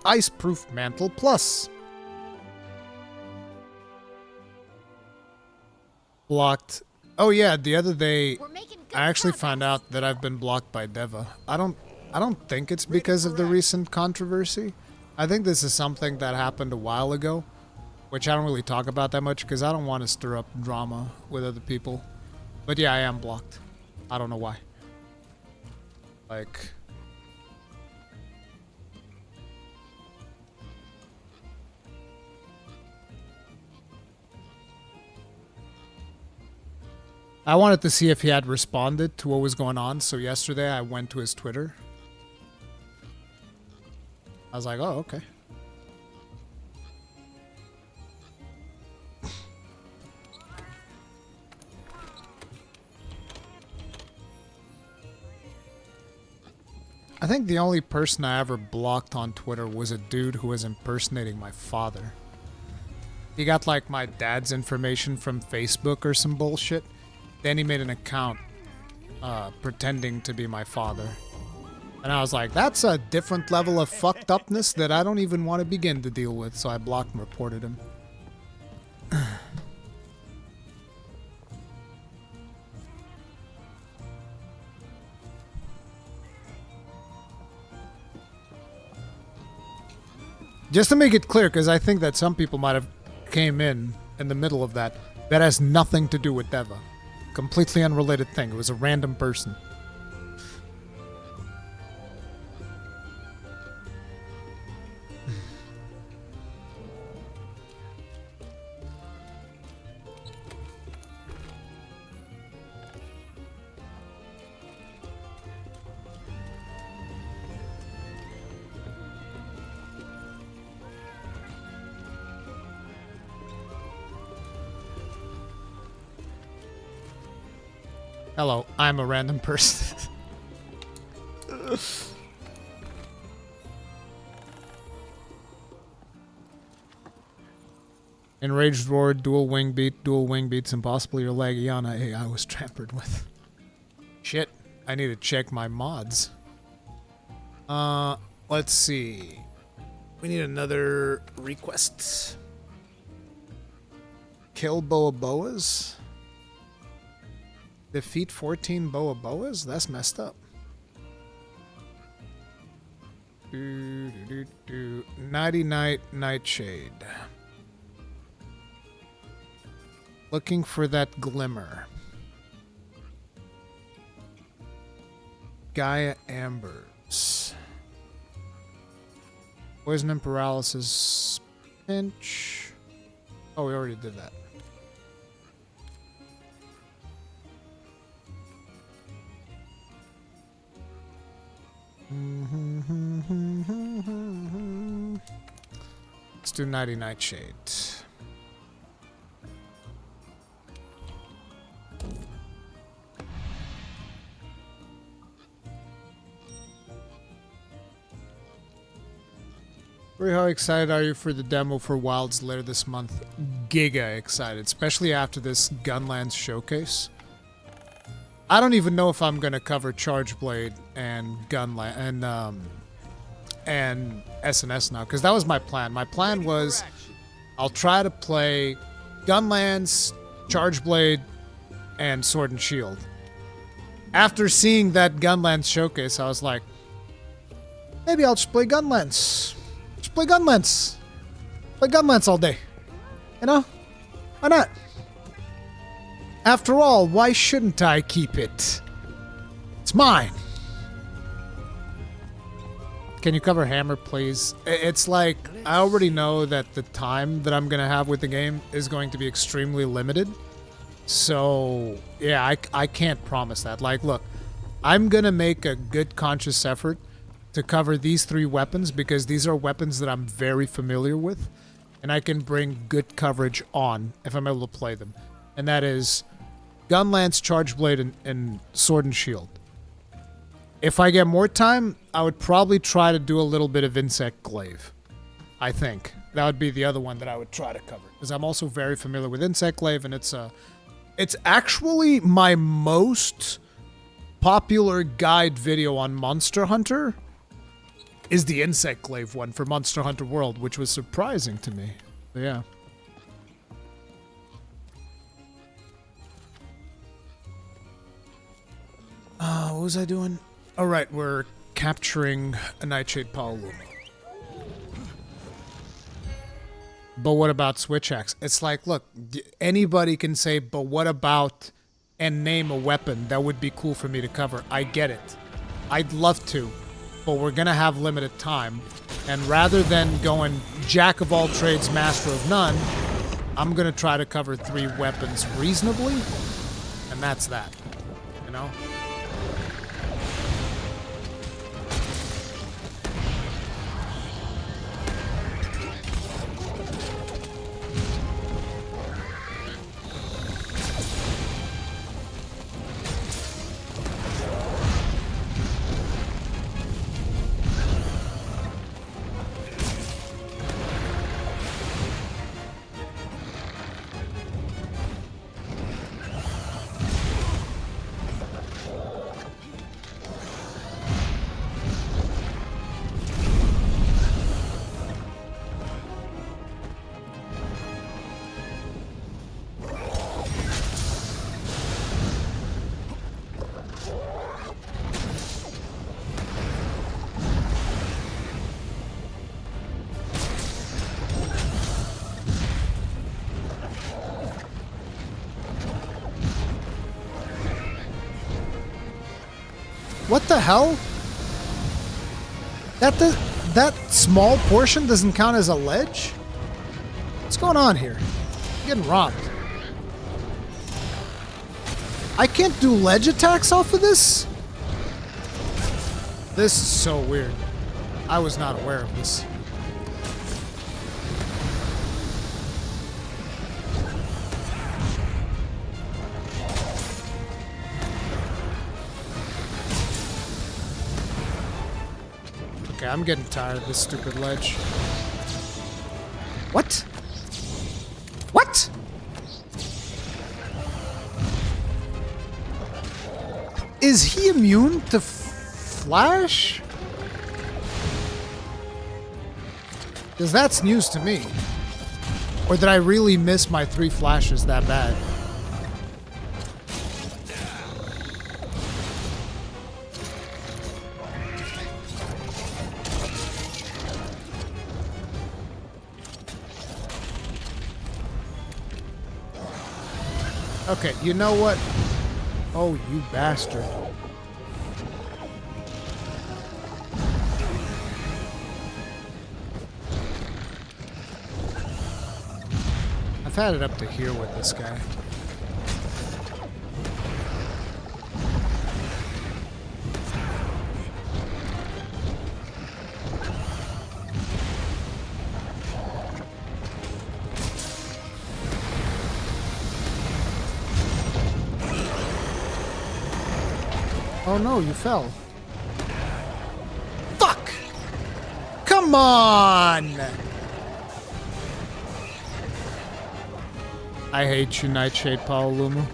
Ice-proof mantle plus. Blocked. Oh yeah, the other day I actually found out that I've been blocked by Deva. I don't think it's because of the recent controversy. I think this is something that happened a while ago, which I don't really talk about that much because I don't want to stir up drama with other people. But yeah, I am blocked. I don't know why. Like, I wanted to see if he had responded to what was going on, so yesterday I went to his Twitter. I was like, oh, okay. I think the only person I ever blocked on Twitter was a dude who was impersonating my father. He got like my dad's information from Facebook or some bullshit. Then he made an account pretending to be my father. And I was like, that's a different level of fucked upness that I don't even want to begin to deal with. So I blocked and reported him. Just to make it clear, because I think that some people might have came in the middle of that. That has nothing to do with Deva. Completely unrelated thing. It was a random person. Hello, I'm a random person. Enraged roar, dual wing beats, and possibly your leg. Yana, hey, I was tampered with. Shit, I need to check my mods. Let's see. We need another request. Kill Boa Boas. Defeat 14 Boa Boas? That's messed up. Nighty Night Nightshade. Looking for that glimmer. Gaia Ambers. Poison and paralysis. Pinch. Oh, we already did that. Let's do Nighty Nightshade. How excited are you for the demo for Wilds later this month? Giga excited, especially after this Gunlands showcase. I don't even know if I'm gonna cover Charge Blade and Gunland and SNS now, because that was my plan. My plan was I'll try to play Gunlands, Charge Blade, and Sword and Shield. After seeing that Gunlands showcase, I was like, maybe I'll just play Gunlands. Just play Gunlands. Play Gunlands all day. You know? Why not? After all, why shouldn't I keep it? It's mine. Can you cover Hammer, please? It's like, I already know that the time that I'm going to have with the game is going to be extremely limited. So, yeah, I can't promise that. Like, look, I'm going to make a good conscious effort to cover these 3 weapons because these are weapons that I'm very familiar with. And I can bring good coverage on if I'm able to play them. And that is Gunlance, Charge Blade, and Sword and Shield. If I get more time, I would probably try to do a little bit of Insect Glaive. I think. That would be the other one that I would try to cover. Because I'm also very familiar with Insect Glaive, and it's actually my most popular guide video on Monster Hunter is the Insect Glaive one for Monster Hunter World, which was surprising to me. But yeah. What was I doing? All right, we're capturing a Nightshade Paolumu. But what about Switch Axe? It's like, look, anybody can say, but what about, and name a weapon that would be cool for me to cover. I get it. I'd love to, but we're going to have limited time. And rather than going jack of all trades, master of none, I'm going to try to cover 3 weapons reasonably. And that's that, you know? What the hell? That small portion doesn't count as a ledge? What's going on here? I'm getting robbed. I can't do ledge attacks off of this? This is so weird. I was not aware of this. Okay, I'm getting tired of this stupid ledge. What? What? Is he immune to flash? Because that's news to me. Or did I really miss my 3 flashes that bad? Okay, you know what? Oh, you bastard. I've had it up to here with this guy. Oh no, you fell. Fuck! Come on! I hate you, Nightshade Paolumu.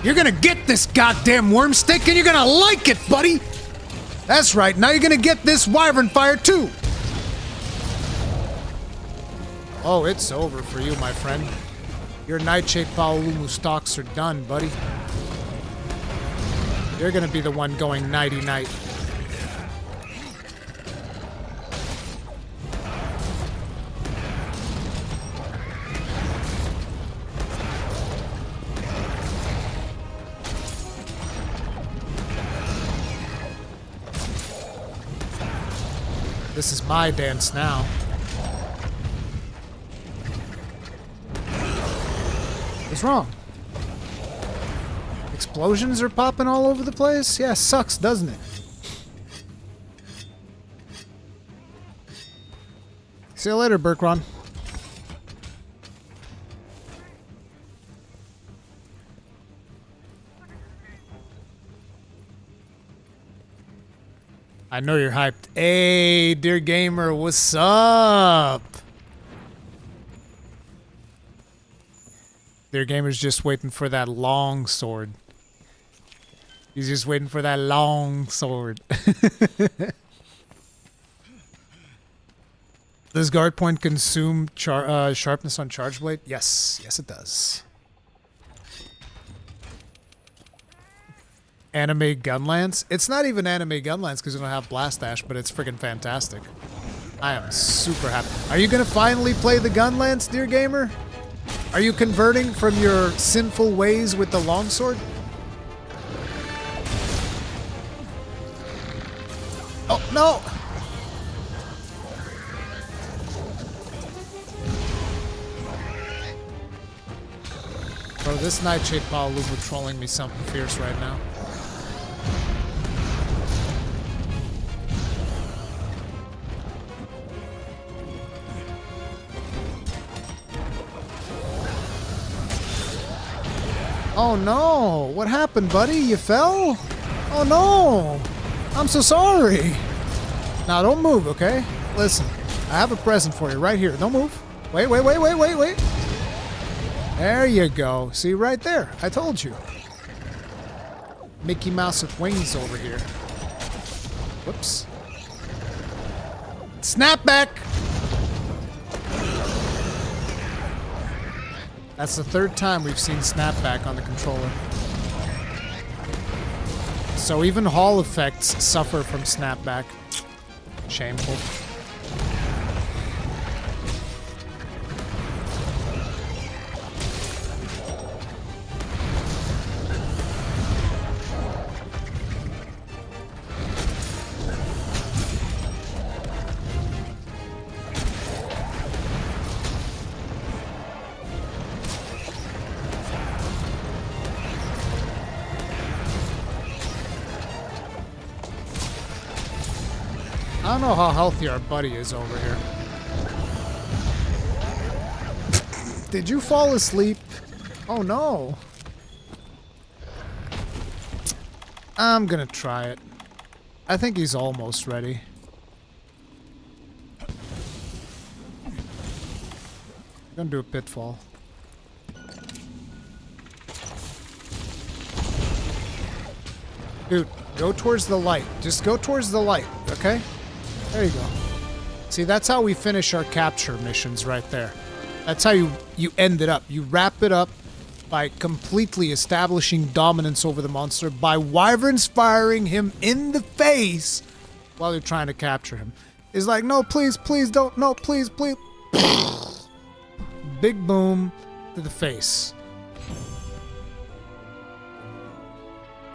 You're gonna get this goddamn worm stick and you're gonna like it, buddy! That's right, now you're gonna get this wyvern fire too! Oh, it's over for you, my friend. Your Nightshade Paolumu stocks are done, buddy. You're gonna be the one going nighty-night. This is my dance now. What's wrong? Explosions are popping all over the place? Yeah, sucks, doesn't it? See you later, Berkron. I know you're hyped. Hey, dear gamer, what's up? Dear gamer's just waiting for that long sword. He's just waiting for that long sword. Does guard point consume sharpness on charge blade? Yes. Yes, it does. Anime Gunlance? It's not even Anime Gunlance because we don't have Blast Dash, but it's freaking fantastic. I am super happy. Are you going to finally play the Gunlance, dear gamer? Are you converting from your sinful ways with the longsword? Oh, no! Bro, this Nightshade Paolumu trolling me something fierce right now. Oh no! What happened, buddy? You fell? Oh no! I'm so sorry! Now don't move, okay? Listen, I have a present for you right here. Don't move. Wait, wait, wait, wait, wait, wait. There you go. See, right there. I told you. Mickey Mouse with wings over here. Whoops. Snapback! That's the third time we've seen snapback on the controller. So even Hall effects suffer from snapback. Shameful. I don't know how healthy our buddy is over here. Did you fall asleep? Oh no. I'm gonna try it. I think he's almost ready. I'm gonna do a pitfall. Dude, go towards the light. Just go towards the light, okay? There you go. See, that's how we finish our capture missions right there. That's how you end it up. You wrap it up by completely establishing dominance over the monster by wyverns firing him in the face while you're trying to capture him. It's like, no, please, please don't. No, please, please. Big boom to the face.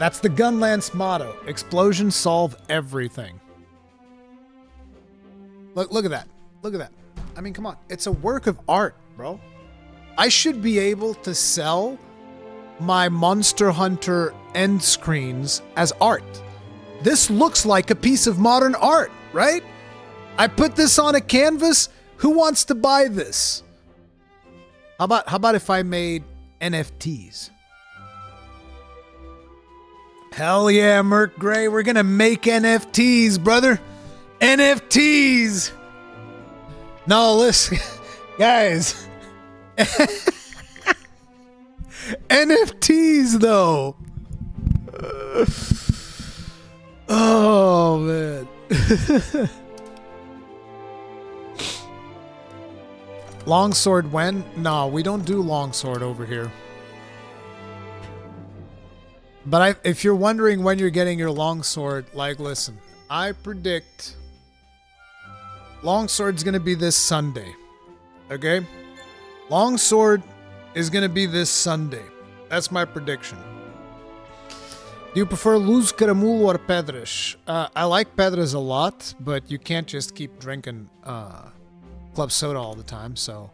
That's the Gunlance motto. Explosions solve everything. Look at that. Look at that. I mean, come on. It's a work of art, bro. I should be able to sell my Monster Hunter end screens as art. This looks like a piece of modern art, right? I put this on a canvas. Who wants to buy this? How about if I made NFTs? Hell yeah, Merc Gray. We're gonna make NFTs, brother. NFTs. No, listen, guys. NFTs though. Oh man. Longsword when? No, we don't do longsword over here. But if you're wondering when you're getting your longsword, like, listen, I predict longsword's gonna be this Sunday. Okay? Longsword is gonna be this Sunday. That's my prediction. Do you prefer Luz Caramul or Pedras? I like Pedras a lot, but you can't just keep drinking club soda all the time, so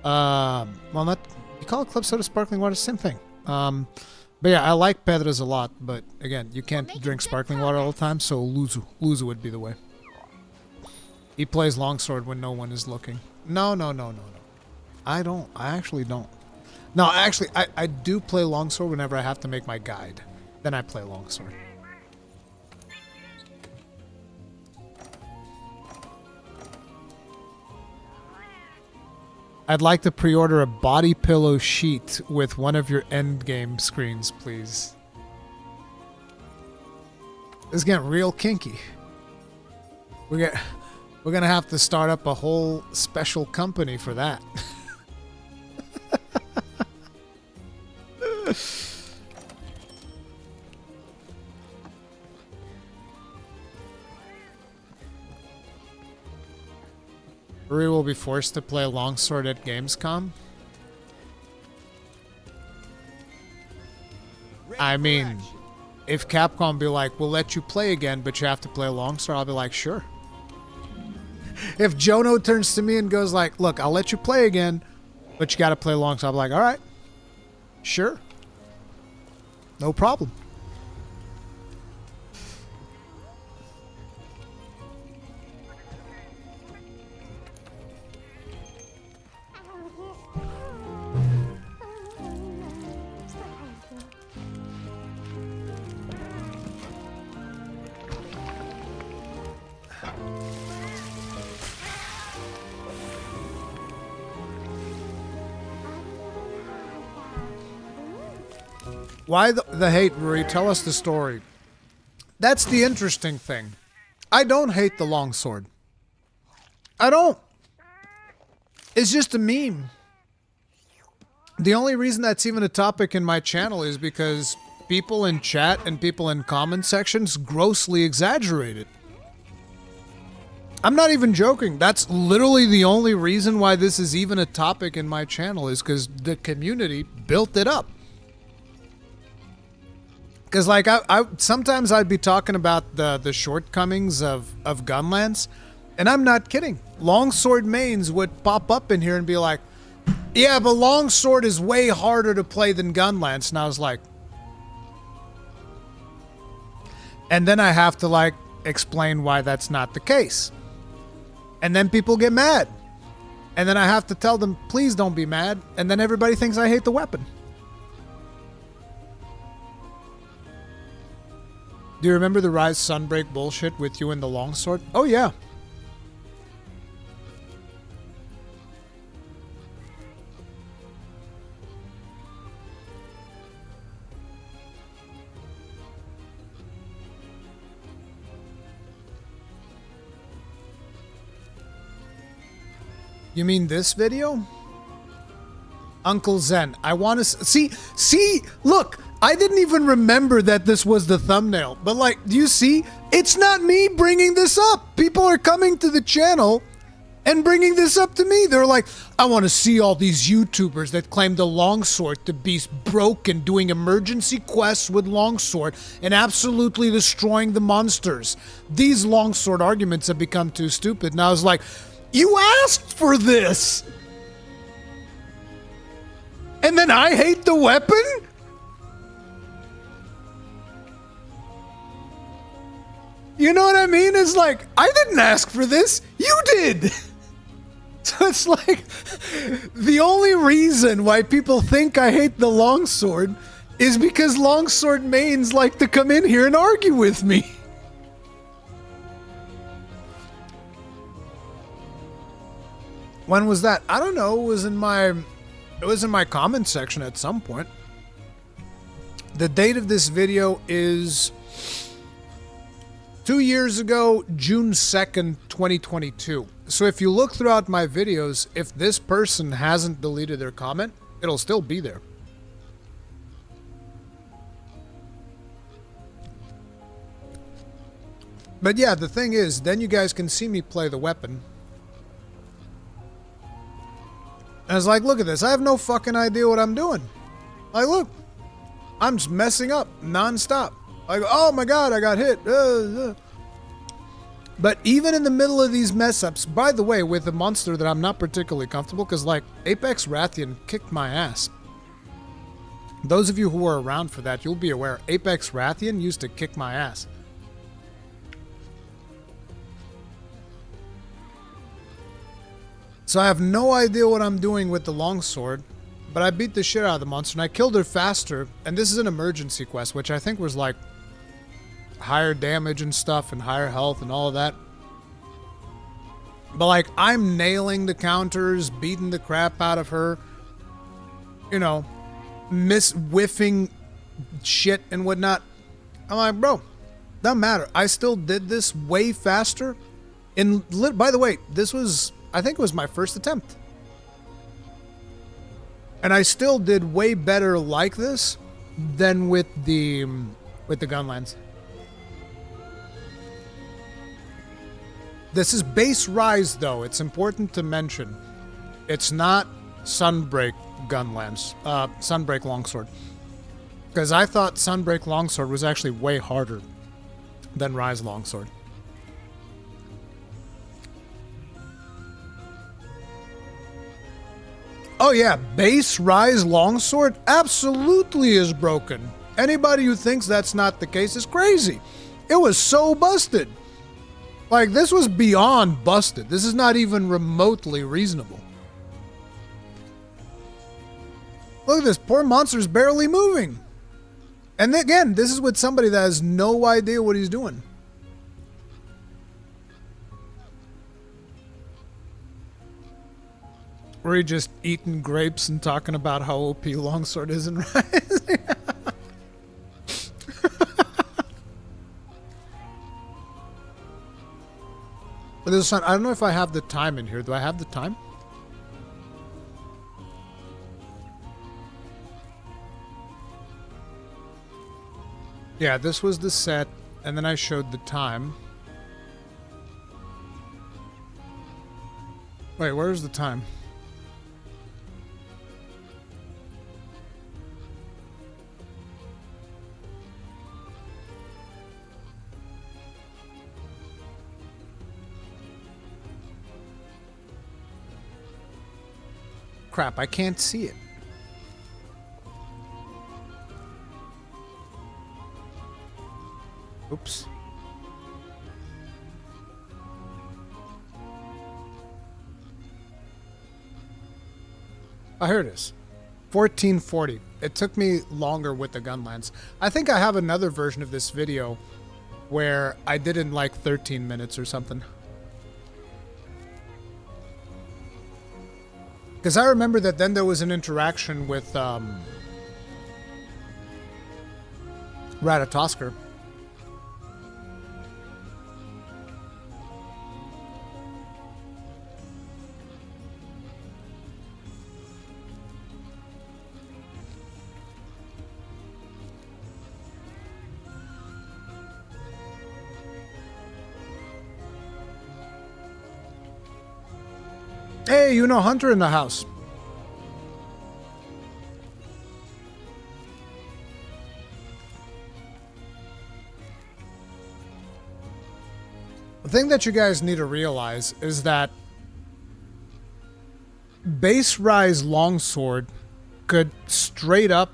well, not, you call it club soda, sparkling water, same thing. But yeah, I like Pedras a lot, but again, you can't drink sparkling water all the time, so Luzu would be the way. He plays longsword when no one is looking. No. I don't. I actually don't. No, actually, I do play longsword whenever I have to make my guide. Then I play longsword. I'd like to pre-order a body pillow sheet with one of your endgame screens, please. This is getting real kinky. We're gonna have to start up a whole special company for that. Ruri will be forced to play longsword at Gamescom. I mean, if Capcom be like, we'll let you play again, but you have to play longsword, I'll be like, sure. If Jono turns to me and goes like, look, I'll let you play again, but you gotta play longsword, I'll be like, all right, sure. No problem. Why the hate, Ruri? Tell us the story. That's the interesting thing. I don't hate the longsword. I don't. It's just a meme. The only reason that's even a topic in my channel is because people in chat and people in comment sections grossly exaggerate it. I'm not even joking. That's literally the only reason why this is even a topic in my channel, is because the community built it up. Because, like, I sometimes I'd be talking about the shortcomings of Gunlance, and I'm not kidding. Longsword mains would pop up in here and be like, yeah, but Longsword is way harder to play than Gunlance. And I was like... And then I have to, like, explain why that's not the case. And then people get mad. And then I have to tell them, please don't be mad. And then everybody thinks I hate the weapon. Do you remember the Rise Sunbreak bullshit with you and the longsword? Oh, yeah. You mean this video? Uncle Zen, I want to see, look, I didn't even remember that this was the thumbnail, but like, do you see? It's not me bringing this up. People are coming to the channel and bringing this up to me. They're like, I want to see all these YouTubers that claim the longsword to be broken, doing emergency quests with longsword and absolutely destroying the monsters. These longsword arguments have become too stupid. And I was like, you asked for this! And then I hate the weapon? You know what I mean? It's like, I didn't ask for this. You did! So it's like, the only reason why people think I hate the longsword is because longsword mains like to come in here and argue with me. When was that? I don't know. It was in my comment section at some point. The date of this video is 2 years ago, June 2nd, 2022. So if you look throughout my videos, if this person hasn't deleted their comment, it'll still be there. But yeah, the thing is, then you guys can see me play the weapon. And it's like, look at this. I have no fucking idea what I'm doing. Like, look. I'm just messing up non-stop. Like, oh my god, I got hit. But even in the middle of these mess-ups, by the way, with a monster that I'm not particularly comfortable, because, like, Apex Rathian kicked my ass. Those of you who were around for that, you'll be aware. Apex Rathian used to kick my ass. So I have no idea what I'm doing with the longsword, but I beat the shit out of the monster and I killed her faster. And this is an emergency quest, which I think was like higher damage and stuff and higher health and all of that. But like, I'm nailing the counters, beating the crap out of her, you know, whiffing shit and whatnot. I'm like, bro, doesn't matter. I still did this way faster. By the way, this was, I think it was my first attempt. And I still did way better like this than with the Gunlance. This is base Rise, though. It's important to mention. It's not Sunbreak Gunlance. Sunbreak Longsword. Because I thought Sunbreak Longsword was actually way harder than Rise Longsword. Oh yeah, base Rise Longsword absolutely is broken. Anybody who thinks that's not the case is crazy. It was so busted. Like, this was beyond busted. This is not even remotely reasonable. Look at this, poor monster's barely moving. And again, this is with somebody that has no idea what he's doing. Or he just eating grapes and talking about how OP Longsword is in Rise. But there's I don't know if I have the time in here. Do I have the time? Yeah, this was the set, and then I showed the time. Wait, where's the time? Crap, I can't see it. Oops. Oh, here it is. 1440. It took me longer with the gun lance. I think I have another version of this video where I did it in like 13 minutes or something. Because I remember that then there was an interaction with Ratatoskr. Hey, you know Hunter in the house. The thing that you guys need to realize is that base rise longsword could straight up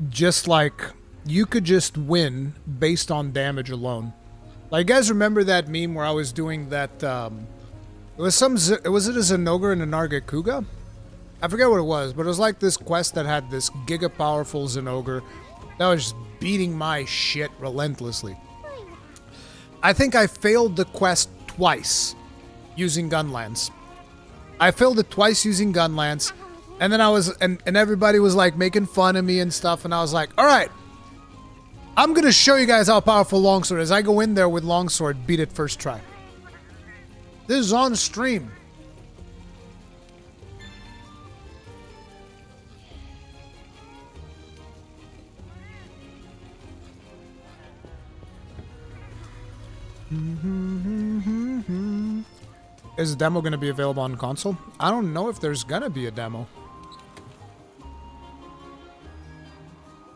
just like you could just win based on damage alone. Like, you guys remember that meme where I was doing that was it a Zenogre and a Nargacuga? I forget what it was, but it was like this quest that had this giga powerful Zenogre that was just beating my shit relentlessly. I think I failed the quest twice using Gunlance. I failed it twice using Gunlance, and then I was and everybody was like making fun of me and stuff, and I was like, alright, I'm gonna show you guys how powerful Longsword is. I go in there with Longsword, beat it first try. This is on stream. Is the demo going to be available on console? I don't know if there's going to be a demo.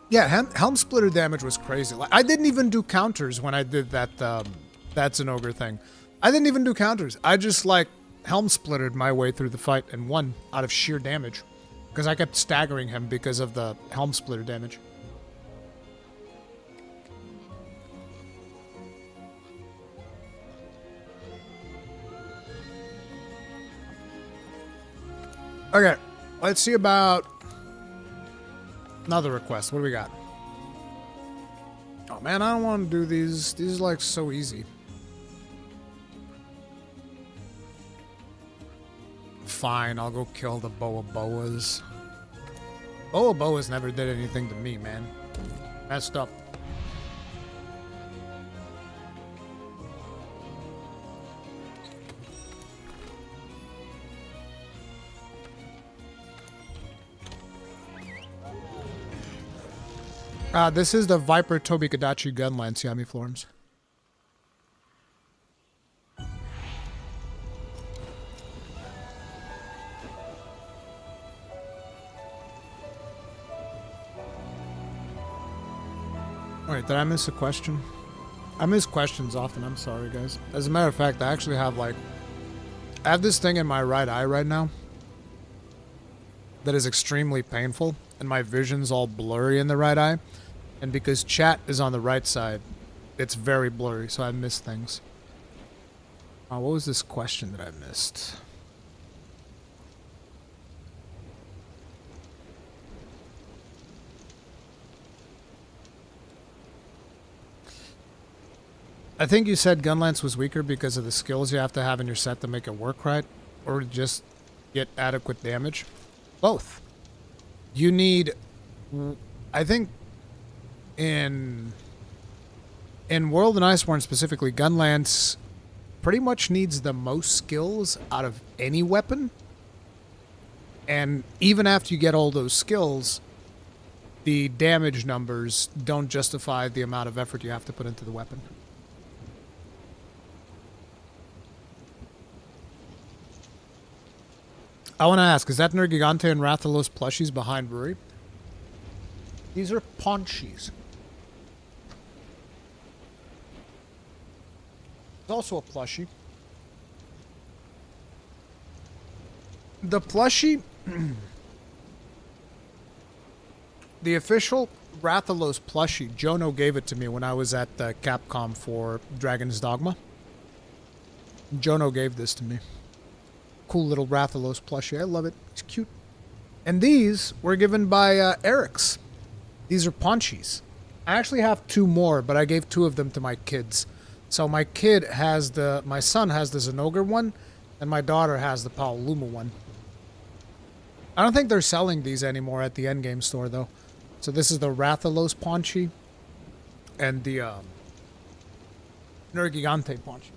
Yeah, Helm Splitter damage was crazy. Like, I didn't even do counters when I did that Zenogre thing. I didn't even do counters. I just, like, Helm Splittered my way through the fight and won out of sheer damage. Because I kept staggering him because of the Helm Splitter damage. Okay, let's see about another request. What do we got? Oh man, I don't want to do these. These are like so easy. Fine, I'll go kill the Boa Boas. Boa Boas never did anything to me, man. Messed up. This is the Viper Tobi Kadachi Gunlance, Yami Florms. Wait, did I miss a question? I miss questions often, I'm sorry guys. As a matter of fact, I actually have like... I have this thing in my right eye right now that is extremely painful, and my vision's all blurry in the right eye. And because chat is on the right side, it's very blurry, so I miss things. What was this question that I missed? I think you said Gunlance was weaker because of the skills you have to have in your set to make it work right, or to just get adequate damage. Both. You need... I think... In World and Iceborne specifically, Gunlance pretty much needs the most skills out of any weapon. And even after you get all those skills, the damage numbers don't justify the amount of effort you have to put into the weapon. I want to ask, is that Nergigante and Rathalos plushies behind Ruri? These are Ponchies. There's also a plushie. The plushie... the official Rathalos plushie, Jono gave it to me when I was at Capcom for Dragon's Dogma. Jono gave this to me. Cool little Rathalos plushie. I love it. It's cute. And these were given by Eric's. These are Ponchies. I actually have 2 more, but I gave 2 of them to my kids. So my son has the Zenogre one, and my daughter has the Paolumu one. I don't think they're selling these anymore at the endgame store, though. So this is the Rathalos Ponchi and the Nergigante Ponchi.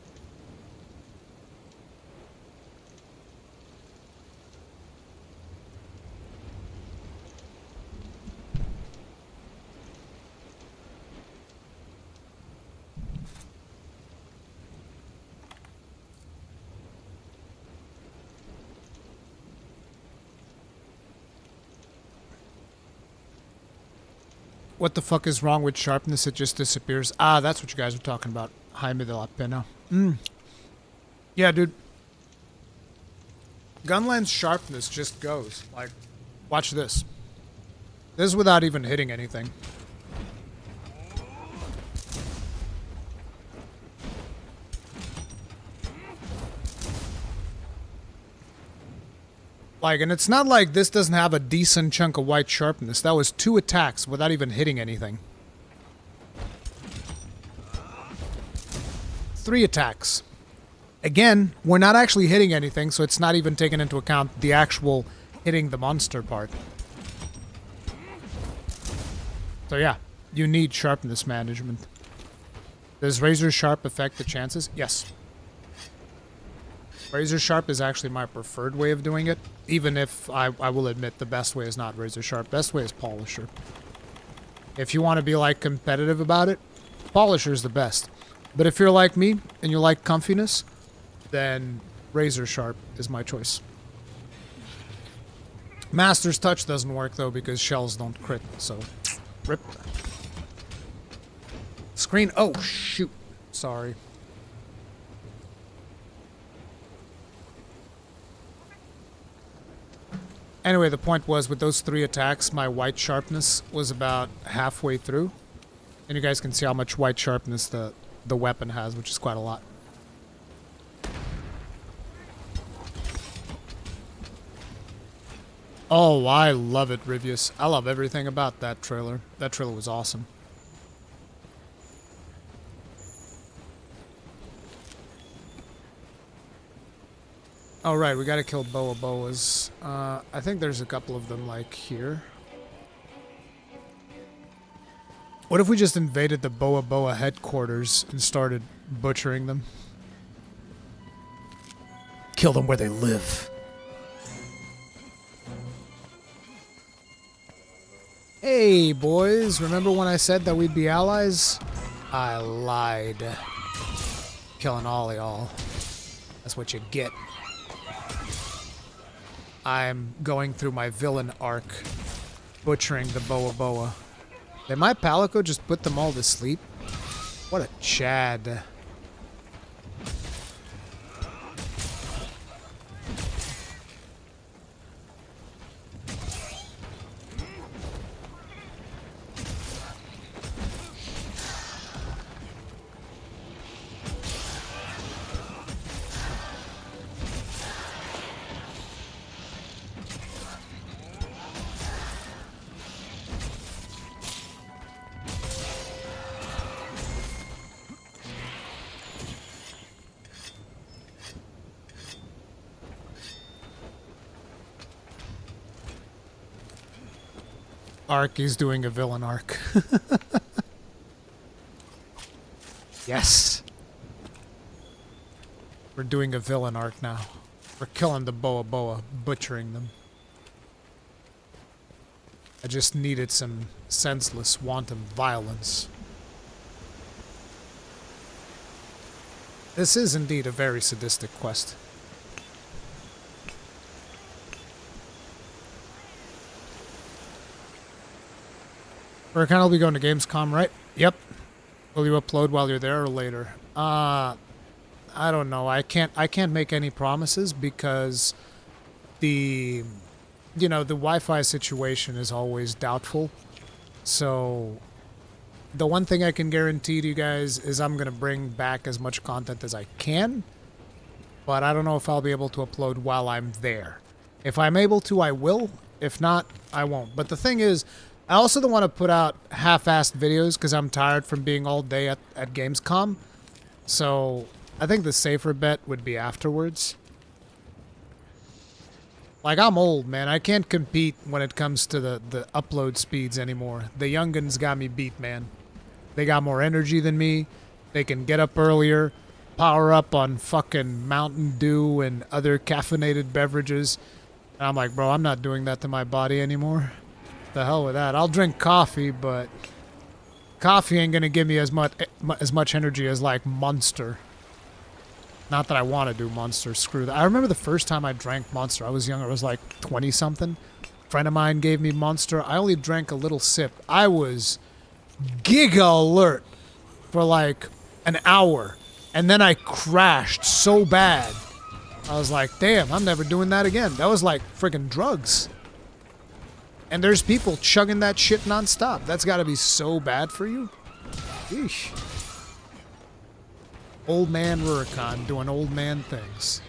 What the fuck is wrong with sharpness? It just disappears. Ah, that's what you guys were talking about. Jaime de la Pena. Yeah, dude. Gunland's sharpness just goes. Like, watch this. This is without even hitting anything. Like, and it's not like this doesn't have a decent chunk of white sharpness. That was 2 attacks without even hitting anything. 3 attacks. Again, we're not actually hitting anything, so it's not even taking into account the actual hitting the monster part. So yeah, you need sharpness management. Does Razor Sharp affect the chances? Yes. Razor Sharp is actually my preferred way of doing it, even if I will admit the best way is not Razor Sharp. Best way is Polisher. If you want to be like competitive about it, Polisher is the best. But if you're like me and you like comfiness, then Razor Sharp is my choice. Master's Touch doesn't work though because shells don't crit, so rip. Screen, oh shoot, sorry. Anyway, the point was, with those 3 attacks, my white sharpness was about halfway through. And you guys can see how much white sharpness the weapon has, which is quite a lot. Oh, I love it, Rivius. I love everything about that trailer. That trailer was awesome. Oh, right, we gotta kill Boa Boas. I think there's a couple of them, like, here. What if we just invaded the Boa Boa headquarters and started butchering them? Kill them where they live. Hey, boys, remember when I said that we'd be allies? I lied. Killing all y'all. That's what you get. I'm going through my villain arc, butchering the Boa Boa. Did my Palico just put them all to sleep? What a Chad. Arc is doing a villain arc. Yes. We're doing a villain arc now. We're killing the Boa Boa, butchering them. I just needed some senseless, wanton violence. This is indeed a very sadistic quest. Rurikhan will be going to Gamescom, right? Yep. Will you upload while you're there or later? I don't know. I can't make any promises because the Wi-Fi situation is always doubtful. So the one thing I can guarantee to you guys is I'm going to bring back as much content as I can, but I don't know if I'll be able to upload while I'm there. If I'm able to, I will. If not, I won't. But the thing is, I also don't want to put out half-assed videos because I'm tired from being all day at Gamescom. So I think the safer bet would be afterwards. Like, I'm old, man. I can't compete when it comes to the upload speeds anymore. The young'uns got me beat, man. They got more energy than me. They can get up earlier, power up on fucking Mountain Dew and other caffeinated beverages. And I'm like, bro, I'm not doing that to my body anymore. The hell with that. I'll drink coffee, but coffee ain't gonna give me as much energy as like Monster. Not that I want to do Monster. Screw that. I remember the first time I drank Monster. I was younger. I was like 20 something. A friend of mine gave me Monster. I only drank a little sip. I was giga alert for like an hour, and then I crashed so bad. I was like, damn, I'm never doing that again. That was like friggin' drugs. And there's people chugging that shit nonstop. That's got to be so bad for you. Yeesh. Old man Rurikhan doing old man things.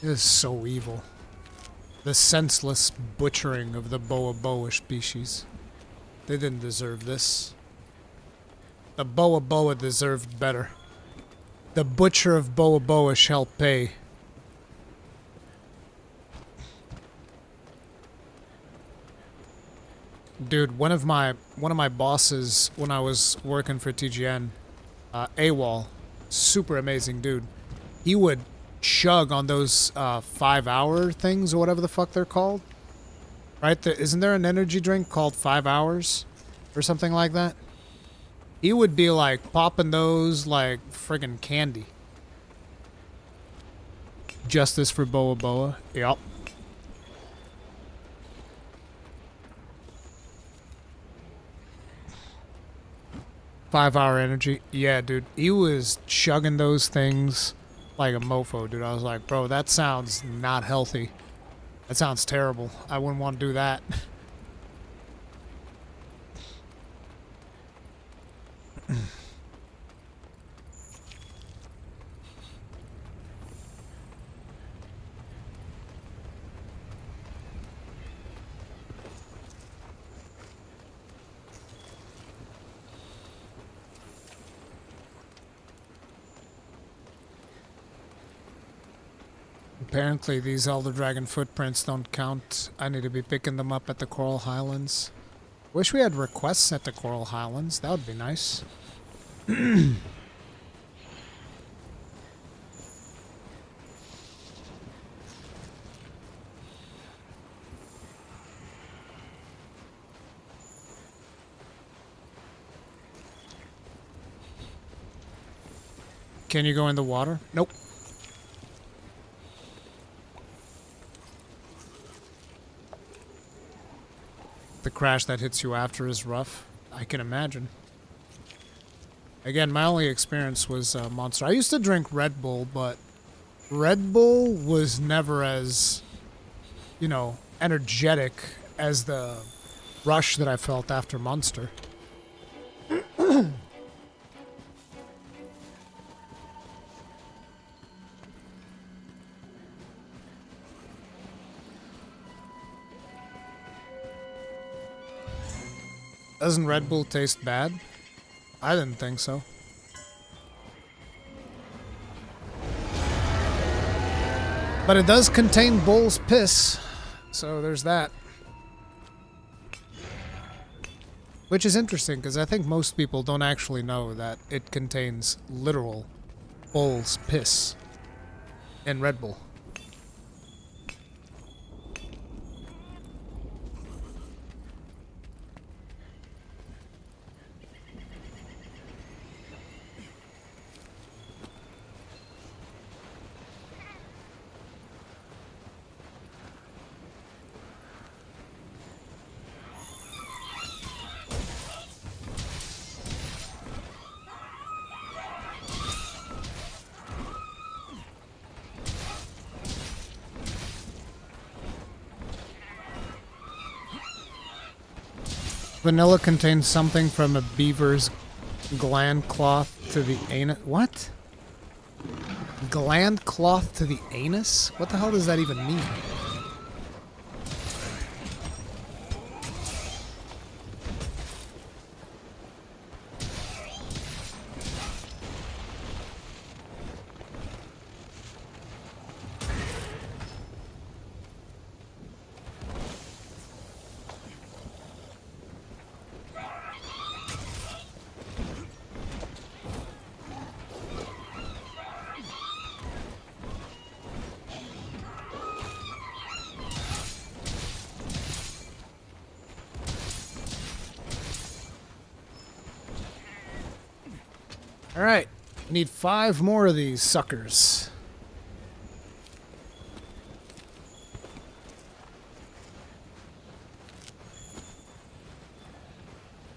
This is so evil. The senseless butchering of the Boa Boa species. They didn't deserve this. The Boa Boa deserved better. The butcher of Boa Boa shall pay. Dude, one of my bosses when I was working for TGN, AWOL, super amazing dude. He would chug on those 5-hour things or whatever the fuck they're called. Right? Isn't there an energy drink called 5 hours? Or something like that? He would be like popping those like friggin' candy. Justice for Boa Boa. Yup. Five-hour energy. Yeah, dude. He was chugging those things like a mofo, dude. I was like, bro, that sounds not healthy. That sounds terrible. I wouldn't want to do that. Apparently these Elder Dragon footprints don't count. I need to be picking them up at the Coral Highlands. Wish we had requests at the Coral Highlands. That would be nice. Can you go in the water? Nope. The crash that hits you after is rough. I can imagine. Again, my only experience was Monster. I used to drink Red Bull, but Red Bull was never as, you know, energetic as the rush that I felt after Monster. Doesn't Red Bull taste bad? I didn't think so. But it does contain bull's piss, so there's that. Which is interesting, because I think most people don't actually know that it contains literal bull's piss in Red Bull. Vanilla contains something from a beaver's gland cloth to the anus. What? Gland cloth to the anus? What the hell does that even mean? Alright, we need 5 more of these suckers.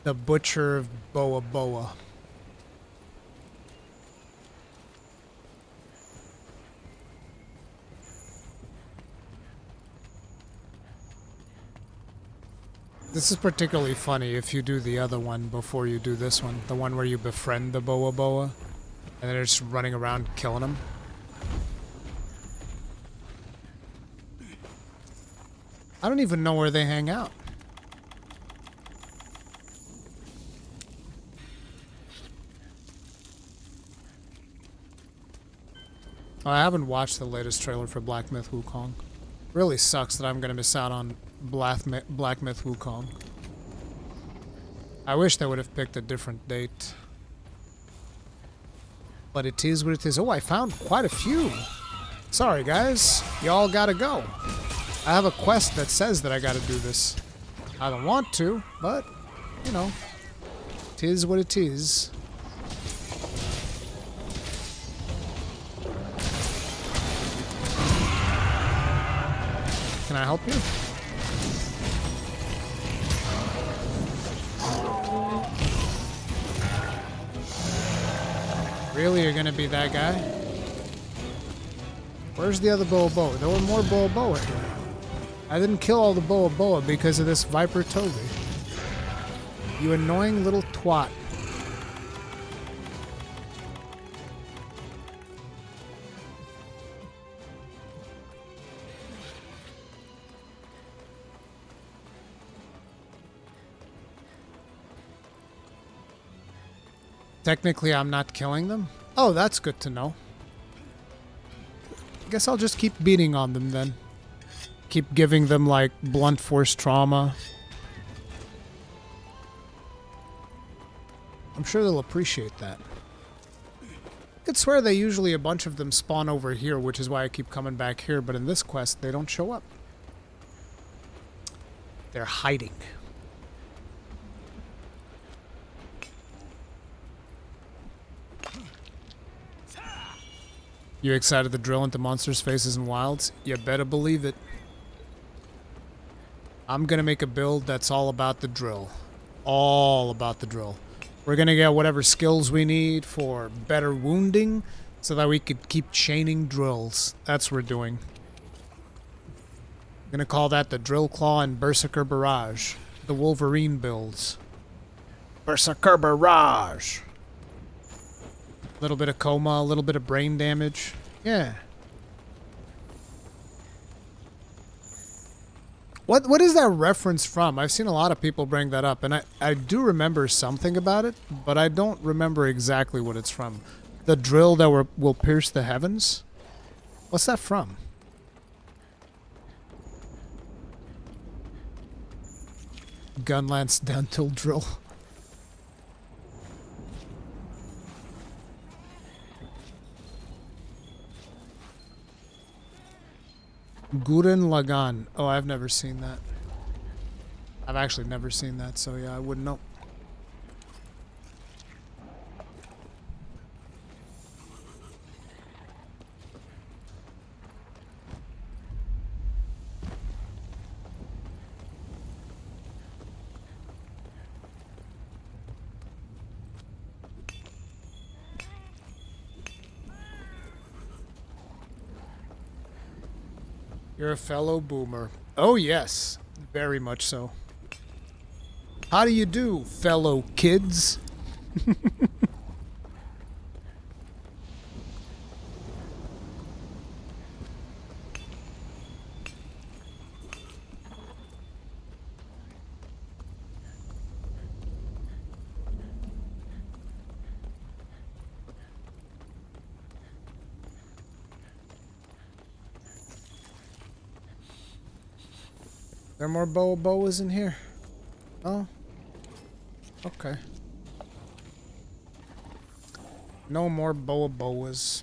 The Butcher of Boa Boa. This is particularly funny if you do the other one before you do this one. The one where you befriend the Boa Boa, and then they're just running around killing them. I don't even know where they hang out. Oh, I haven't watched the latest trailer for Black Myth Wukong. Really sucks that I'm gonna miss out on Black Myth Wukong. I wish they would have picked a different date. But it is what it is. Oh, I found quite a few. Sorry, guys. Y'all gotta go. I have a quest that says that I gotta do this. I don't want to, but, you know, it is what it is. Can I help you? Really? You're gonna be that guy? Where's the other Boa Boa? There were more Boa Boa here. I didn't kill all the Boa Boa because of this Viper Toby. You annoying little twat. Technically, I'm not killing them? Oh, that's good to know. I guess I'll just keep beating on them then. Keep giving them, like, blunt force trauma. I'm sure they'll appreciate that. I could swear they usually, a bunch of them spawn over here, which is why I keep coming back here, but in this quest, they don't show up. They're hiding. You excited to drill into monsters' faces and wilds? You better believe it. I'm gonna make a build that's all about the drill. All about the drill. We're gonna get whatever skills we need for better wounding so that we could keep chaining drills. That's what we're doing. I'm gonna call that the Drill Claw and Berserker Barrage. The Wolverine builds. Berserker Barrage! A little bit of coma, a little bit of brain damage. Yeah. What is that reference from? I've seen a lot of people bring that up, and I do remember something about it, but I don't remember exactly what it's from. The drill that will pierce the heavens? What's that from? Gunlance dental drill. Gurren Lagann. Oh, I've never seen that. I've actually never seen that, so yeah, I wouldn't know. You're a fellow boomer. Oh, yes. Very much so. How do you do, fellow kids? There more boas in here? Oh. Okay. No more boas.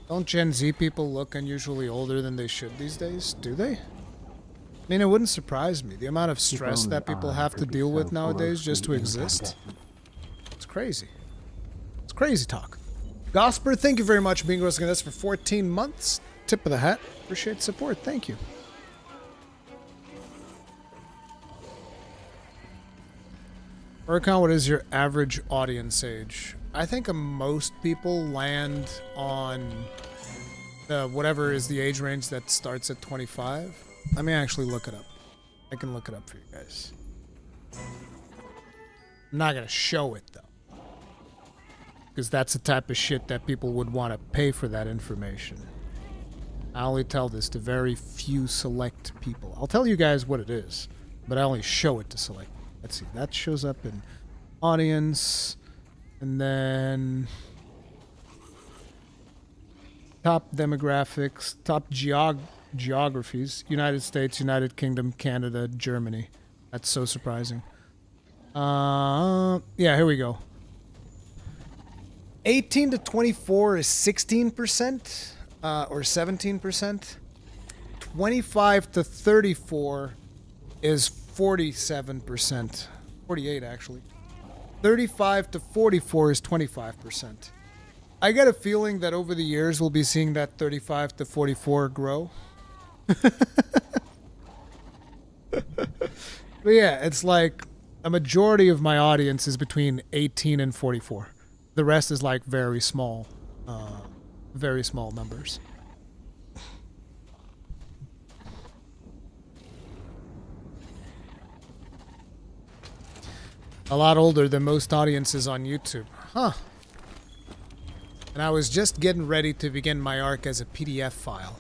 Don't Gen Z people look unusually older than they should these days? Do they? I mean, it wouldn't surprise me. The amount of stress that people have to deal with nowadays just to exist. It's crazy. It's crazy talk. Gosper, thank you very much for being with us for 14 months. Tip of the hat. Appreciate support. Thank you. Rurikhan, what is your average audience age? I think most people land on the whatever is the age range that starts at 25. Let me actually look it up. I can look it up for you guys. I'm not going to show it, though. Because that's the type of shit that people would want to pay for that information. I only tell this to very few select people. I'll tell you guys what it is, but I only show it to select. Let's see, that shows up in audience, and then top demographics, top geographies, United States, United Kingdom, Canada, Germany. That's so surprising. Yeah, here we go. 18 to 24 is 16%, or 17%. 25 to 34 is 47%. 48, actually. 35 to 44 is 25%. I get a feeling that over the years we'll be seeing that 35 to 44 grow. But yeah, it's like a majority of my audience is between 18 and 44. The rest is like very small numbers. A lot older than most audiences on YouTube. Huh. And I was just getting ready to begin my arc as a PDF file.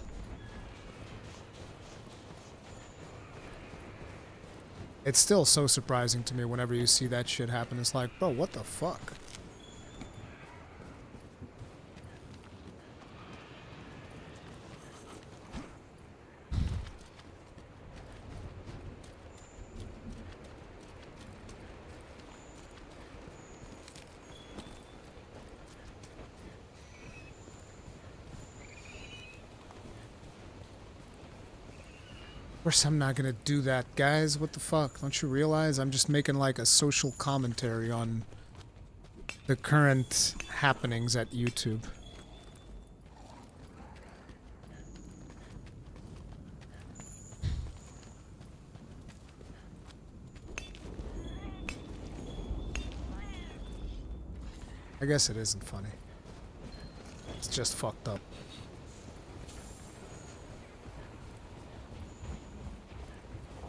It's still so surprising to me whenever you see that shit happen. It's like, bro, what the fuck? Of course I'm not gonna do that, guys. What the fuck? Don't you realize I'm just making like a social commentary on the current happenings at YouTube? I guess it isn't funny. It's just fucked up.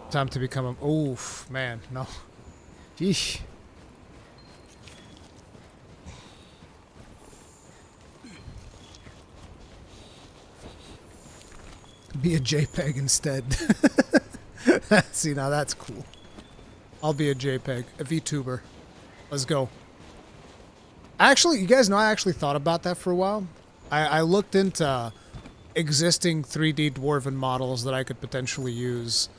Time to become a... Oof, man, no. Yeesh. Be a JPEG instead. See, now that's cool. I'll be a JPEG, a VTuber. Let's go. Actually, you guys know I actually thought about that for a while. I looked into existing 3D dwarven models that I could potentially use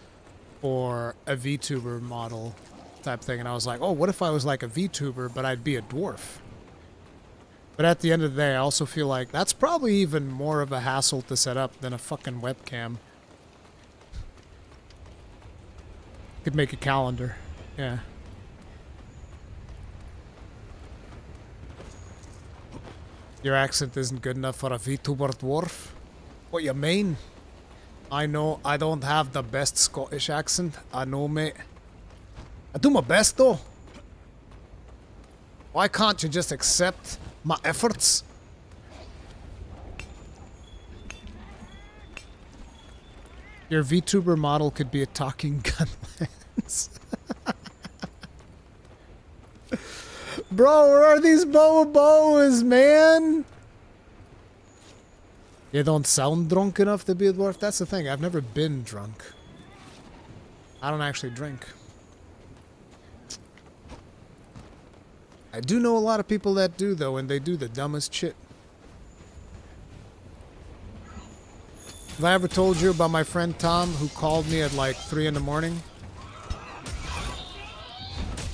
for a VTuber model type thing, and I was like, oh, what if I was like a VTuber, but I'd be a dwarf? But at the end of the day, I also feel like that's probably even more of a hassle to set up than a fucking webcam. Could make a calendar. Yeah. Your accent isn't good enough for a VTuber dwarf? What you mean? I know I don't have the best Scottish accent. I know, mate. I do my best, though. Why can't you just accept my efforts? Your VTuber model could be a talking gun lens. Bro, where are these boas, man? You don't sound drunk enough to be a dwarf? That's the thing. I've never been drunk. I don't actually drink. I do know a lot of people that do, though, and they do the dumbest shit. Have I ever told you about my friend Tom, who called me at like 3 in the morning?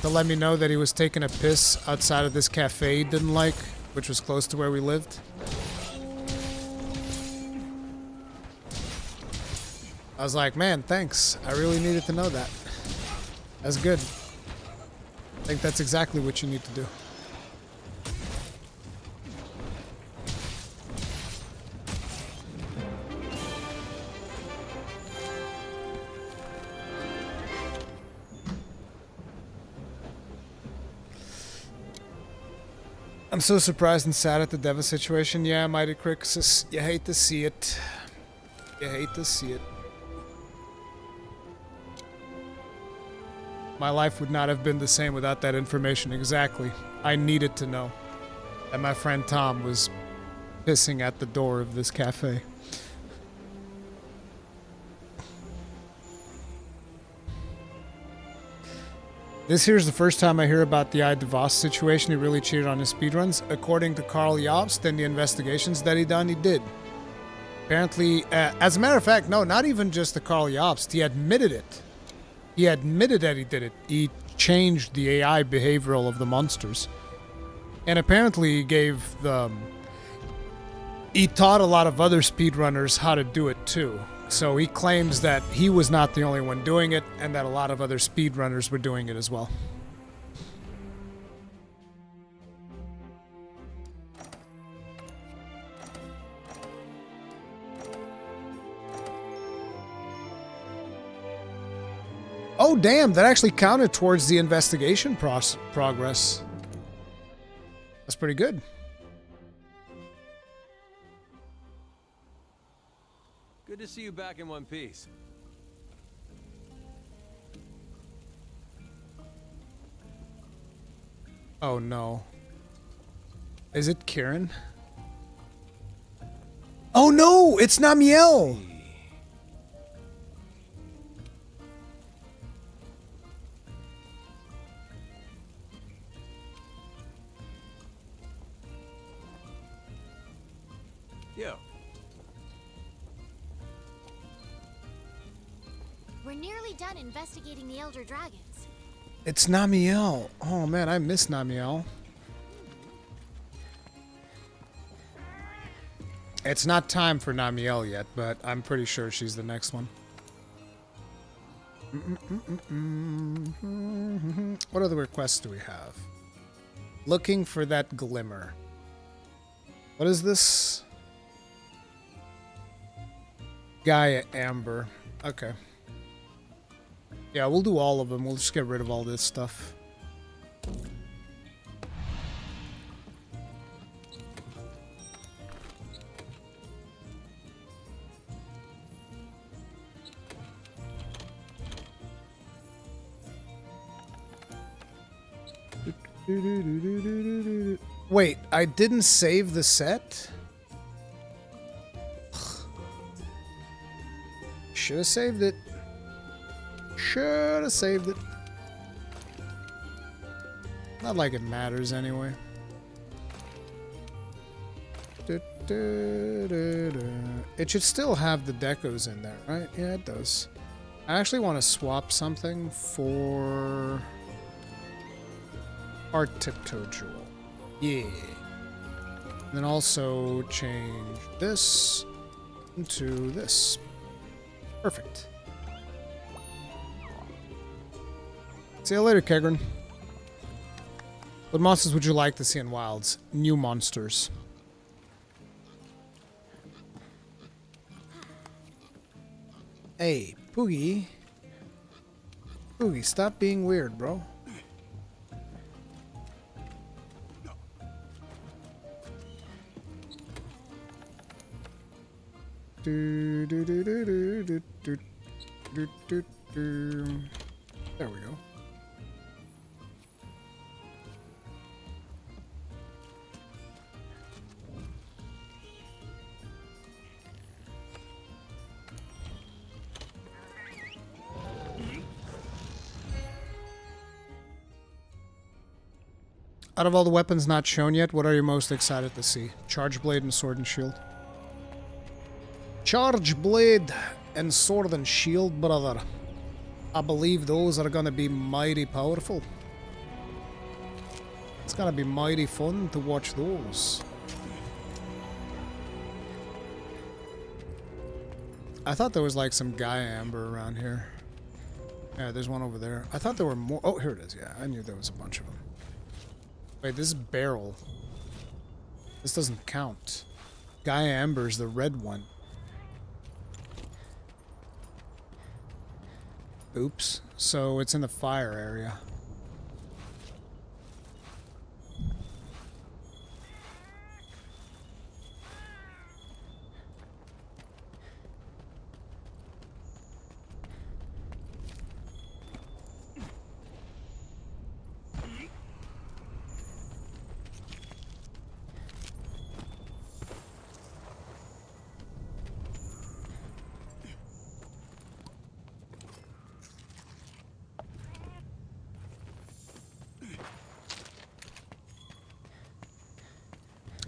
To let me know that he was taking a piss outside of this cafe he didn't like, which was close to where we lived. I was like, man, thanks. I really needed to know that. That's good. I think that's exactly what you need to do. I'm so surprised and sad at the Deva situation. Yeah, Mighty Crixus, you hate to see it. You hate to see it. My life would not have been the same without that information. Exactly. I needed to know that my friend Tom was pissing at the door of this cafe. This here's the first time I hear about the IDeVos situation. He really cheated on his speedruns. According to Carl Jobst and the investigations that he done, he did. Apparently, as a matter of fact, no, not even just the Carl Jobst. He admitted it. He admitted that he did it. He changed the AI behavioral of the monsters. And apparently he gave the... He taught a lot of other speedrunners how to do it too. So he claims that he was not the only one doing it, and that a lot of other speedrunners were doing it as well. Oh, damn, that actually counted towards the investigation progress. That's pretty good. Good to see you back in one piece. Oh, no. Is it Kieran? Oh, no! It's Namielle! Yo. We're nearly done investigating the Elder Dragons. It's Namielle. Oh, man, I miss Namielle. It's not time for Namielle yet, but I'm pretty sure she's the next one. What other requests do we have? Looking for that glimmer. What is this? Gaia Amber. Okay. Yeah, we'll do all of them. We'll just get rid of all this stuff. Wait, I didn't save the set? Should have saved it. Should have saved it. Not like it matters anyway. It should still have the decos in there, right? Yeah, it does. I actually want to swap something for our tiptoe jewel. Yeah. And then also change this into this. Perfect. See you later, Kegrin. What monsters would you like to see in Wilds? New monsters. Hey, Poogie. Poogie, stop being weird, bro. Do, do, do, do, do, do, do, do, do, do. There we go. Out of all the weapons not shown yet, what are you most excited to see? Charge Blade and Sword and Shield. Charge Blade and Sword and Shield, brother. I believe those are gonna be mighty powerful. It's gonna be mighty fun to watch those. I thought there was like some Gaia Amber around here. Yeah, there's one over there. I thought there were more. Oh, here it is. Yeah, I knew there was a bunch of them. Wait, this is barrel. This doesn't count. Gaia Amber's the red one. Oops. So it's in the fire area.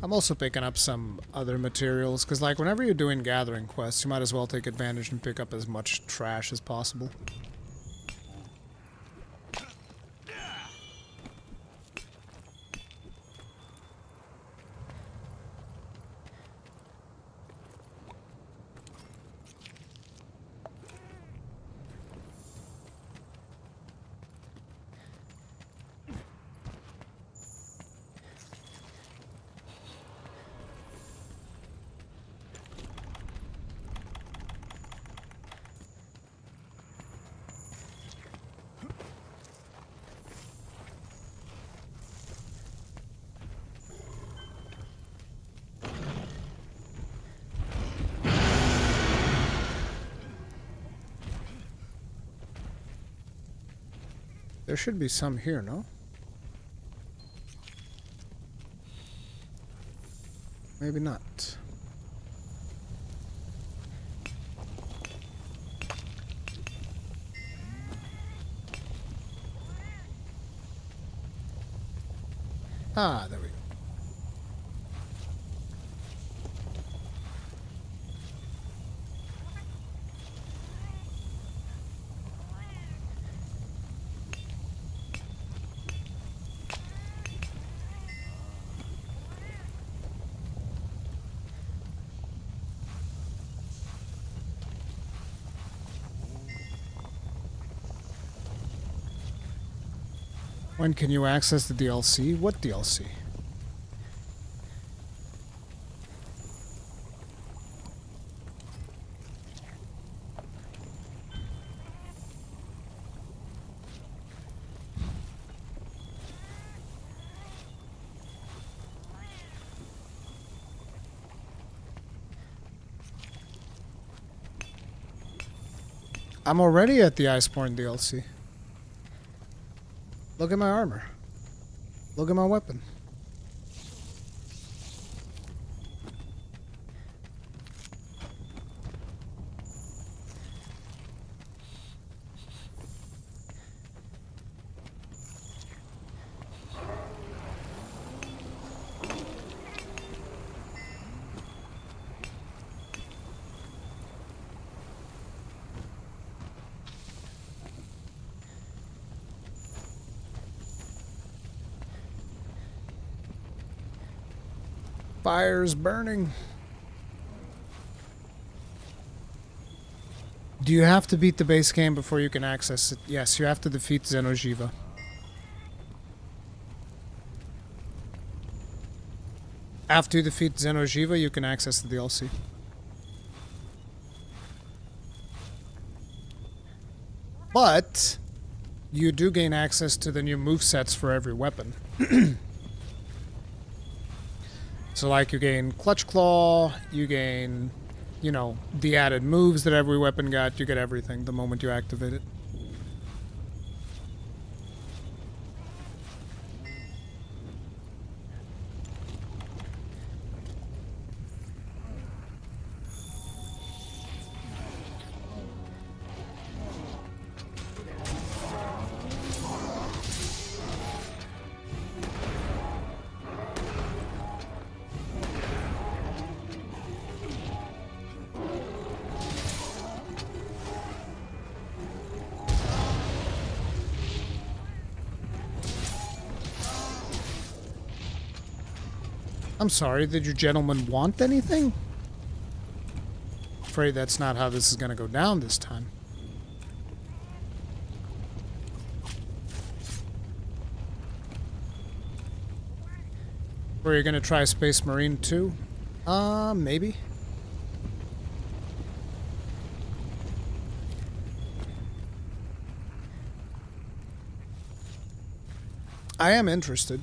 I'm also picking up some other materials, because like whenever you're doing gathering quests, you might as well take advantage and pick up as much trash as possible. There should be some here, no? Maybe not. Ah, there we go. When can you access the DLC? What DLC? I'm already at the Iceborne DLC. Look at my armor. Look at my weapon. Fire's burning. Do you have to beat the base game before you can access it? Yes, you have to defeat Xeno'jiva. After you defeat Xeno'jiva, you can access the DLC. But you do gain access to the new movesets for every weapon. So like you gain Clutch Claw, you gain, you know, the added moves that every weapon got. You get everything the moment you activate it. I'm sorry, did you gentlemen want anything? Afraid that's not how this is gonna go down this time. Were you gonna try Space Marine 2? Maybe. I am interested.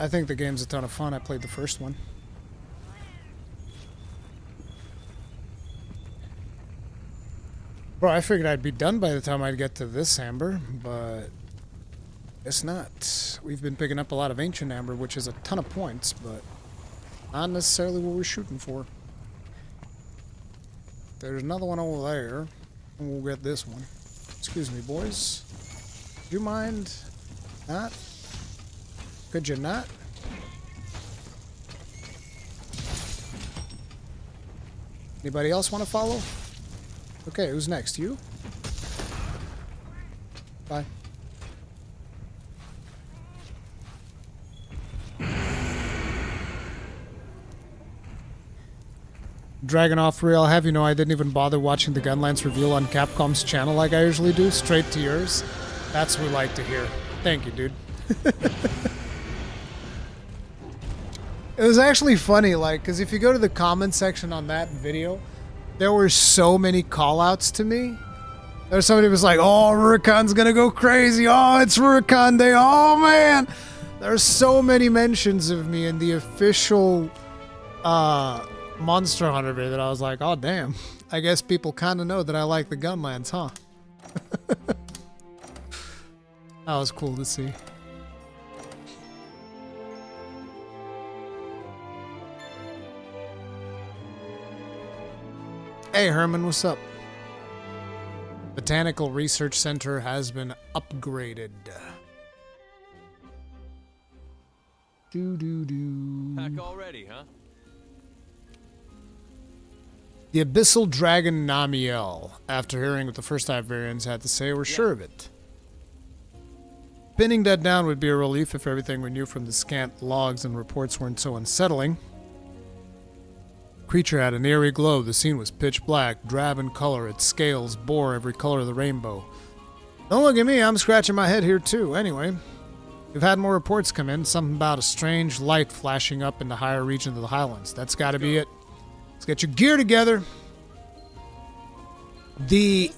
I think the game's a ton of fun. I played the first one. Bro, I figured I'd be done by the time I'd get to this amber, but it's not. We've been picking up a lot of ancient amber, which is a ton of points, but not necessarily what we're shooting for. There's another one over there, and we'll get this one. Excuse me, boys. Do you mind not? Could you not? Anybody else want to follow? Okay, who's next? You? Bye. Dragon off real. Have you know I didn't even bother watching the Gunlance reveal on Capcom's channel like I usually do. Straight to yours. That's what we like to hear. Thank you, dude. It was actually funny, like, because if you go to the comment section on that video, there were so many call-outs to me. There's somebody who was like, oh, Rurikhan's gonna go crazy. Oh, it's Rurikhan Day. Oh, man. There's so many mentions of me in the official Monster Hunter video that I was like, oh, damn. I guess people kind of know that I like the Gunlance, huh? That was cool to see. Hey Herman, what's up? Botanical Research Center has been upgraded. Pack already, huh? The Abyssal Dragon Namielle. After hearing what the first time variants had to say, we're sure of it. Pinning that down would be a relief if everything we knew from the scant logs and reports weren't so unsettling. Creature had an eerie glow. The scene was pitch black, drab in color. Its scales bore every color of the rainbow. Don't look at me, I'm scratching my head here too. Anyway, we've had more reports come in. Something about a strange light flashing up in the higher region of the highlands. That's got to be it. Let's get your gear together. The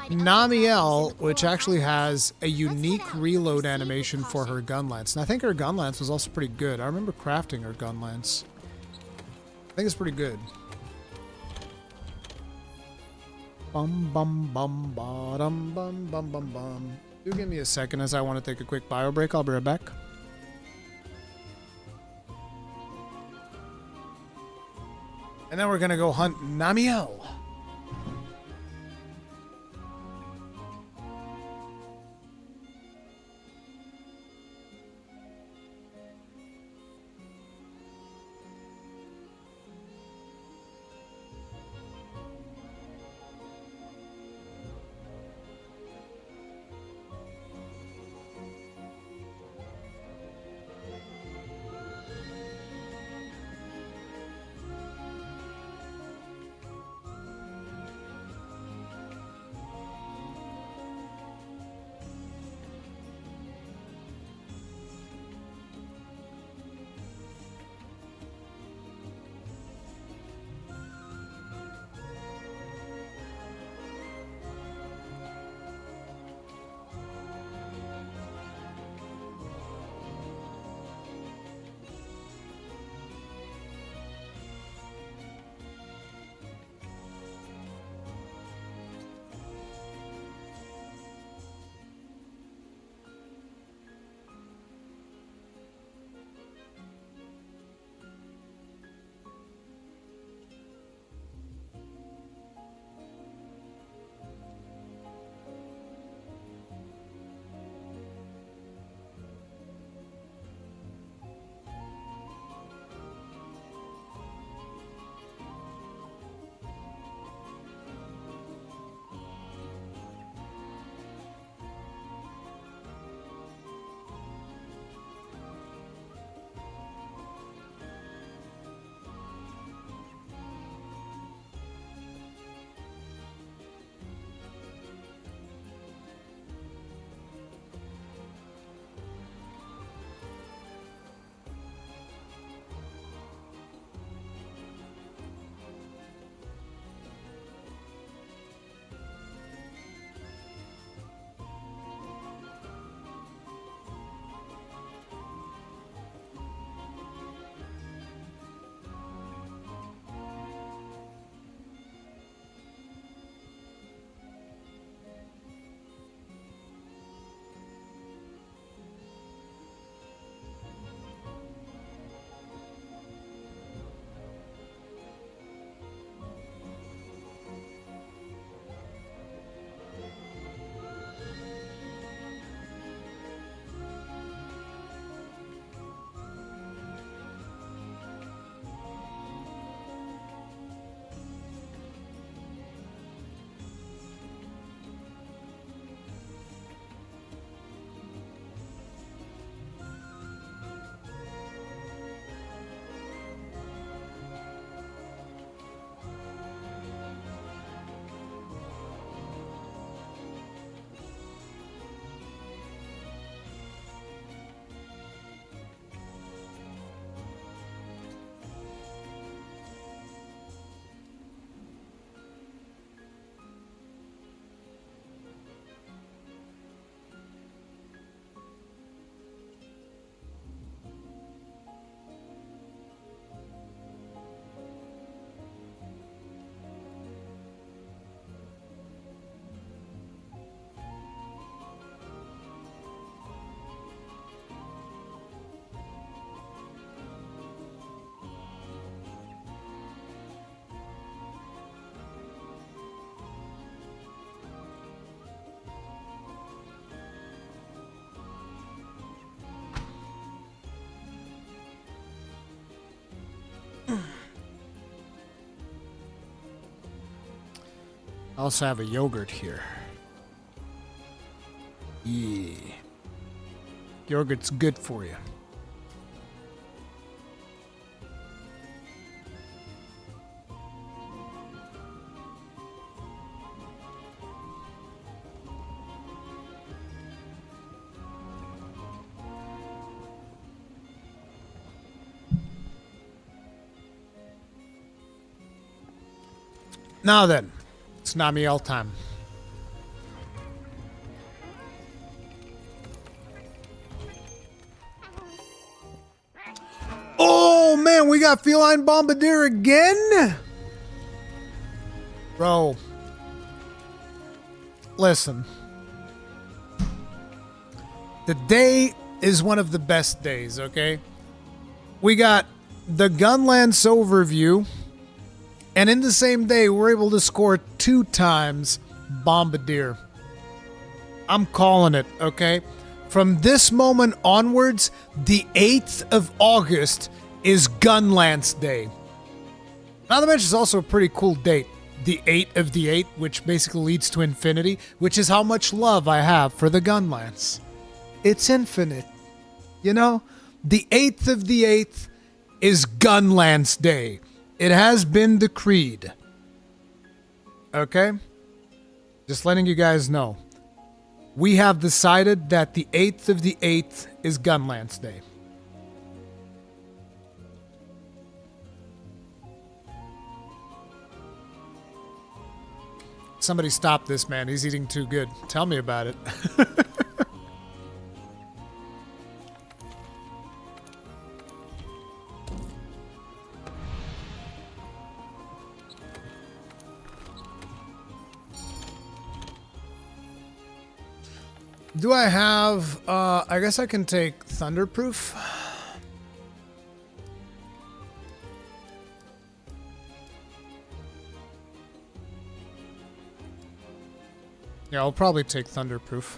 Namielle, which actually has a unique reload animation for her gunlance. And I think her gunlance was also pretty good. I remember crafting her gunlance. I think it's pretty good. Bum bum bum ba dum bum bum bum bum. Do give me a second as I want to take a quick bio break. I'll be right back. And then we're gonna go hunt Namielle. I also have a yogurt here. Yeah. Yogurt's good for you. Now then, it's Namielle time. Oh man, we got feline bombardier again? Bro. Listen. The day is one of the best days, okay? We got the Gunlance overview. And in the same day, we're able to score 2 times Bombardier. I'm calling it, okay? From this moment onwards, the 8th of August is Gunlance Day. Now, the mention is also a pretty cool date. The 8th of the 8th, which basically leads to infinity, which is how much love I have for the Gunlance. It's infinite. You know? The 8th of the 8th is Gunlance Day. It has been decreed. Okay? Just letting you guys know. We have decided that the 8th of the 8th is Gunlance Day. Somebody stop this man. He's eating too good. Tell me about it. Do I have, I guess I can take Thunderproof. Yeah, I'll probably take Thunderproof.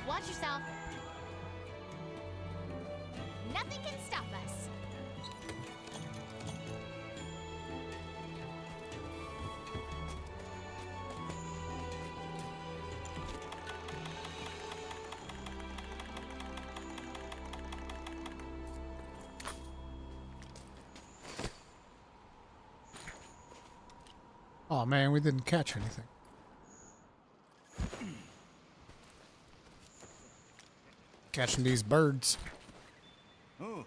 Watch yourself. Nothing can stop us. Oh man, we didn't catch anything. Catching these birds. Oh.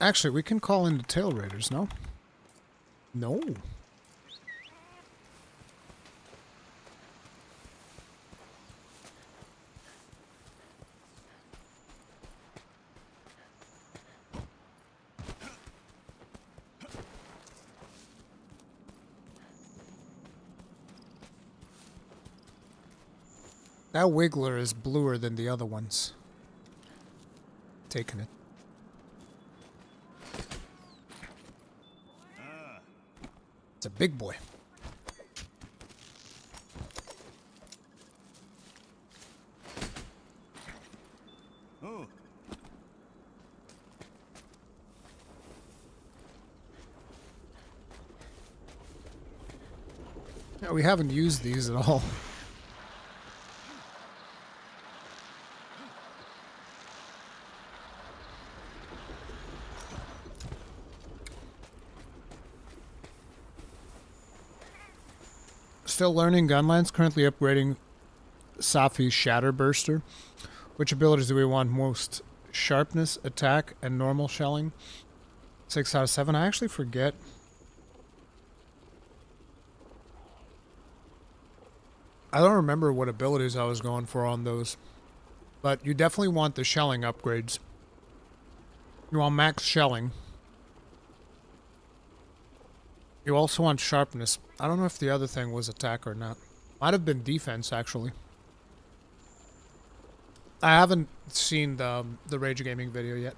Actually, we can call in the tail raiders, no? No. That Wiggler is bluer than the other ones. Taking it. It's a big boy. Oh. Yeah, we haven't used these at all. Still learning Gunlance, currently upgrading Safi's Shatter Burster. Which abilities do we want most? Sharpness, attack, and normal shelling. 6 out of 7. I actually forget. I don't remember what abilities I was going for on those. But you definitely want the shelling upgrades. You want max shelling. You also want sharpness. I don't know if the other thing was attack or not. Might have been defense, actually. I haven't seen the Rage Gaming video yet.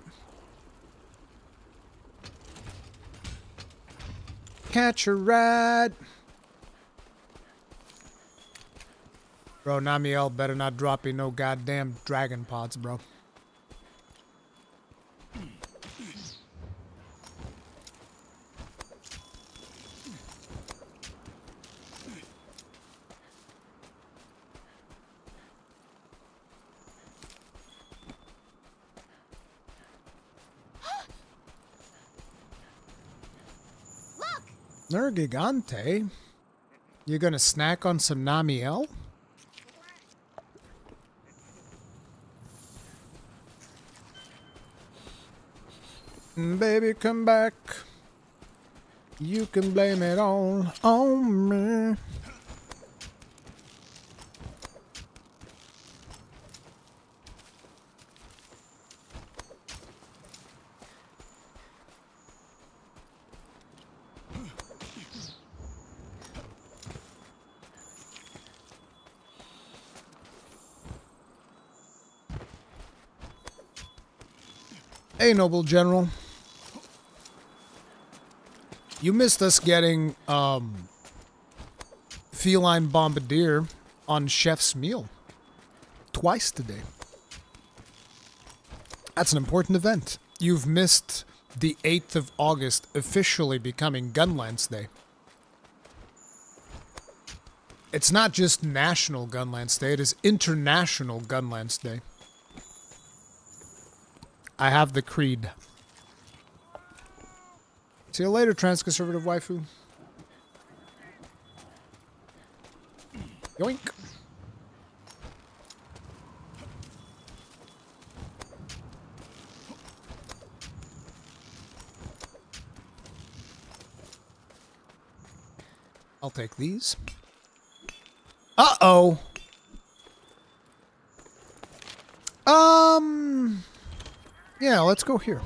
Catch a rat! Bro, Namielle better not drop you no goddamn dragon pods, bro. Nergigante? You gonna snack on some Namielle? Baby, come back. You can blame it all on me. Hey, Noble General. You missed us getting, feline bombardier on Chef's meal. Twice today. That's an important event. You've missed the 8th of August officially becoming Gunlance Day. It's not just National Gunlance Day, it is International Gunlance Day. I have the creed. See you later, trans-conservative waifu. Yoink. I'll take these. Uh-oh. Yeah, let's go here.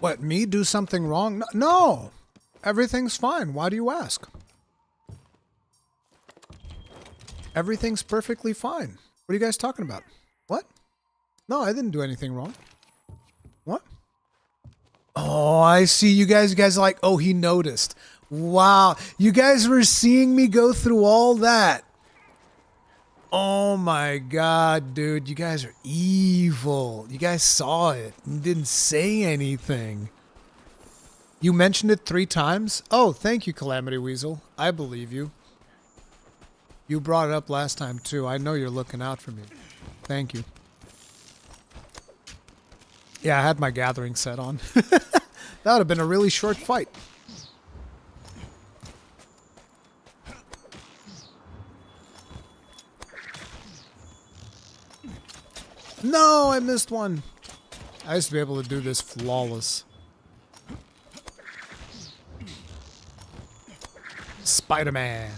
What, me do something wrong? No! Everything's fine. Why do you ask? Everything's perfectly fine. What are you guys talking about? What? No, I didn't do anything wrong. What? Oh, I see. You guys are like, oh, he noticed. Wow. You guys were seeing me go through all that. Oh my god, dude. You guys are evil. You guys saw it and didn't say anything. You mentioned it 3 times? Oh, thank you, Calamity Weasel. I believe you. You brought it up last time, too. I know you're looking out for me. Thank you. Yeah, I had my gathering set on. That would have been a really short fight. No, I missed one. I used to be able to do this flawless. Spider-Man.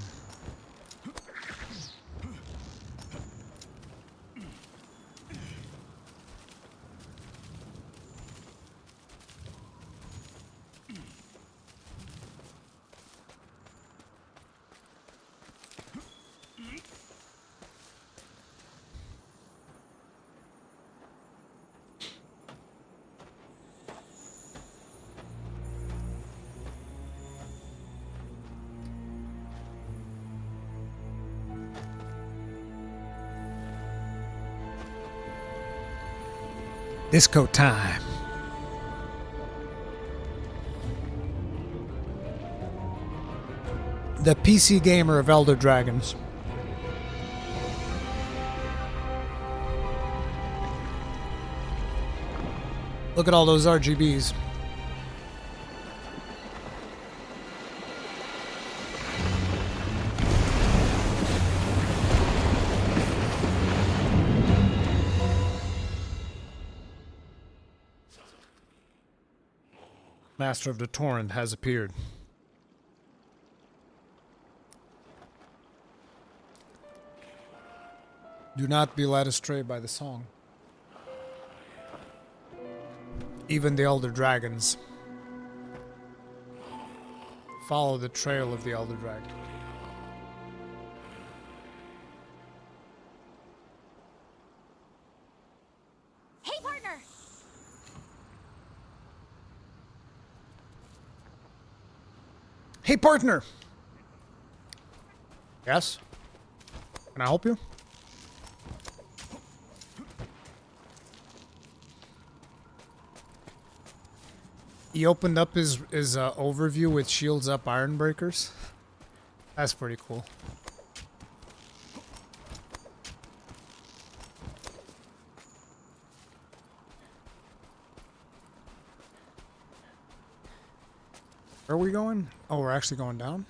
Disco time. The PC gamer of Elder Dragons. Look at all those RGBs. Master of the Torrent has appeared. Do not be led astray by the song. Even the elder dragons follow the trail of the elder dragon. Hey, partner! Hey, partner! Yes? Can I help you? He opened up his overview with shields up iron breakers. That's pretty cool. Where are we going? Oh, we're actually going down?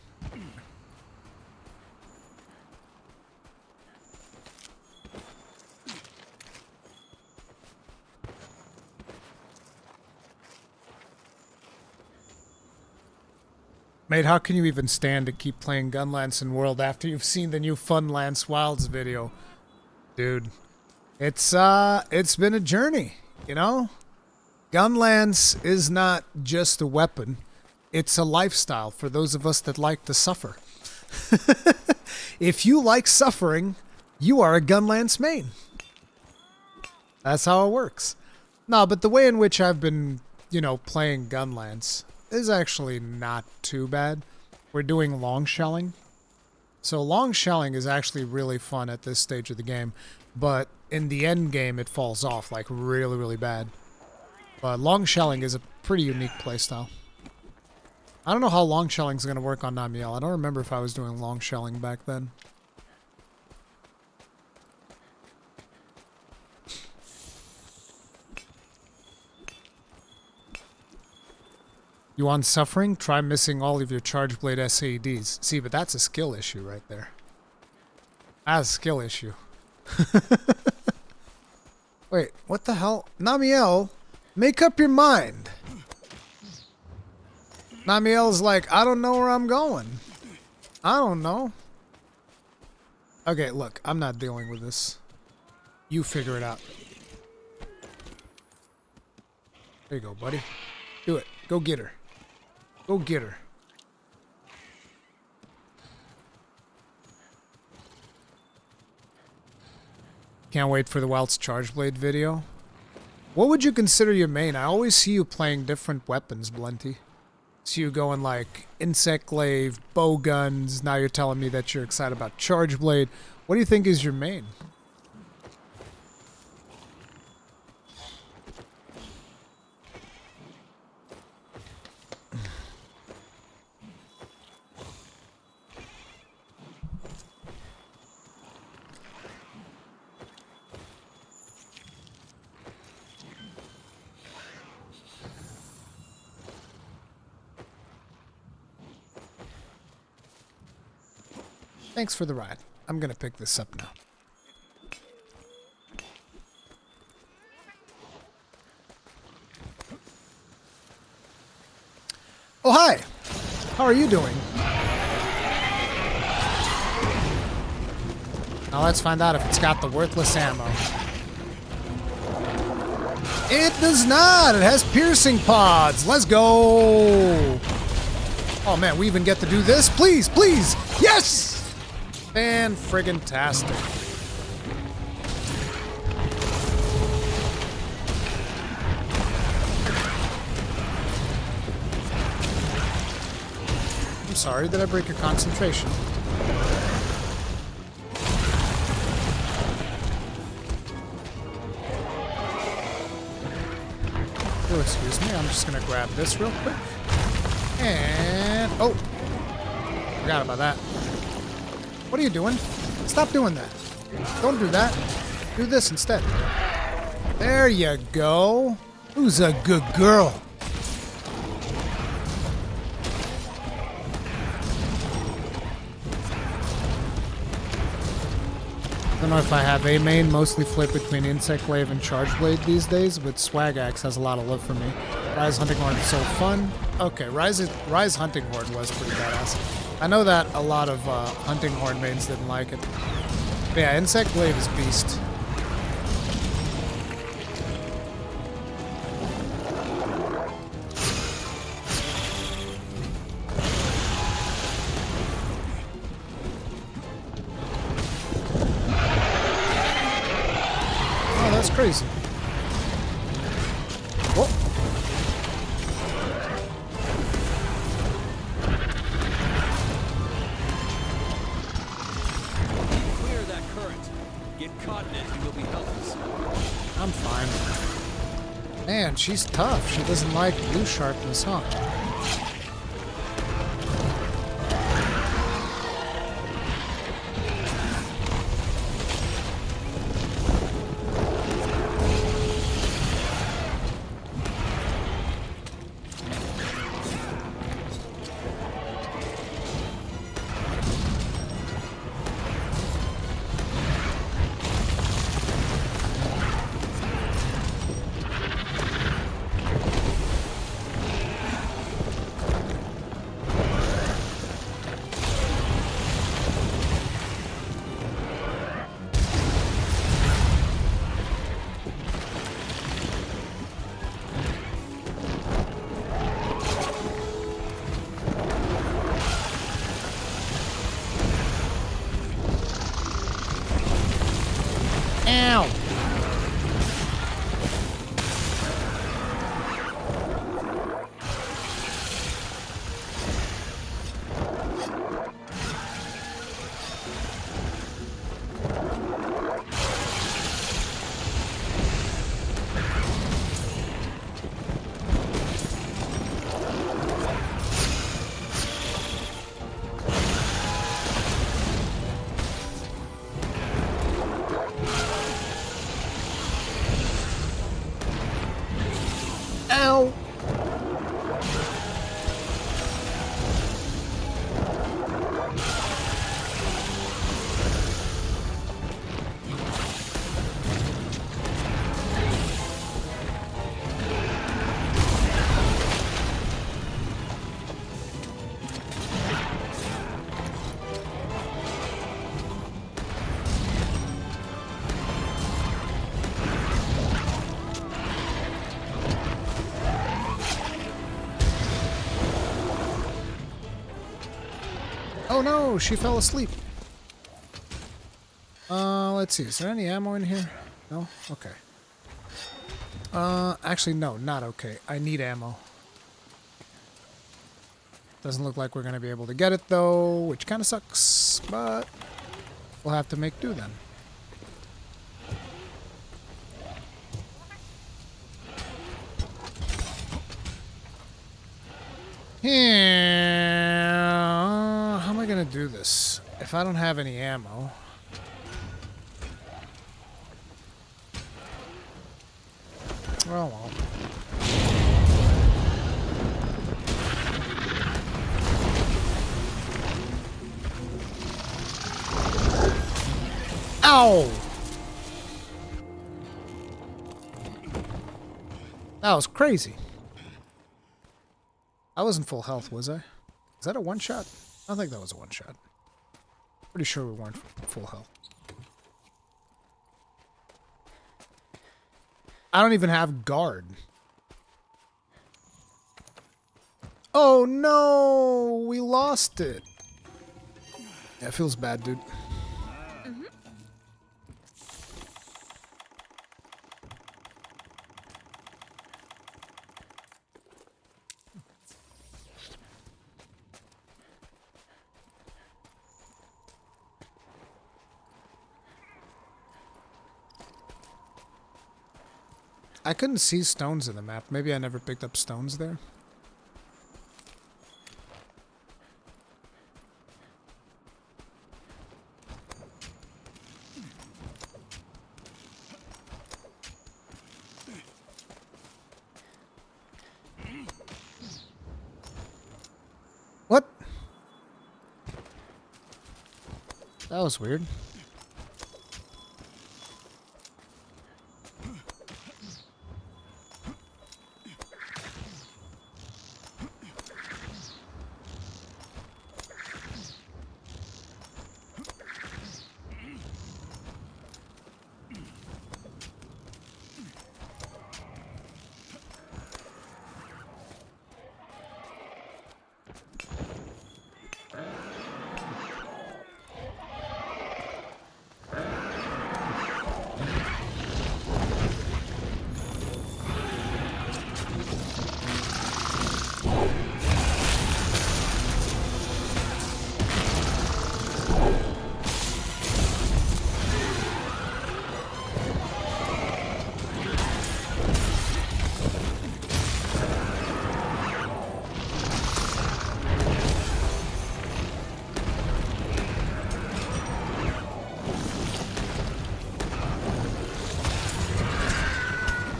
Mate, how can you even stand to keep playing Gunlance in World after you've seen the new Funlance Wilds video? Dude, it's been a journey, you know? Gunlance is not just a weapon. It's a lifestyle for those of us that like to suffer. If you like suffering, you are a Gunlance main. That's how it works. No, but the way in which I've been, you know, playing Gunlance is actually not too bad. We're doing long shelling. So long shelling is actually really fun at this stage of the game, but in the end game it falls off like really, really bad. But long shelling is a pretty unique playstyle. I don't know how long shelling is going to work on Namielle. I don't remember if I was doing long shelling back then. You want suffering? Try missing all of your charge blade SADs. See, but that's a skill issue right there. That's a skill issue. Wait, what the hell? Namielle, make up your mind. Namielle's like, I don't know where I'm going. I don't know. Okay, look, I'm not dealing with this. You figure it out. There you go, buddy. Do it. Go get her. Go get her. Can't wait for the Wilds Charge Blade video. What would you consider your main? I always see you playing different weapons, Blenty. See you going like Insect Glaive, bow guns. Now you're telling me that you're excited about Charge Blade. What do you think is your main? Thanks for the ride. I'm gonna pick this up now. Oh, hi! How are you doing? Now let's find out if it's got the worthless ammo. It does not! It has piercing pods! Let's go! Oh man, we even get to do this? Please, please! Yes! Fan-friggin-tastic. I'm sorry, did I break your concentration? Oh, excuse me, I'm just gonna grab this real quick. And... oh! Forgot about that. What are you doing? Stop doing that. Don't do that. Do this instead. There you go. Who's a good girl? I don't know if I have a main, mostly flip between Insect Glaive and Charge Blade these days, but Swag Axe has a lot of love for me. Rise Hunting Horde is so fun. Okay, Rise Hunting Horde was pretty badass. I know that a lot of Hunting Horde mains didn't like it. But yeah, Insect Glaive is beast. Oh, that's crazy. Whoa. Clear that current. Get caught in it and you'll be helpless. I'm fine. Man, she's tough. She doesn't like blue sharpness, huh? Ow! Ow! Oh no, she fell asleep. Let's see. Is there any ammo in here? No? Okay. Actually, no, not okay. I need ammo. Doesn't look like we're gonna be able to get it though, which kind of sucks, but we'll have to make do then. Yeah, how am I gonna do this if I don't have any ammo? Well. Ow! That was crazy. I wasn't full health, was I? Is that a one-shot? I don't think that was a one-shot. Pretty sure we weren't full health. I don't even have guard. Oh no! We lost it. Yeah, it feels bad, dude. I couldn't see stones in the map. Maybe I never picked up stones there. What? That was weird.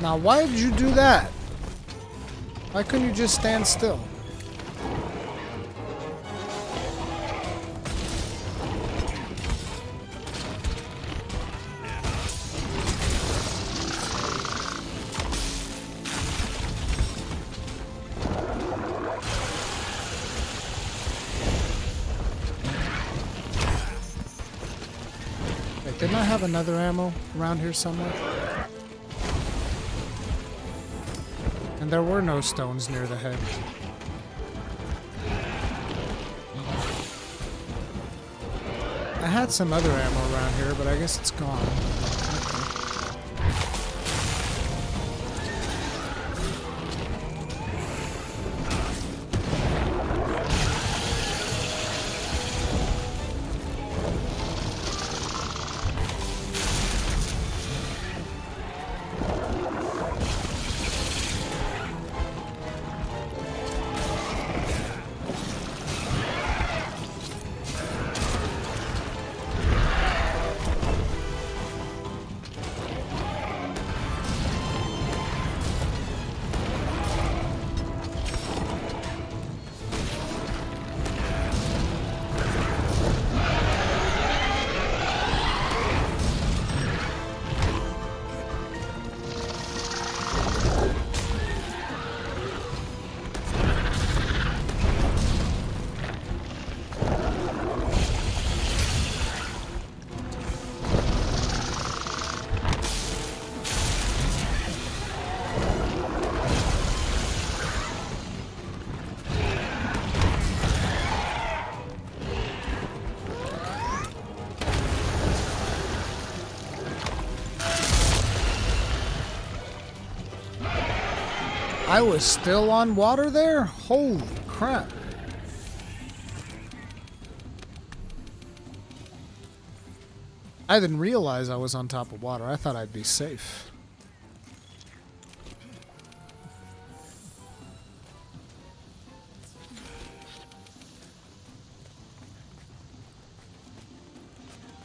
Now, why did you do that? Why couldn't you just stand still? Wait, didn't I have another ammo around here somewhere? And there were no stones near the head. I had some other ammo around here, but I guess it's gone. I was still on water there? Holy crap. I didn't realize I was on top of water. I thought I'd be safe.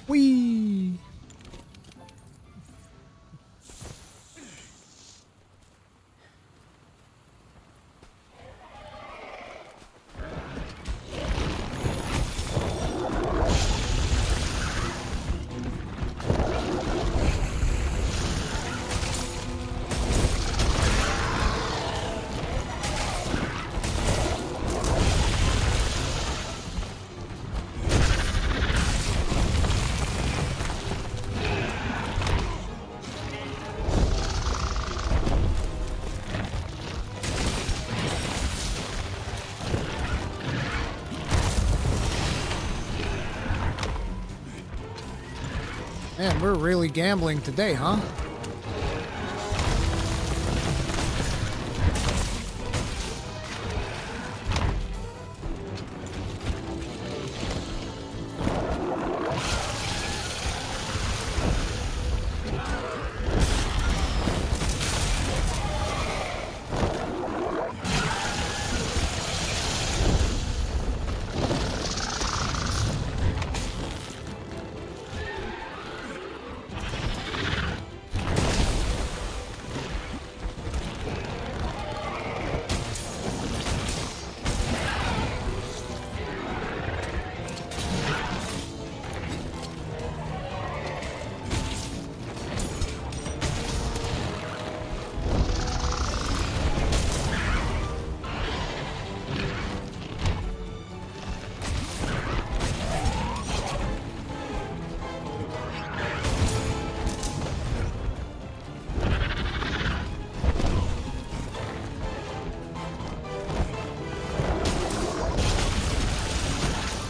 Whee! Man, we're really gambling today, huh?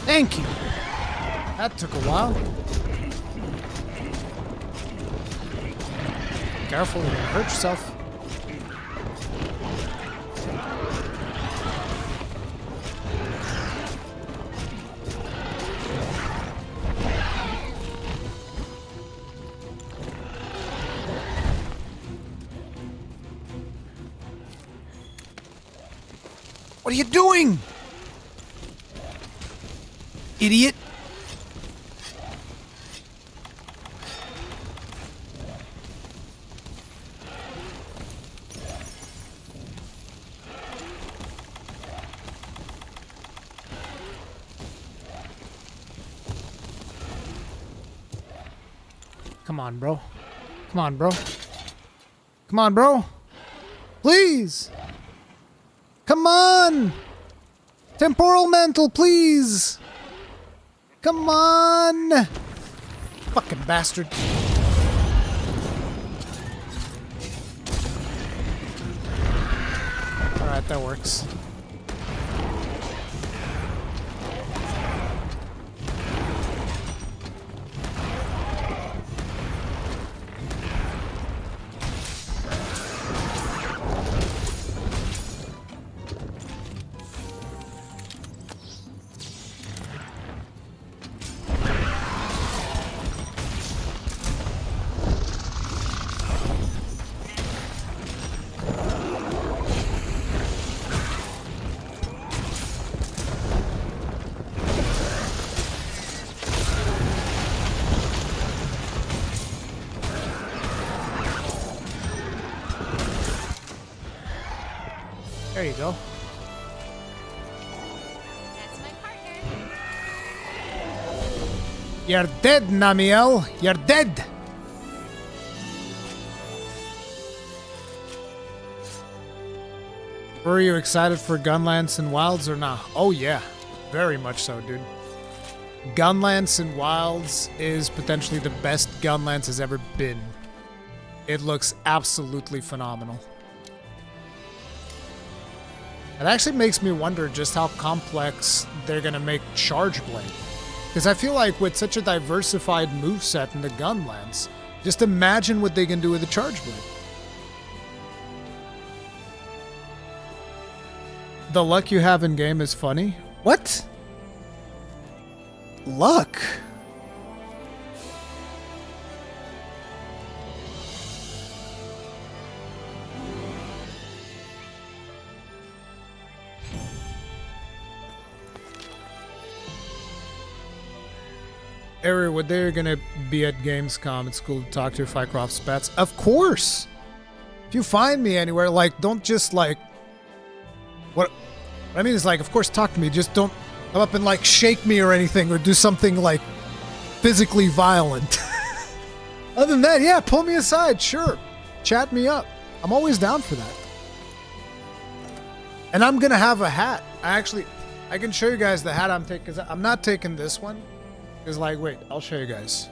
Thank you. That took a while. Careful, you're gonna hurt yourself. What are you doing? Idiot. Come on, bro. Come on, bro. Come on, bro. Please. Come on. Temporal mantle, please. Come on. Fucking bastard. Alright, that works. There you go. That's my partner. You're dead, Namielle. You're dead. Were you excited for Gunlance and Wilds or not? Oh yeah, very much so, dude. Gunlance and Wilds is potentially the best Gunlance has ever been. It looks absolutely phenomenal. It actually makes me wonder just how complex they're gonna make Charge Blade. Because I feel like with such a diversified moveset in the Gunlance, just imagine what they can do with the Charge Blade. The luck you have in game is funny. What? Luck? Area, when they're gonna be at Gamescom, it's cool to talk to Fycroft Spats. Of course! If you find me anywhere, like, don't just, like... What I mean is, like, of course, talk to me. Just don't come up and, like, shake me or anything, or do something, like, physically violent. Other than that, yeah, pull me aside, sure. Chat me up. I'm always down for that. And I'm gonna have a hat. I can show you guys the hat I'm taking, because I'm not taking this one. Because, like, wait, I'll show you guys.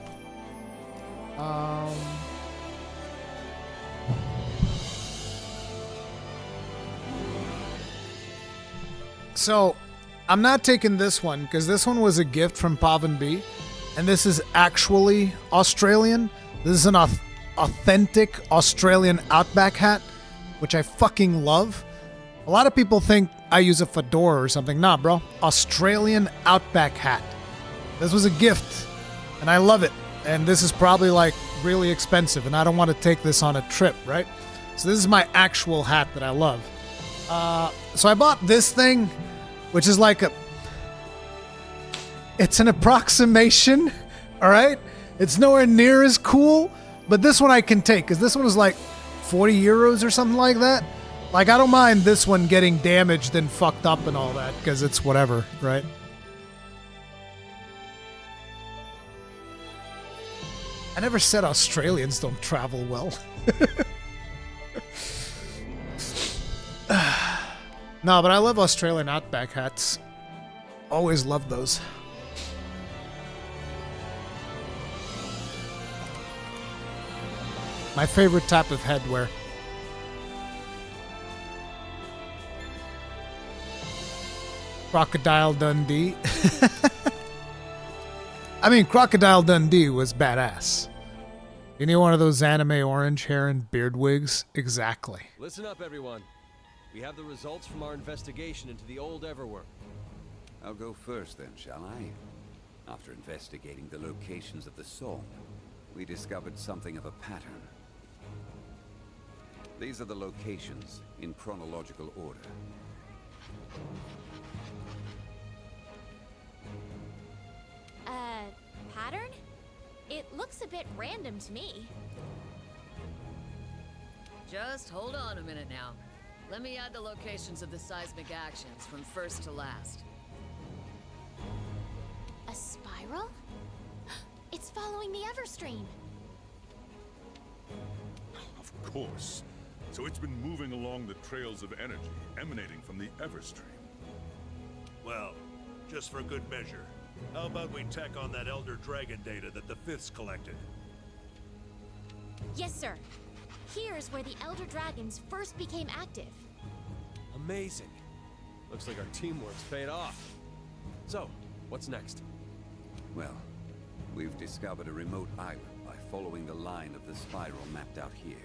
So, I'm not taking this one, because this one was a gift from Pavan B. And this is actually Australian. This is an authentic Australian Outback hat, which I fucking love. A lot of people think I use a fedora or something. Nah, bro. Australian Outback hat. This was a gift, and I love it. And this is probably, like, really expensive, and I don't want to take this on a trip, right? So this is my actual hat that I love. So I bought this thing, which is like it's an approximation, all right? It's nowhere near as cool, but this one I can take, because this one is like 40 euros or something like that. Like, I don't mind this one getting damaged and fucked up and all that, because it's whatever, right? I never said Australians don't travel well. No, but I love Australian Outback hats. Always loved those. My favorite type of headwear. Crocodile Dundee. I mean, Crocodile Dundee was badass. You need one of those anime orange hair and beard wigs? Exactly. Listen up, everyone. We have the results from our investigation into the old Everwork. I'll go first then, shall I? After investigating the locations of the song, we discovered something of a pattern. These are the locations in chronological order. Pattern? It looks a bit random to me. Just hold on a minute now. Let me add the locations of the seismic actions from first to last. A spiral? It's following the Everstream. Of course. So it's been moving along the trails of energy emanating from the Everstream. Well, just for good measure, how about we tack on that Elder Dragon data that the Fifths collected? Yes, sir. Here's where the Elder Dragons first became active. Amazing. Looks like our teamwork's paid off. So, what's next? Well, we've discovered a remote island by following the line of the spiral mapped out here.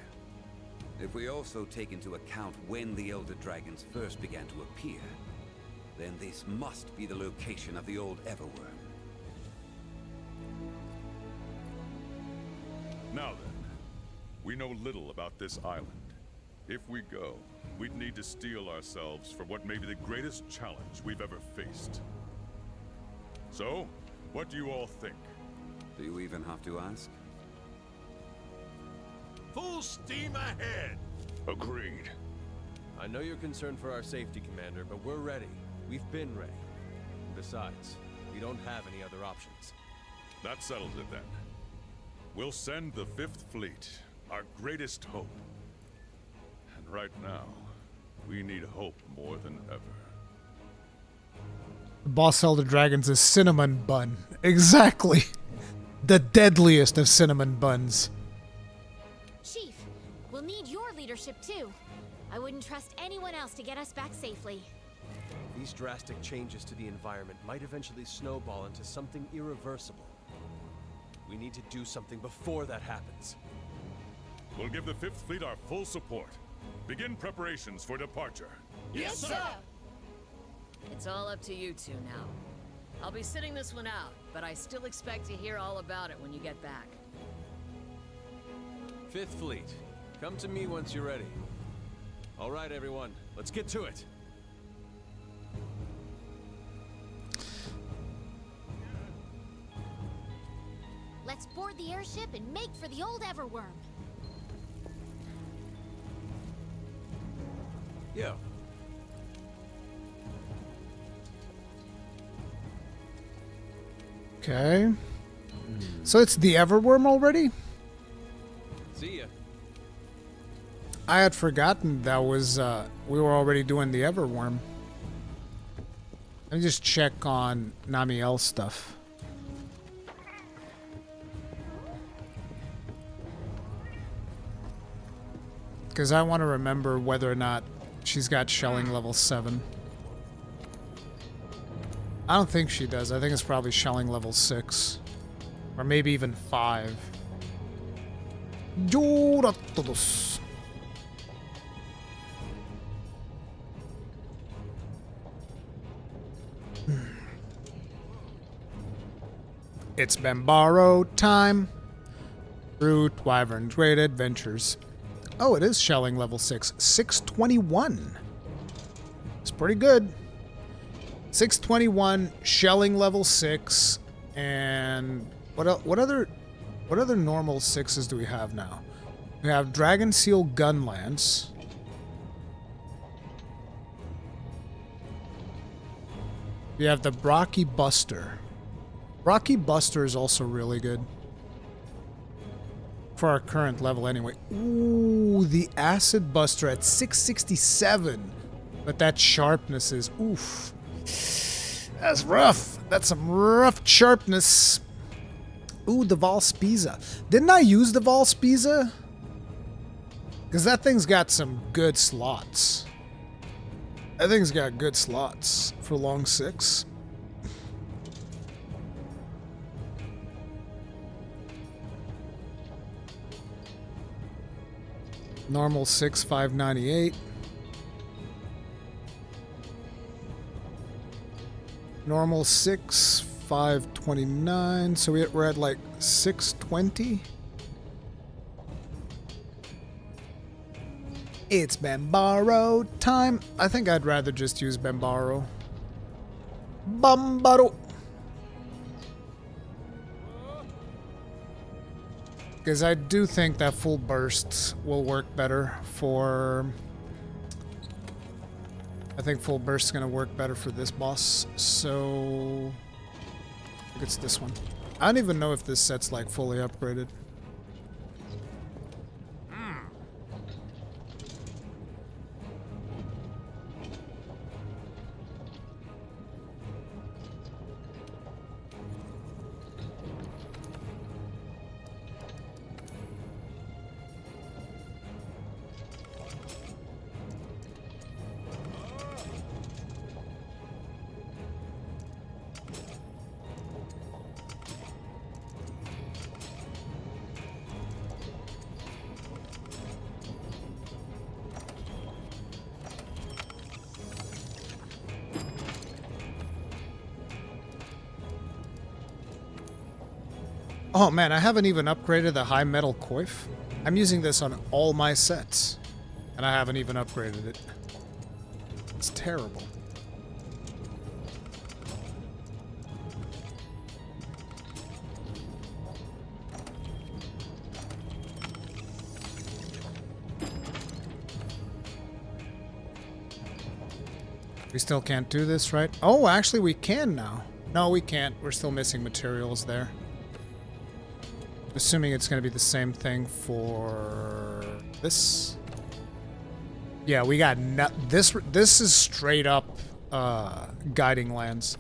If we also take into account when the Elder Dragons first began to appear, then this must be the location of the old Everworm. Now then, we know little about this island. If we go, we'd need to steel ourselves for what may be the greatest challenge we've ever faced. So, what do you all think? Do you even have to ask? Full steam ahead! Agreed. I know you're concerned for our safety, Commander, but we're ready. We've been ready. Besides, we don't have any other options. That settles it then. We'll send the Fifth Fleet, our greatest hope. And right now, we need hope more than ever. The boss Elder Dragons is cinnamon bun. Exactly. The deadliest of cinnamon buns. Chief, we'll need your leadership too. I wouldn't trust anyone else to get us back safely. These drastic changes to the environment might eventually snowball into something irreversible. We need to do something before that happens. We'll give the Fifth Fleet our full support. Begin preparations for departure. Yes, sir! It's all up to you two now. I'll be sitting this one out, but I still expect to hear all about it when you get back. Fifth Fleet, come to me once you're ready. All right, everyone, let's get to it. Let's board the airship and make for the old Everworm. Yeah. Okay. So it's the Everworm already? See ya. I had forgotten that was, we were already doing the Everworm. Let me just check on Namielle stuff. Because I want to remember whether or not she's got shelling level 7. I don't think she does. I think it's probably shelling level 6. Or maybe even 5. Beotodus. It's Bambaro time. Root, Wyvern's Great Adventures. Oh, it is shelling level 6. 621. It's pretty good. 621, shelling level 6, and what other normal 6s do we have now? We have Dragon Seal Gun Lance. We have the Brocky Buster. Brocky Buster is also really good. For our current level anyway. Ooh, the Acid Buster at 667. But that sharpness is, oof. That's rough. That's some rough sharpness. Ooh, the Vaal Spiza. Didn't I use the Vaal Spiza? Because that thing's got some good slots. That thing's got good slots for long 6. Normal 6, 598. Normal 6, 529. So we're at like 620. It's Bambaro time. I think I'd rather just use Bambaro. Bambaro. Because I do think that full burst will work better for... I think full burst is going to work better for this boss, so... I think it's this one. I don't even know if this set's like fully upgraded. Oh man, I haven't even upgraded the high metal coif. I'm using this on all my sets, and I haven't even upgraded it. It's terrible. We still can't do this, right? Oh, actually we can now. No, we can't. We're still missing materials there. Assuming it's going to be the same thing for this. Yeah, we got this. This is straight up guiding lands.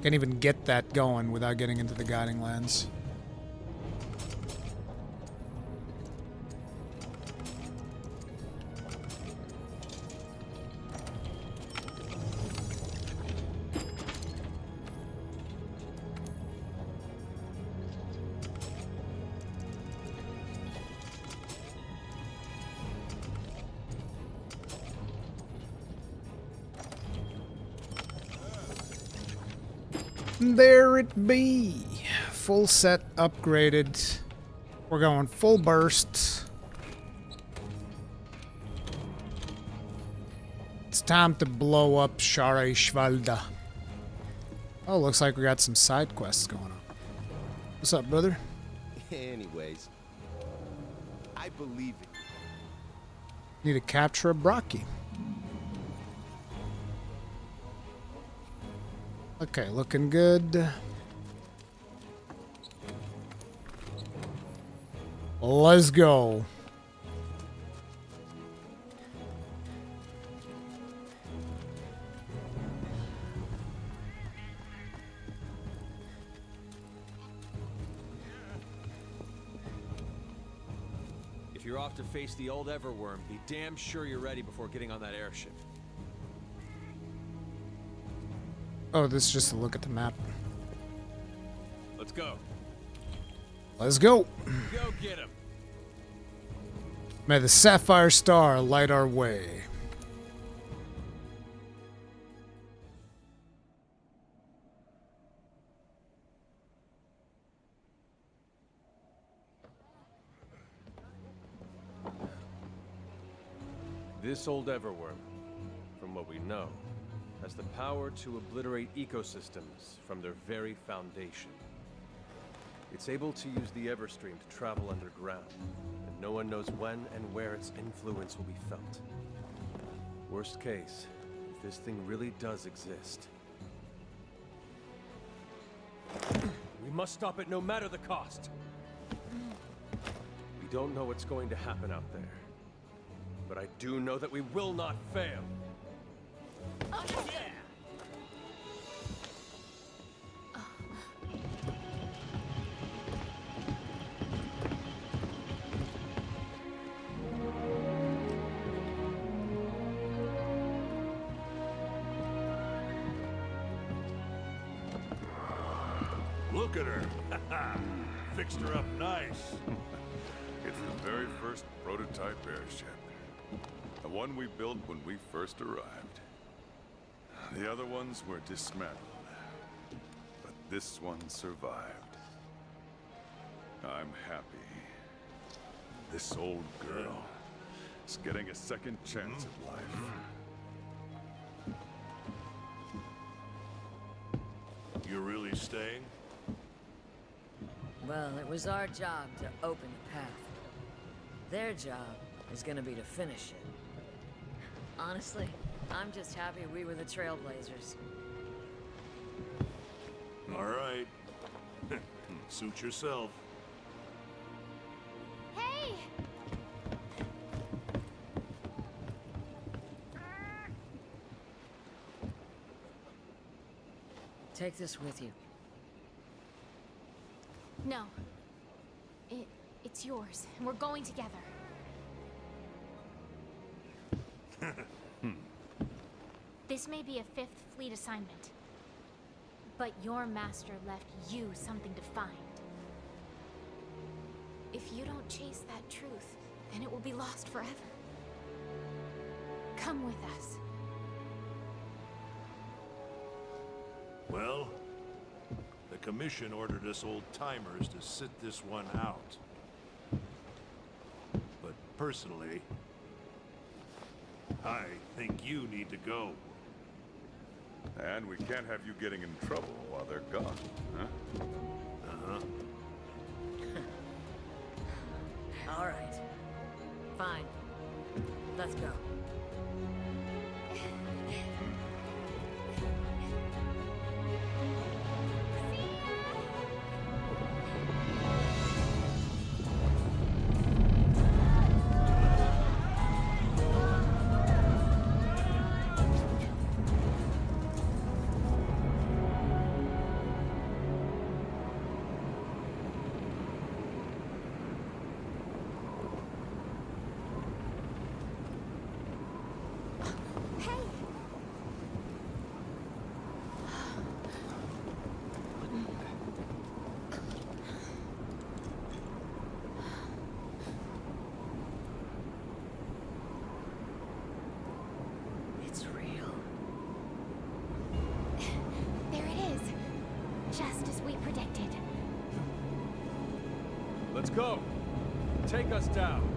Can't even get that going without getting into the guiding lands. There it be. Full set upgraded. We're going full burst. It's time to blow up Schwarzwalde. Oh, looks like we got some side quests going on. What's up, brother? Anyways, I believe it. Need to capture a Brockie. Okay, looking good. Let's go. If you're off to face the old Everworm, be damn sure you're ready before getting on that airship. Oh, this is just a look at the map. Let's go. Let's go. Go get him. May the Sapphire Star light our way. This old Everworm, from what we know, has the power to obliterate ecosystems from their very foundation. It's able to use the Everstream to travel underground, and no one knows when and where its influence will be felt. Worst case, if this thing really does exist, we must stop it no matter the cost. We don't know what's going to happen out there, but I do know that we will not fail. Oh, yeah. Look at her. Fixed her up nice. It's the very first prototype airship. The one we built when we first arrived. The other ones were dismantled. But this one survived. I'm happy. This old girl is getting a second chance at life. You really staying? Well, it was our job to open the path. Their job is gonna be to finish it. Honestly, I'm just happy we were the trailblazers. All right. Suit yourself. Hey! Take this with you. No. It's yours, and we're going together. This may be a 5th Fleet assignment, but your master left you something to find. If you don't chase that truth, then it will be lost forever. Come with us. Well, The Commission ordered us old-timers to sit this one out. But personally, I think you need to go. And we can't have you getting in trouble while they're gone, huh? Uh-huh. All right. Fine. Let's go. It's real. There it is. Just as we predicted. Let's go. Take us down.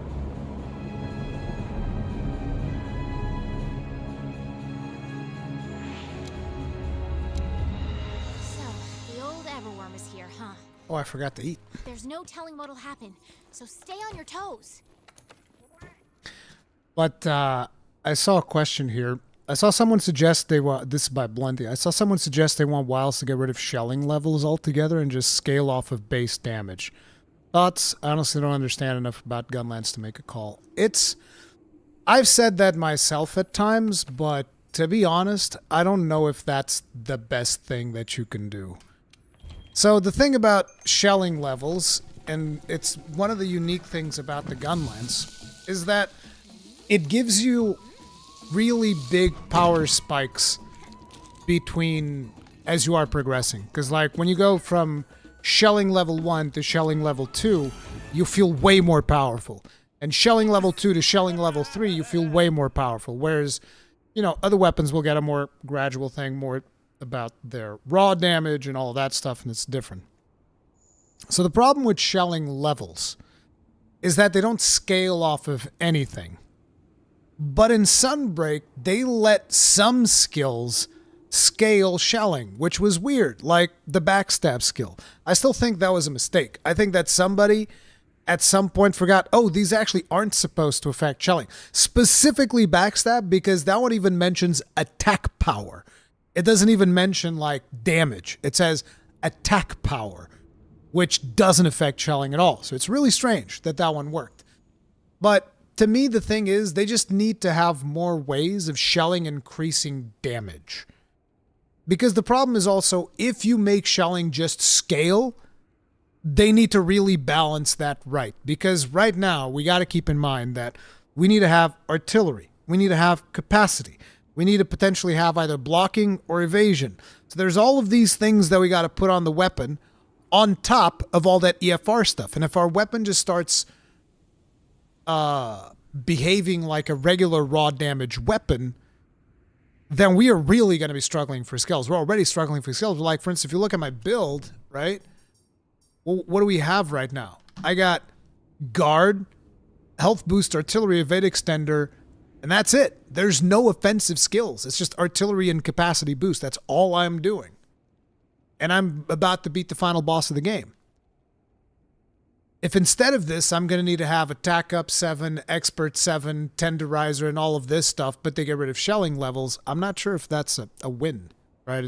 So, the old Everworm is here, huh? Oh, I forgot to eat. There's no telling what'll happen, so stay on your toes. But I saw a question here. I saw someone suggest they want, this is by Blunty, I saw someone suggest they want Wilds to get rid of shelling levels altogether and just scale off of base damage. Thoughts? I honestly don't understand enough about Gunlance to make a call. I've said that myself at times, but to be honest, I don't know if that's the best thing that you can do. So the thing about shelling levels, and it's one of the unique things about the Gunlance, is that it gives you really big power spikes between as you are progressing. Because like when you go from shelling level 1 to shelling level 2, you feel way more powerful. And shelling level 2 to shelling level 3, you feel way more powerful. Whereas, you know, other weapons will get a more gradual thing, more about their raw damage and all of that stuff, and it's different. So the problem with shelling levels is that they don't scale off of anything. But in Sunbreak, they let some skills scale shelling, which was weird, like the backstab skill. I still think that was a mistake. I think that somebody at some point forgot, oh, these actually aren't supposed to affect shelling. Specifically backstab, because that one even mentions attack power. It doesn't even mention, like, damage. It says attack power, which doesn't affect shelling at all. So it's really strange that that one worked. But to me, the thing is, they just need to have more ways of shelling increasing damage. Because the problem is also, if you make shelling just scale, they need to really balance that right. Because right now, we got to keep in mind that we need to have artillery. We need to have capacity. We need to potentially have either blocking or evasion. So there's all of these things that we got to put on the weapon on top of all that EFR stuff. And if our weapon just starts behaving like a regular raw damage weapon, then we are really going to be struggling for skills. We're already struggling for skills. Like, for instance, if you look at my build, right? Well, what do we have right now? I got guard, health boost, artillery, evade extender, and that's it. There's no offensive skills. It's just artillery and capacity boost. That's all I'm doing. And I'm about to beat the final boss of the game. If instead of this, I'm going to need to have attack up 7, expert 7, tenderizer, and all of this stuff, but they get rid of shelling levels, I'm not sure if that's a win, right?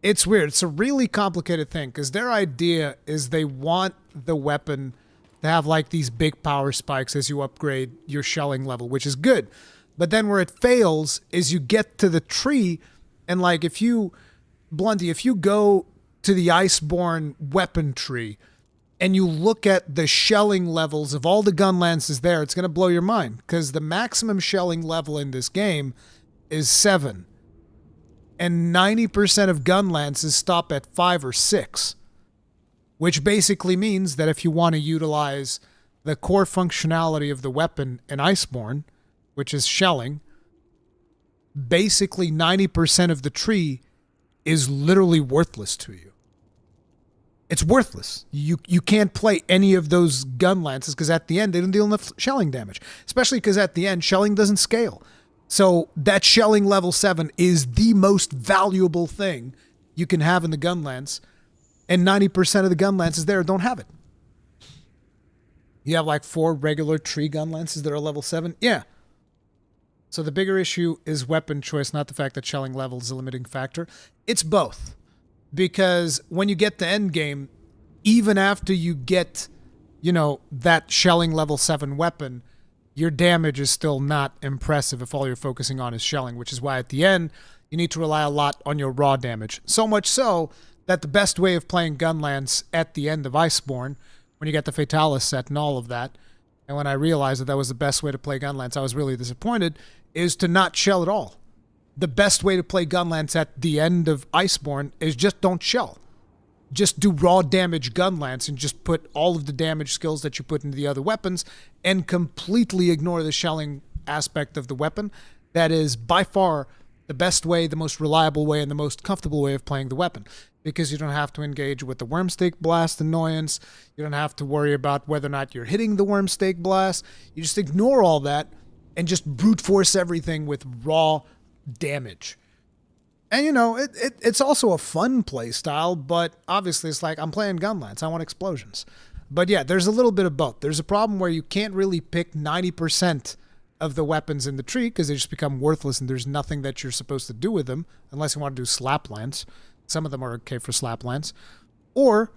It's weird. It's a really complicated thing, because their idea is they want the weapon to have like these big power spikes as you upgrade your shelling level, which is good. But then where it fails is you get to the tree, and like if you go to the Iceborne weapon tree, and you look at the shelling levels of all the gun lances there, it's going to blow your mind, because the maximum shelling level in this game is 7. And 90% of gun lances stop at 5 or 6, which basically means that if you want to utilize the core functionality of the weapon in Iceborne, which is shelling, basically 90% of the tree is literally worthless to you. It's worthless. You can't play any of those gun lances because at the end they don't deal enough shelling damage. Especially because at the end shelling doesn't scale. So that shelling level 7 is the most valuable thing you can have in the gun lance. And 90% of the gun lances there don't have it. You have like 4 regular tree gun lances that are level 7. Yeah. So the bigger issue is weapon choice, not the fact that shelling level is a limiting factor. It's both. Because when you get to end game, even after you get, you know, that shelling level 7 weapon, your damage is still not impressive if all you're focusing on is shelling, which is why at the end, you need to rely a lot on your raw damage. So much so that the best way of playing Gunlance at the end of Iceborne, when you get the Fatalis set and all of that, and when I realized that that was the best way to play Gunlance, I was really disappointed, is to not shell at all. The best way to play Gunlance at the end of Iceborne is just don't shell. Just do raw damage Gunlance and just put all of the damage skills that you put into the other weapons and completely ignore the shelling aspect of the weapon. That is by far the best way, the most reliable way, and the most comfortable way of playing the weapon. Because you don't have to engage with the Wormstake Blast annoyance. You don't have to worry about whether or not you're hitting the Wormstake Blast. You just ignore all that and just brute force everything with raw damage. And you know, it's also a fun play style, but obviously it's like I'm playing Gunlance. I want explosions. But yeah, there's a little bit of both. There's a problem where you can't really pick 90% of the weapons in the tree because they just become worthless and there's nothing that you're supposed to do with them unless you want to do slap lance. Some of them are okay for slap lance. Or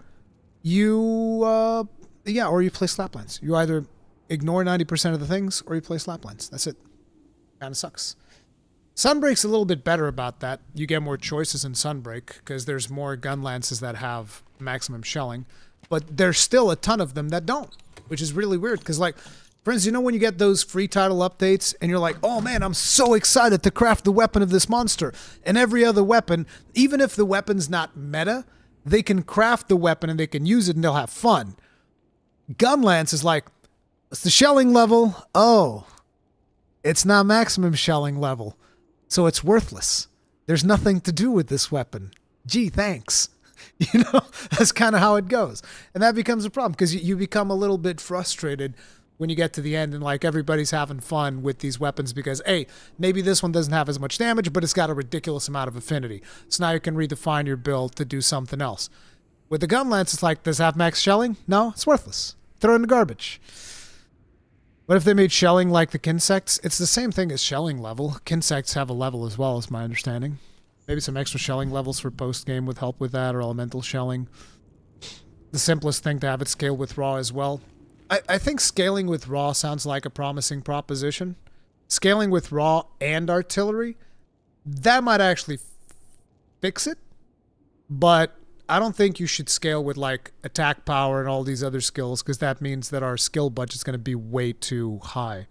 you play slap lance. You either ignore 90% of the things or you play slap lance. That's it. Kind of sucks. Sunbreak's a little bit better about that. You get more choices in Sunbreak because there's more gun lances that have maximum shelling, but there's still a ton of them that don't, which is really weird because, like, for instance, you know when you get those free title updates and you're like, oh man, I'm so excited to craft the weapon of this monster, and every other weapon, even if the weapon's not meta, they can craft the weapon and they can use it and they'll have fun. Gunlance is like, what's the shelling level? Oh, it's not maximum shelling level. So it's worthless. There's nothing to do with this weapon. Gee, thanks. You know, that's kind of how it goes. And that becomes a problem because you become a little bit frustrated when you get to the end and like everybody's having fun with these weapons because, hey, maybe this one doesn't have as much damage, but it's got a ridiculous amount of affinity. So now you can redefine your build to do something else. With the Gunlance, it's like, does it have max shelling? No, it's worthless. Throw it in the garbage. What if they made shelling like the Kinsects? It's the same thing as shelling level. Kinsects have a level as well, is my understanding. Maybe some extra shelling levels for post-game would help with that, or elemental shelling. The simplest thing to have it scale with raw as well. I think scaling with raw sounds like a promising proposition. Scaling with raw and artillery, that might actually fix it. But I don't think you should scale with like attack power and all these other skills because that means that our skill budget's going to be way too high.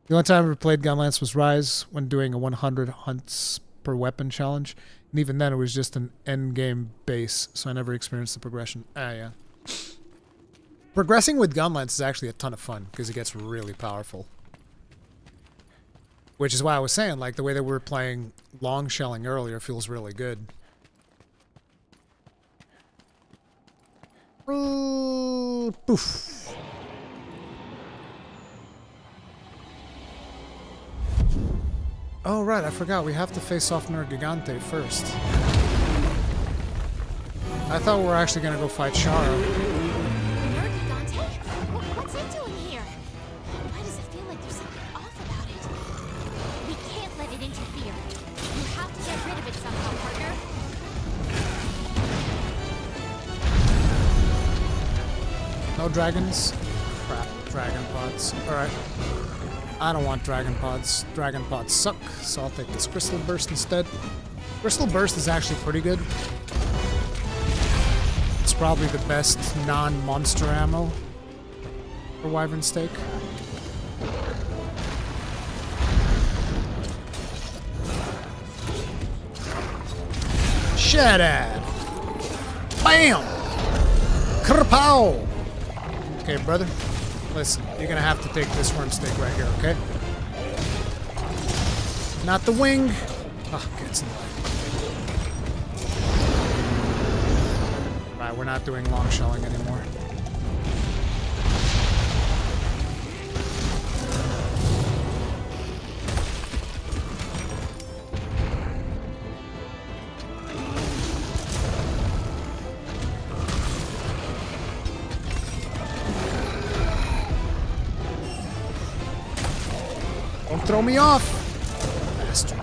The only time I ever played Gunlance was Rise when doing a 100 hunts per weapon challenge. And even then it was just an end game base, so I never experienced the progression. Yeah. Progressing with Gunlance is actually a ton of fun because it gets really powerful. Which is why I was saying, like, the way that we were playing long shelling earlier feels really good. Poof. Oh, right, I forgot. We have to face off Nergigante first. I thought we were actually going to go fight Shara. Nergigante? What's it doing here? Why does it feel like there's something off about it? We can't let it interfere. You have to get rid of it somehow, partner. No dragons? Crap, dragon pods. Alright. I don't want dragon pods. Dragon pods suck, so I'll take this Crystal Burst instead. Crystal Burst is actually pretty good. It's probably the best non-monster ammo for Wyvern Stake. Shaddad! Bam! Kerpow! Okay, brother. Listen, you're gonna have to take this worm stake right here, okay? Not the wing. Oh, gets in the way. Right, we're not doing long shelling anymore. Don't throw me off, bastard.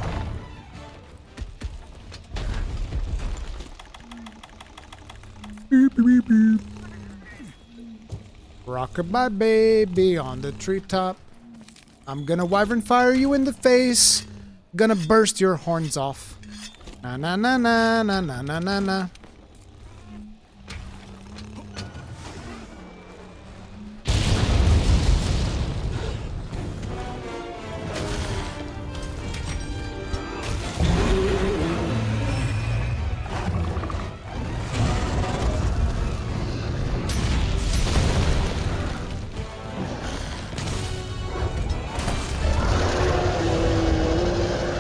Beep, beep, beep. Rockabye baby on the treetop. I'm gonna wyvern fire you in the face. Gonna burst your horns off. Na na na na na na na na na.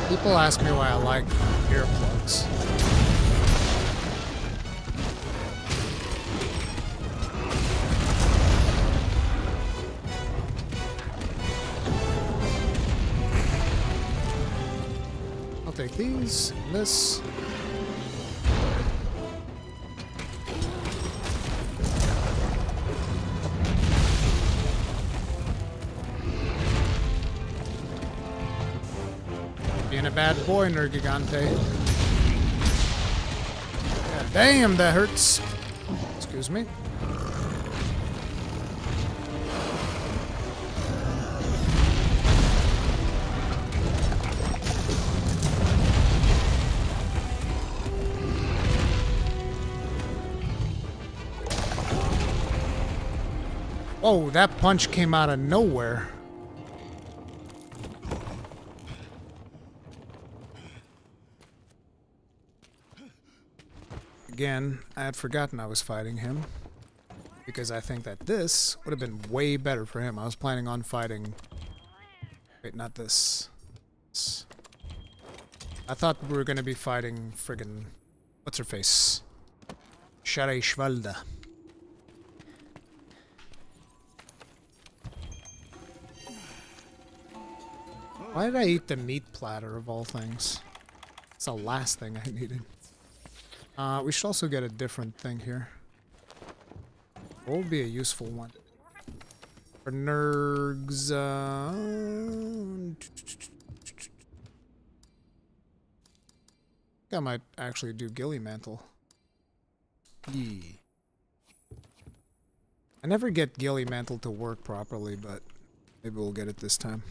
People ask me why I like earplugs. I'll take these and this. Being a bad boy, Nergigante. God damn, that hurts. Excuse me. Oh, that punch came out of nowhere. Again, I had forgotten I was fighting him, because I think that this would have been way better for him. I was planning on fighting... Wait, not this. I thought we were going to be fighting friggin... What's her face? Schvalda. Why did I eat the meat platter of all things? It's the last thing I needed. We should also get a different thing here. What would be a useful one? For nergs, I might actually do Gilly Mantle. Yeah. I never get Gilly Mantle to work properly, but maybe we'll get it this time.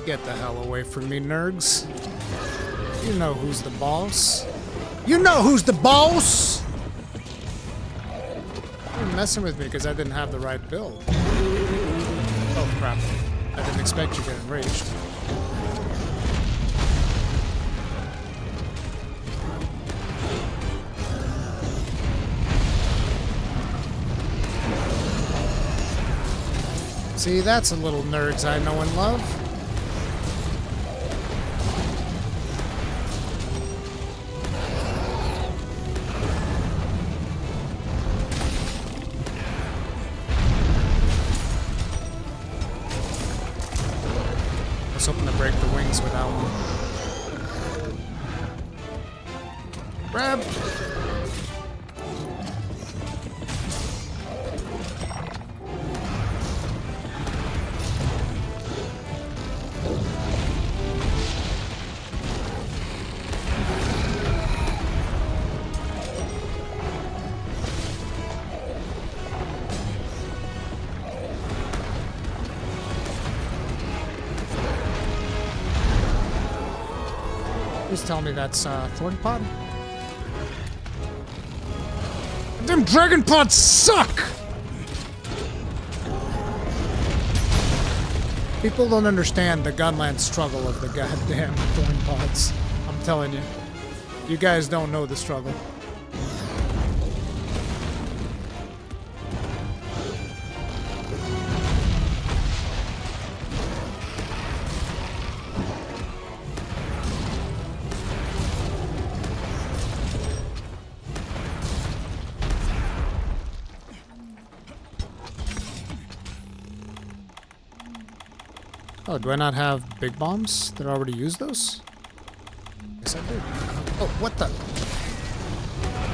Get the hell away from me, nerds. You know who's the boss. You know who's the boss! You're messing with me because I didn't have the right build. Oh crap. I didn't expect you to get enraged. See, that's a little nerds I know and love. I was hoping to break the wings with that one. Grab! Please tell me that's Thorn Pod. Them dragon pods suck! People don't understand the gunland struggle of the goddamn thorn pods. I'm telling you. You guys don't know the struggle. Oh, do I not have big bombs? Did I already use those? Yes, I did. Oh, what the?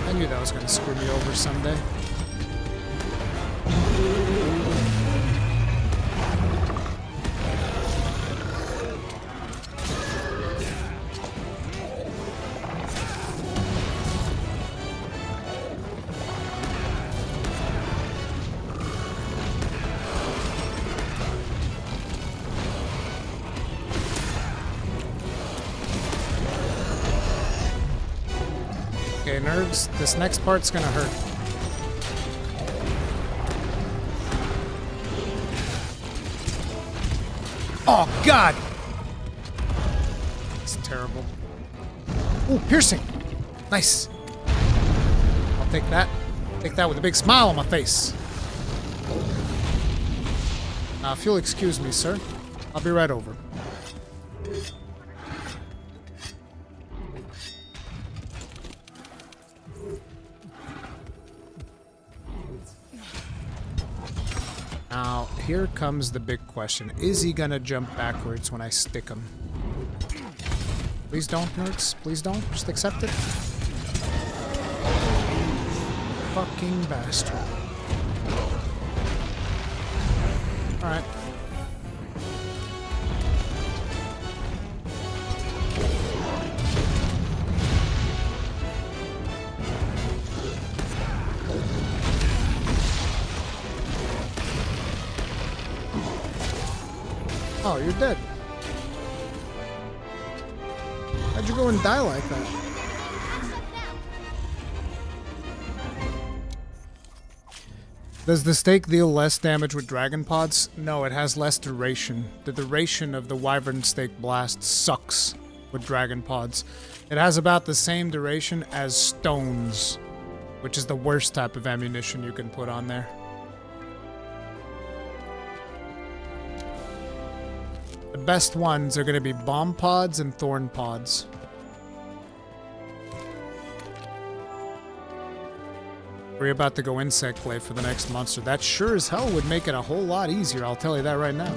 I knew that was going to screw me over someday. Okay, nerds, this next part's gonna hurt. Oh, God! It's terrible. Ooh, piercing! Nice. I'll take that. Take that with a big smile on my face. Now, if you'll excuse me, sir, I'll be right over. Now, here comes the big question. Is he gonna jump backwards when I stick him? Please don't, nerds. Please don't. Just accept it. Fucking bastard. Alright. Oh, you're dead. How'd you go and die like that? Does the stake deal less damage with dragon pods? No, it has less duration. The duration of the wyvern stake blast sucks with dragon pods. It has about the same duration as stones, which is the worst type of ammunition you can put on there. The best ones are going to be bomb pods and thorn pods. We're about to go insect play for the next monster. That sure as hell would make it a whole lot easier, I'll tell you that right now.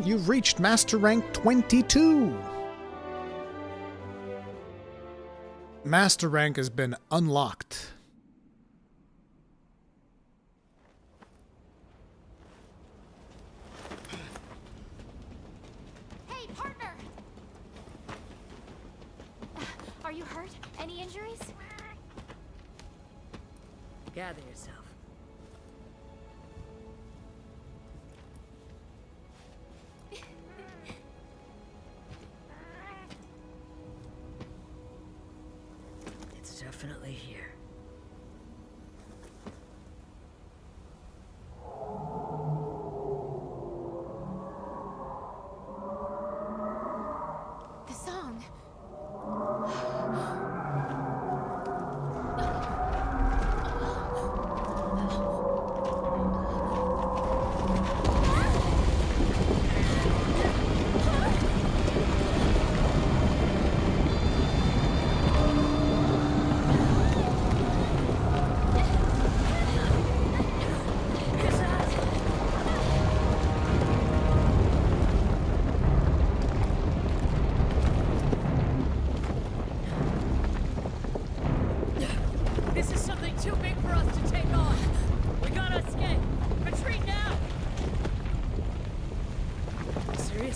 You've reached Master Rank 22. Master Rank has been unlocked. Hey, partner! Are you hurt? Any injuries? Gather yourself. It's definitely here. The song.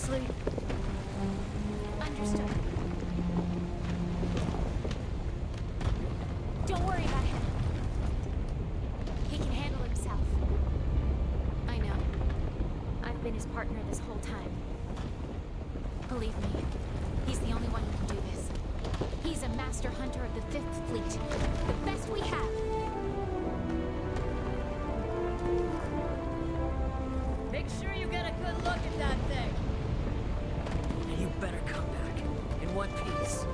Seriously? Understood. Don't worry about him. He can handle himself. I know. I've been his partner this whole time. Believe me, he's the only one who can do this. He's a master hunter of the 5th Fleet. The best we have. Make sure you get a good look at that thing. And you better come back in one piece.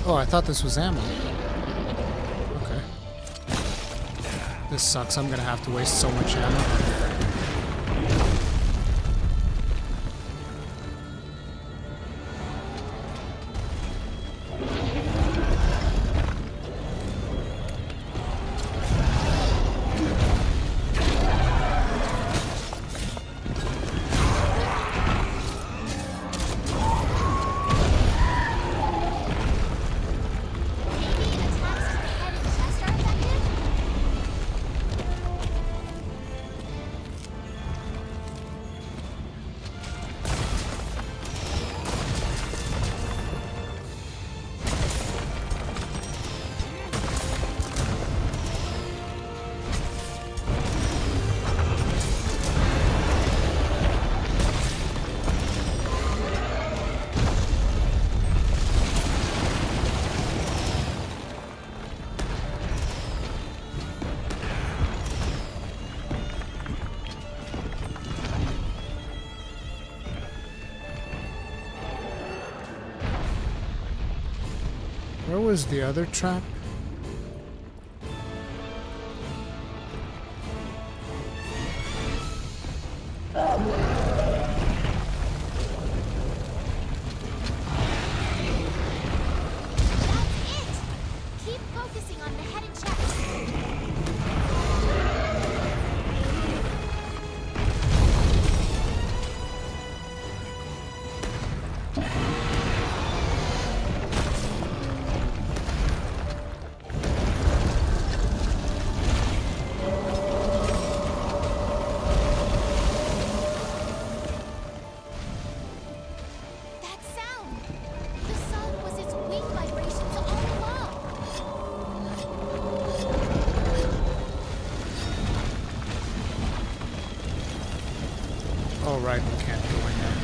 Oh, I thought this was ammo. Okay. This sucks. I'm gonna have to waste so much ammo. Where was the other trap? Keep focusing on the head and chest. That sound! The sound was its wing vibrations all along. Oh, right, we can't go in there.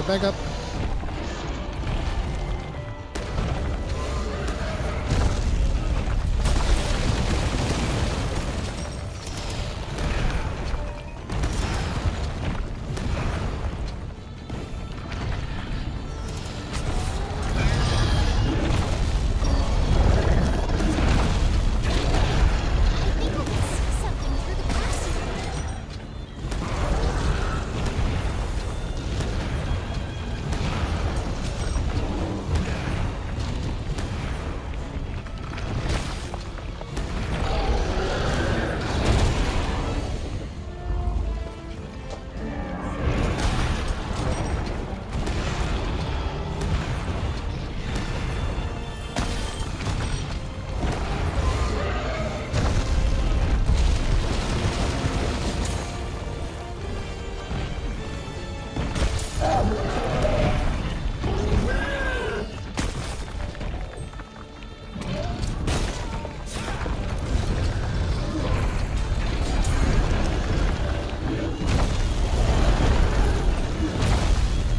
Get back up.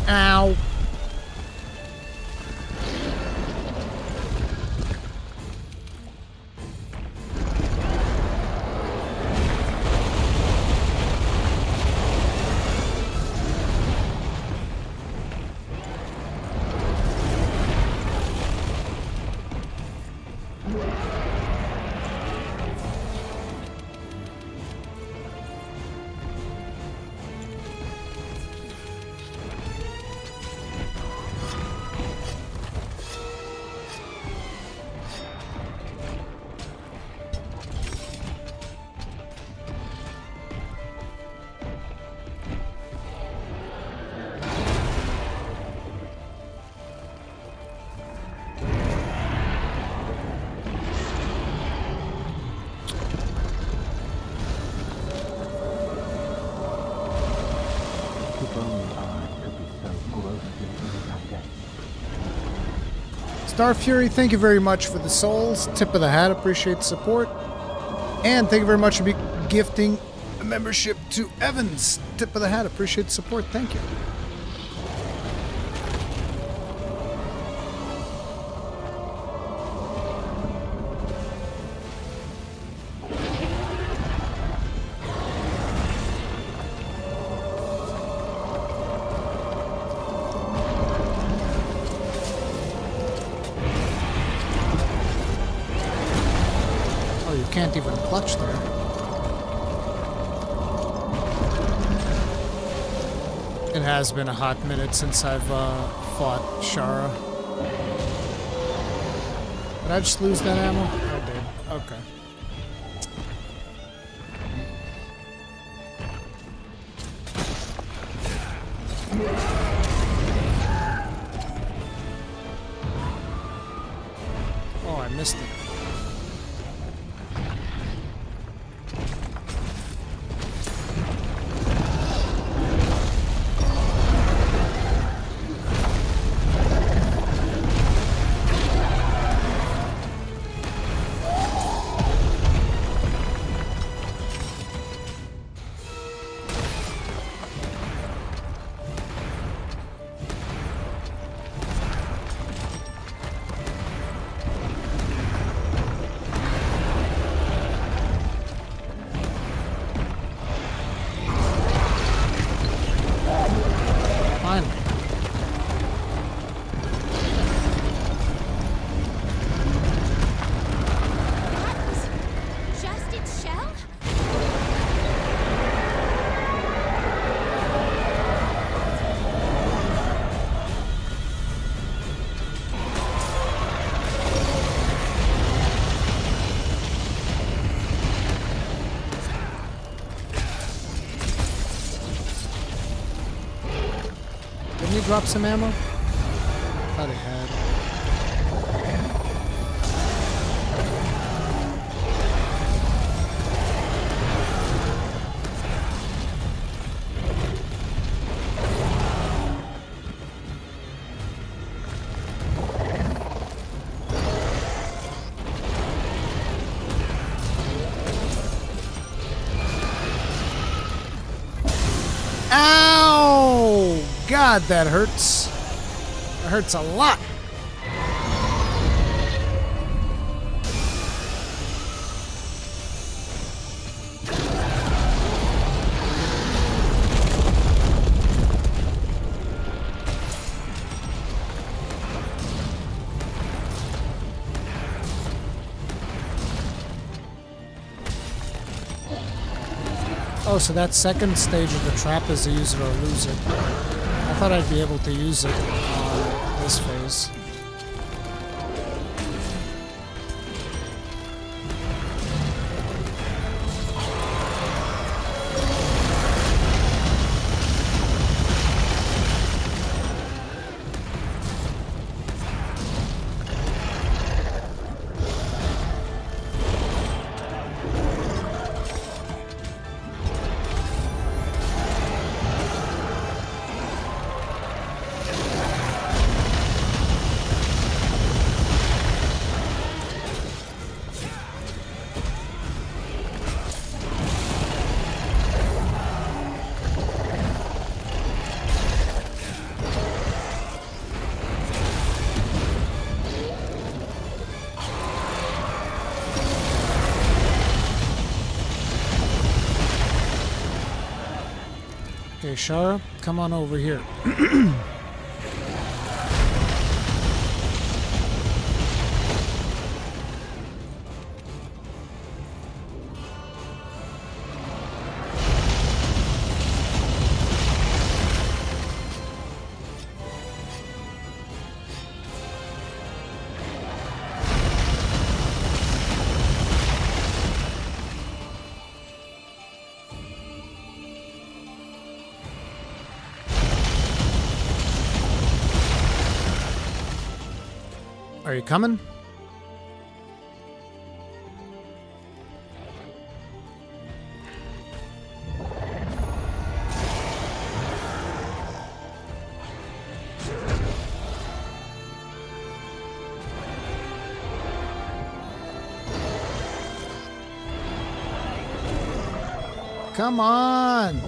Ow. Star Fury, thank you very much for the souls. Tip of the hat, appreciate the support. And thank you very much for gifting a membership to Evans. Tip of the hat, appreciate the support. Thank you. Can't even clutch there. It has been a hot minute since I've fought Shara. Did I just lose that ammo? I did. Okay. Oh, I missed it. Drop some ammo? Thought he had. Ow! God, that hurts. That hurts a lot. Oh, so that second stage of the trap is to use it or lose it. I thought I'd be able to use it on this phase. Okay, Shara, come on over here. Are you coming? Come on!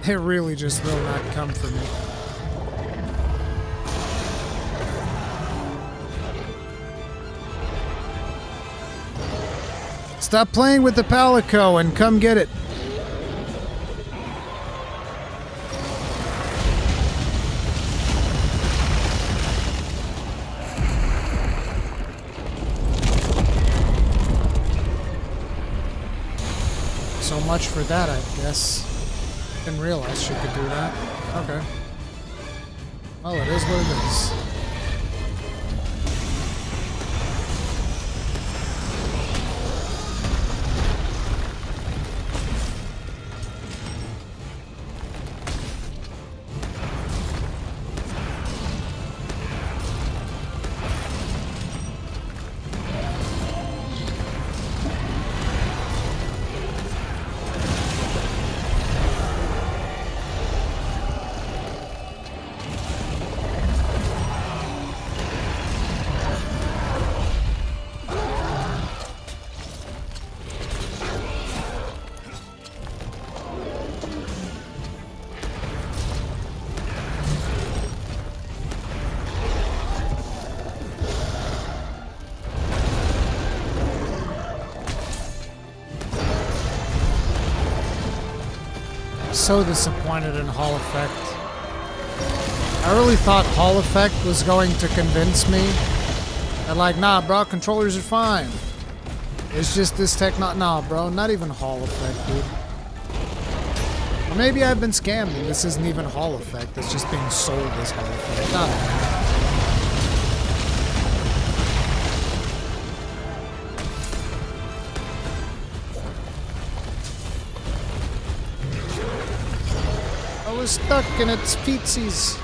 It really just will not come for me. Stop playing with the Palico and come get it. So much for that, I guess. Didn't realize she could do that. Okay. Well, it is what it is. So disappointed in Hall Effect. I really thought Hall Effect was going to convince me that, like, nah, bro, controllers are fine. It's just this nah, bro, not even Hall Effect, dude. Or maybe I've been scammed and this isn't even Hall Effect. It's just being sold as Hall Effect. Nah. I was stuck in its feetsies.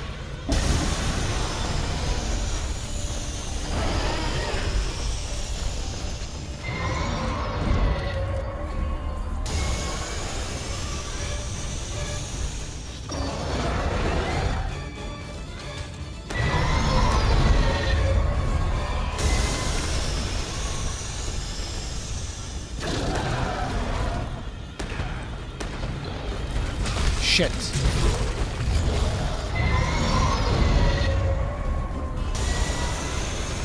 shit.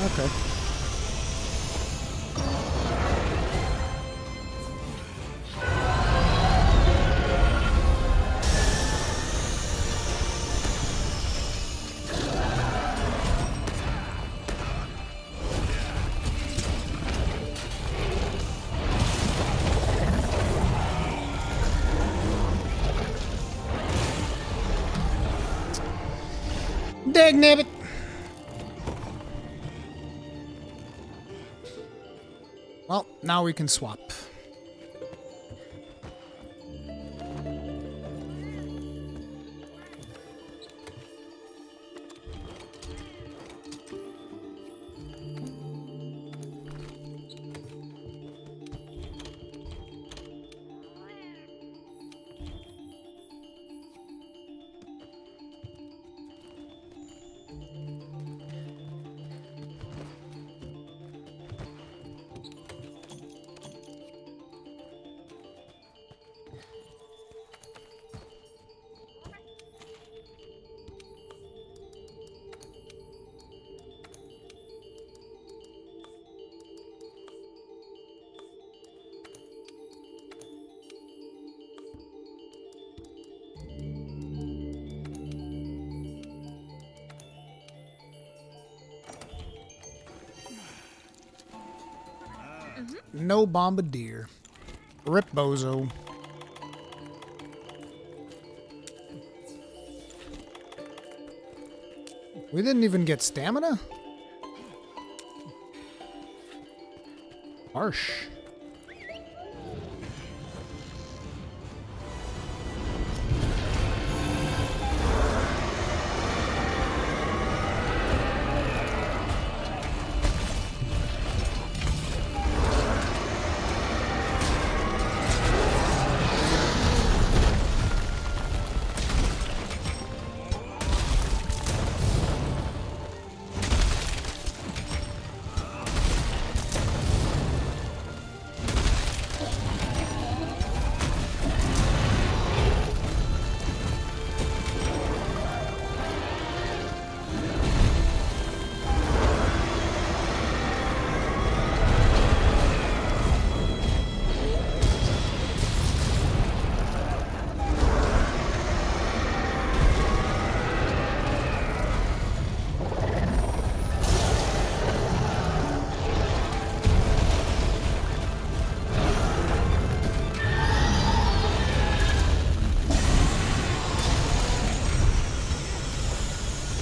Okay. Dagnabbit. Well, now we can swap. No bombardier. Rip bozo. We didn't even get stamina? Harsh.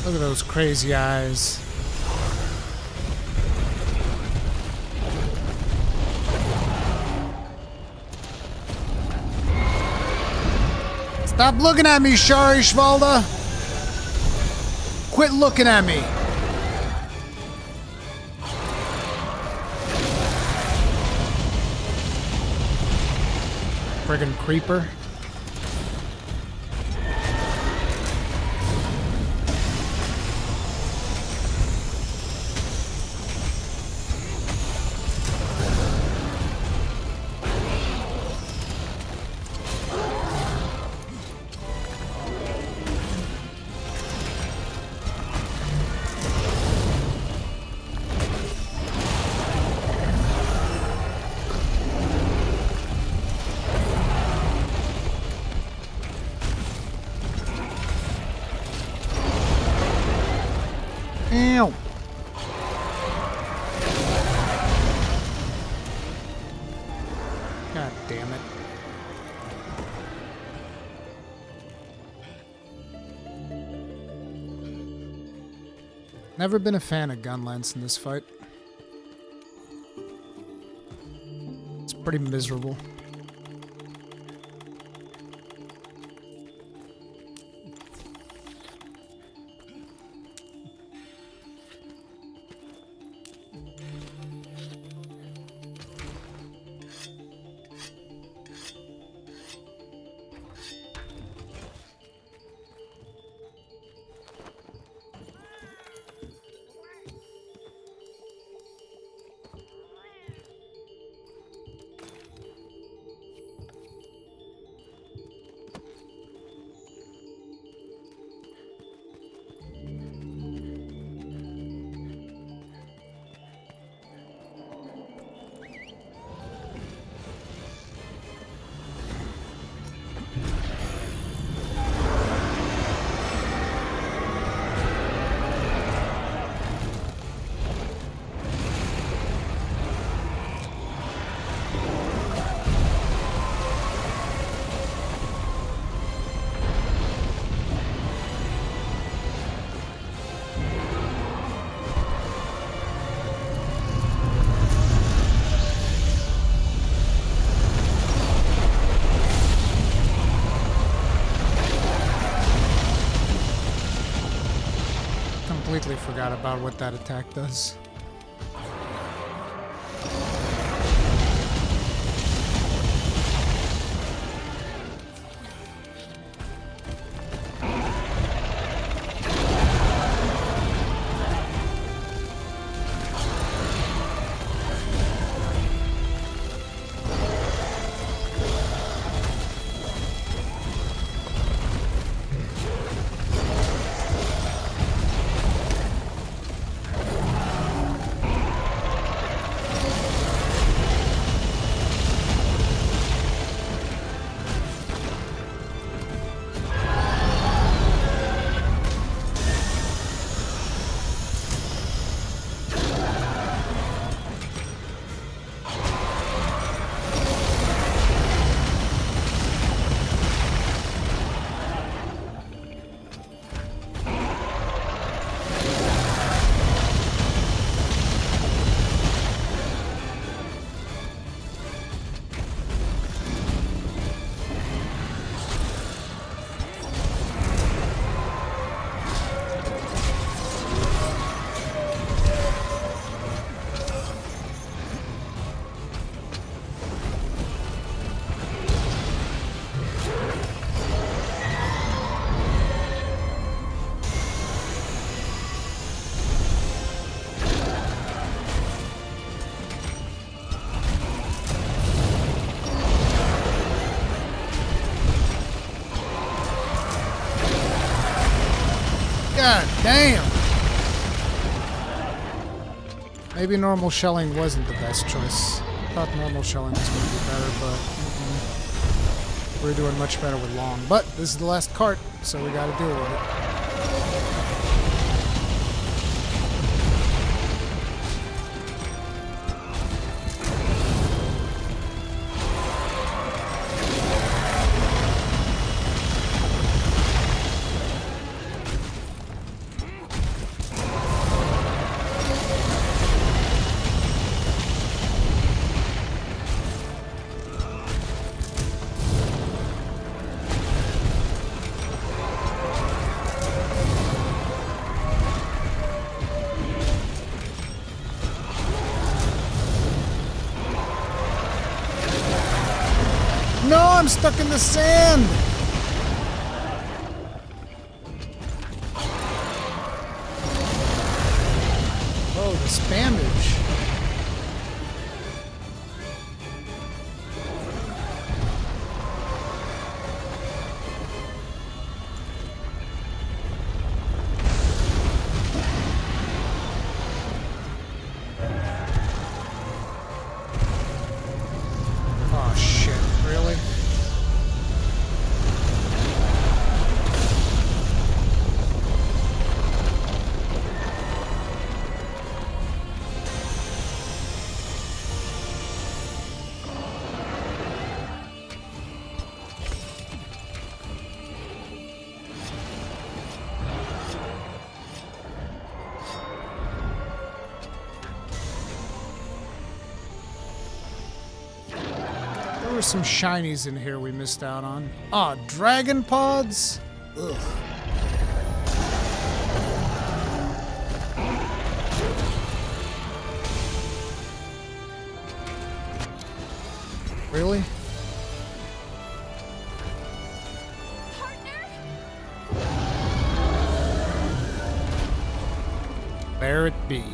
Look at those crazy eyes. Stop looking at me, Shari Schvalda! Quit looking at me! Friggin' creeper. Ow. God damn it. Never been a fan of gun lance in this fight. It's pretty miserable. completely forgot about what that attack does. God damn! Maybe normal shelling wasn't the best choice. I thought normal shelling was going to be better, but we're doing much better with long. But this is the last cart, so we got to deal with it. No, I'm stuck in the sand! Oh, the spammage. Oh shit, really? There were some shinies in here we missed out on. Ah, dragon pods? Ugh. Really? Partner? There it be.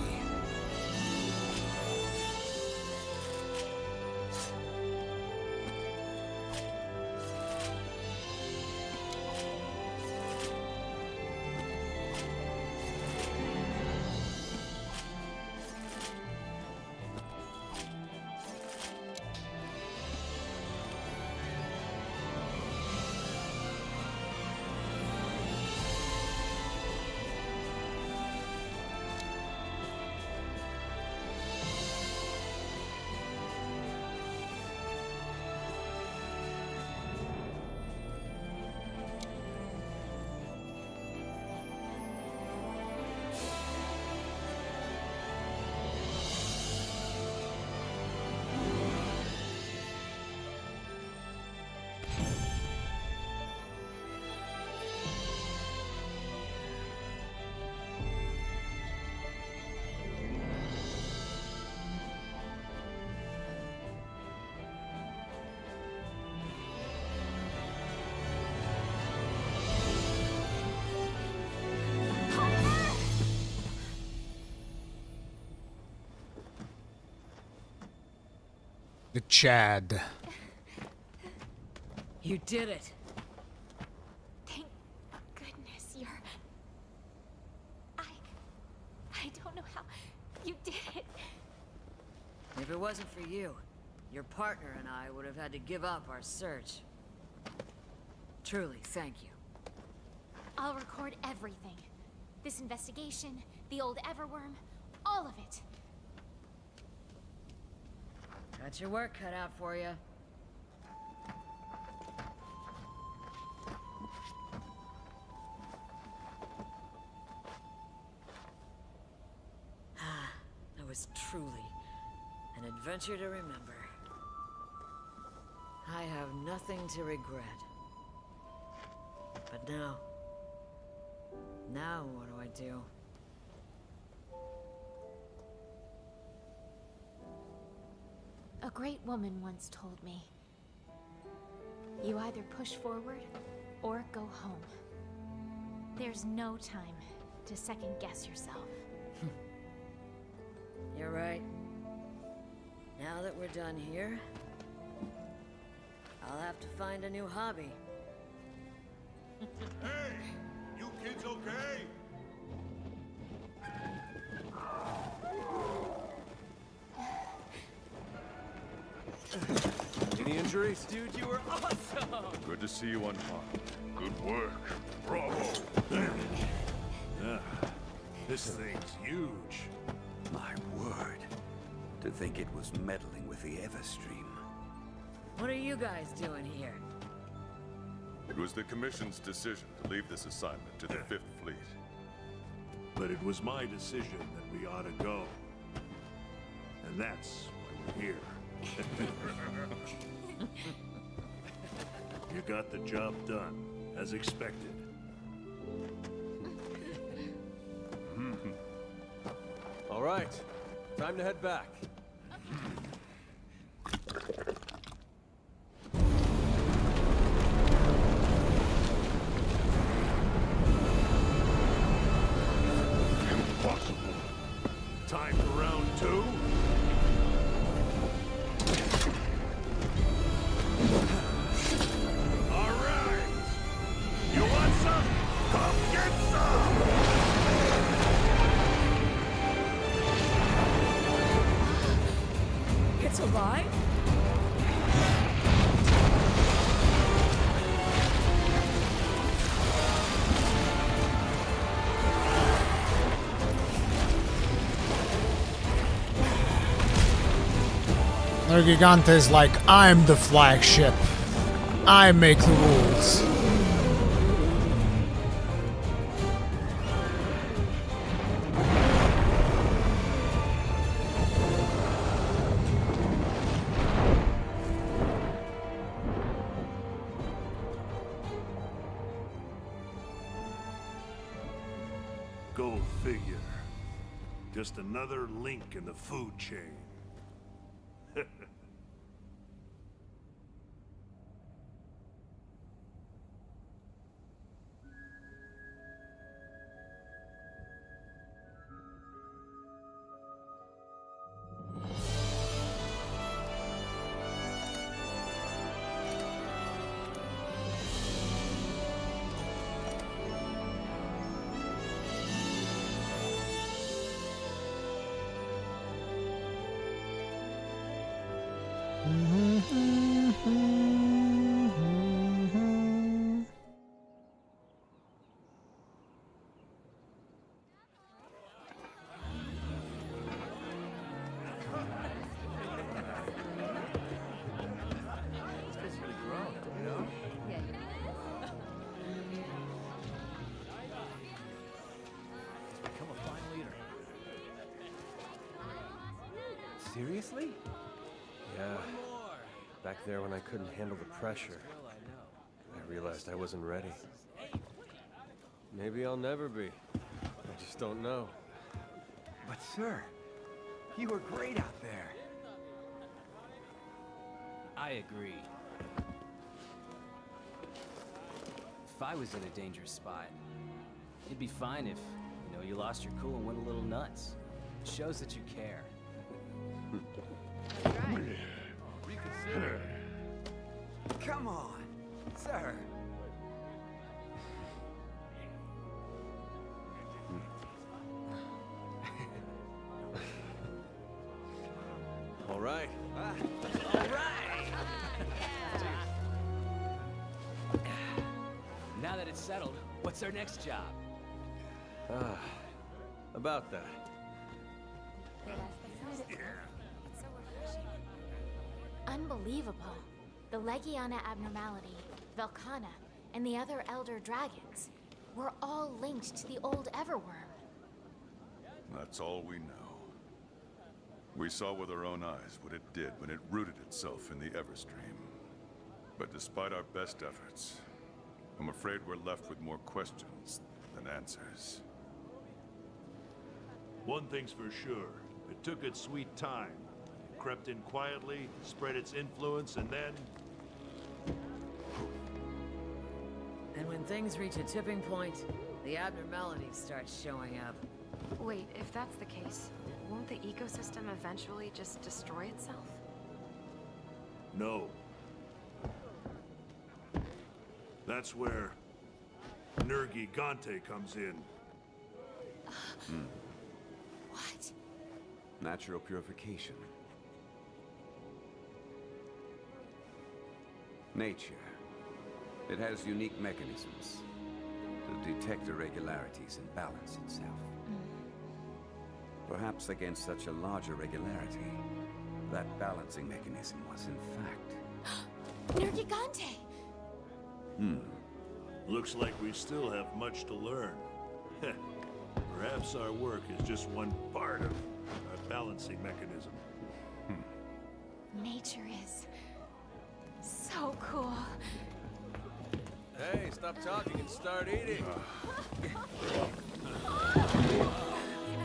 The Chad. You did it. Thank goodness you're... I don't know how you did it. If it wasn't for you, your partner and I would have had to give up our search. Truly, thank you. I'll record everything. This investigation, the old Everworm, all of it. Got your work cut out for you. That was truly an adventure to remember. I have nothing to regret. But now what do I do? A great woman once told me, you either push forward or go home. There's no time to second guess yourself. You're right. Now that we're done here, I'll have to find a new hobby. Hey! You kids okay? Any injuries? Dude, you were awesome! Good to see you unharmed. Good work. Bravo. This thing's huge. My word. To think it was meddling with the Everstream. What are you guys doing here? It was the Commission's decision to leave this assignment to the 5th Fleet. But it was my decision that we ought to go. And that's why we're here. You got the job done, as expected. All right. Time to head back. Impossible. Time for round 2? All right! You want some? Come get some! It's alive? Gigante's like, I'm the flagship. I make the rules. Go figure. Just another link in the food chain. Seriously? Yeah. Back there when I couldn't handle the pressure, I realized I wasn't ready. Maybe I'll never be. I just don't know. But sir, you were great out there. I agree. If I was in a dangerous spot, it'd be fine if, you lost your cool and went a little nuts. It shows that you care. Come on, sir. All right. Now that it's settled, what's our next job? About that. Unbelievable. The Legiana abnormality, Velcana, and the other Elder Dragons were all linked to the old Everworm. That's all we know. We saw with our own eyes what it did when it rooted itself in the Everstream. But despite our best efforts, I'm afraid we're left with more questions than answers. One thing's for sure. It took its sweet time. It crept in quietly, spread its influence, and then... And when things reach a tipping point, the abnormalities start showing up. Wait, if that's the case, won't the ecosystem eventually just destroy itself? No. That's where Nergigante comes in. What? Natural purification. Nature. It has unique mechanisms to detect irregularities and balance itself. Perhaps against such a large irregularity, that balancing mechanism was in fact... Nergigante! Looks like we still have much to learn. Perhaps our work is just one part of a balancing mechanism. Nature is so cool. Hey, stop talking and start eating.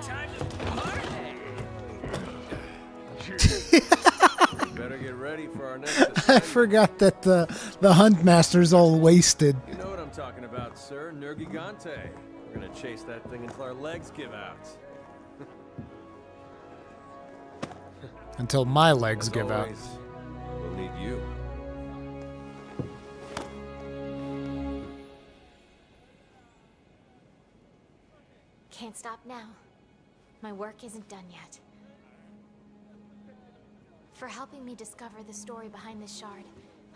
Time to party! Better get ready for our next I assignment. forgot that the Huntmaster's all wasted. You know what I'm talking about, sir. Nergigante. We're gonna chase that thing until our legs give out. Until my legs As give out. always, we'll need you. Can't stop now. My work isn't done yet. For helping me discover the story behind this shard,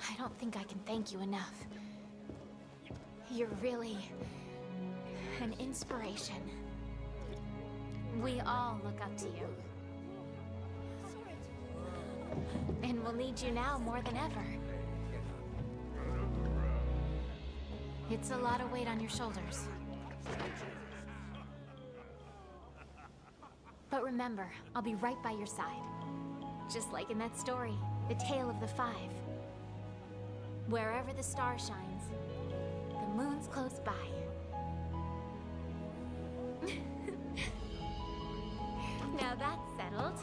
I don't think I can thank you enough. You're really an inspiration. We all look up to you. And we'll need you now more than ever. It's a lot of weight on your shoulders. But remember, I'll be right by your side. Just like in that story, The Tale of the Five. Wherever the star shines, the moon's close by. Now that's settled.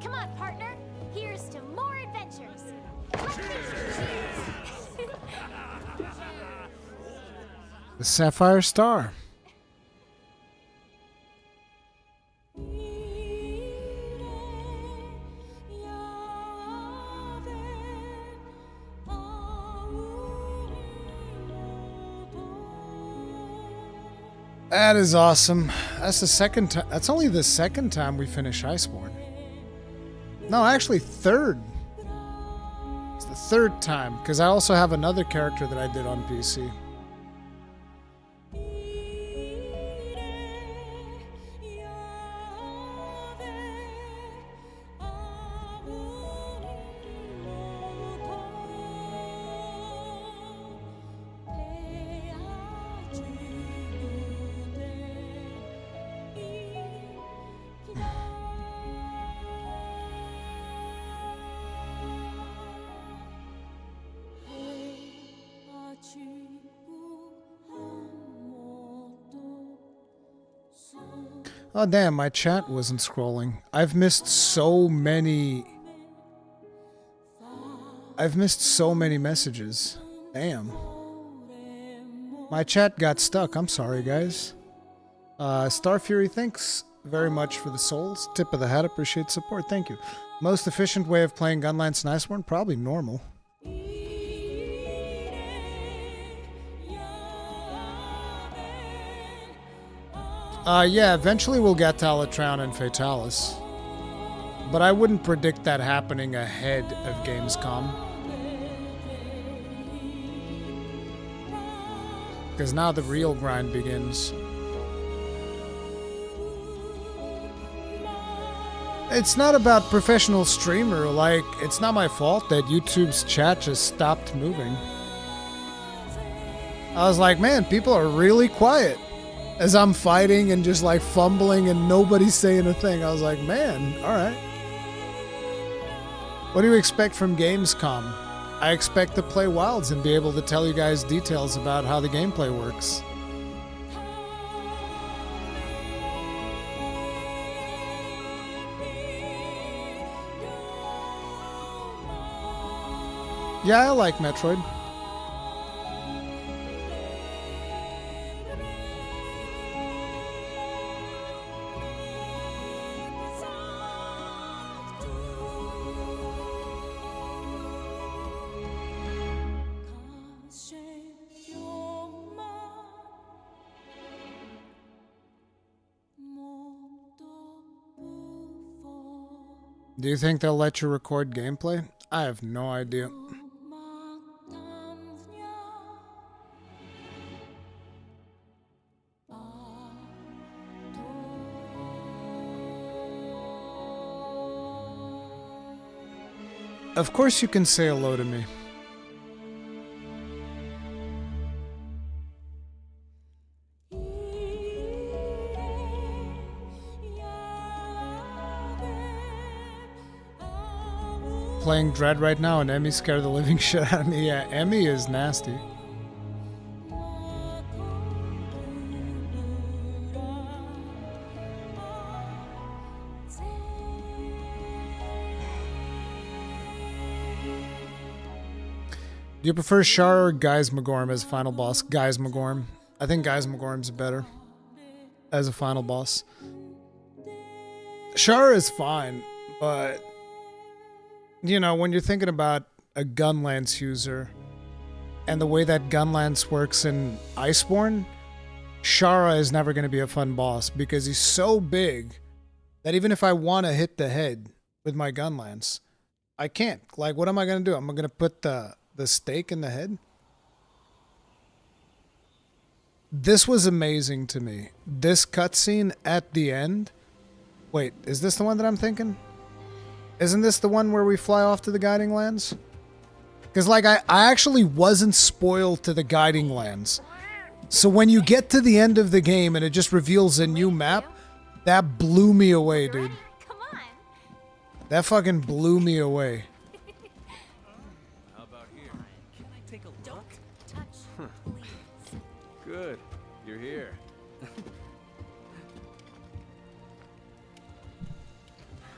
Come on, partner. Here's to more adventures. Let's cheers. The Sapphire Star. That is awesome. That's the second time. That's only the second time we finish Iceborne. No, actually third. It's the third time because I also have another character that I did on PC. Oh damn, my chat wasn't scrolling. I've missed so many messages. Damn. My chat got stuck. I'm sorry, guys. Star Fury, thanks very much for the souls. Tip of the hat, appreciate support. Thank you. Most efficient way of playing Gunlance and Iceborne? Probably normal. Yeah, eventually we'll get to Alatron and Fatalis. But I wouldn't predict that happening ahead of Gamescom. Because now the real grind begins. It's not about professional streamer, like, it's not my fault that YouTube's chat just stopped moving. I was like, man, people are really quiet. As I'm fighting and just like fumbling and nobody's saying a thing. I was like, man, alright. What do you expect from Gamescom? I expect to play Wilds and be able to tell you guys details about how the gameplay works. Yeah, I like Metroid. Do you think they'll let you record gameplay? I have no idea. Of course you can say hello to me. Playing Dread right now and Emmy scared the living shit out of me. Yeah, Emmy is nasty. Do you prefer Shar or Geismagorm as final boss? Geismagorm. I think Geismagorm's better as a final boss. Shar is fine, but you know, when you're thinking about a Gunlance user and the way that Gunlance works in Iceborne, Shara is never going to be a fun boss because he's so big that even if I want to hit the head with my Gunlance, I can't. Like, what am I going to do? I'm going to put the stake in the head? This was amazing to me. This cutscene at the end. Wait, is this the one that I'm thinking? Isn't this the one where we fly off to the Guiding Lands? Because, like, I actually wasn't spoiled to the Guiding Lands. So when you get to the end of the game and it just reveals a new map, that blew me away, dude. Come on. That fucking blew me away. How about here? Can I take a look? Touch, please. Good. You're here.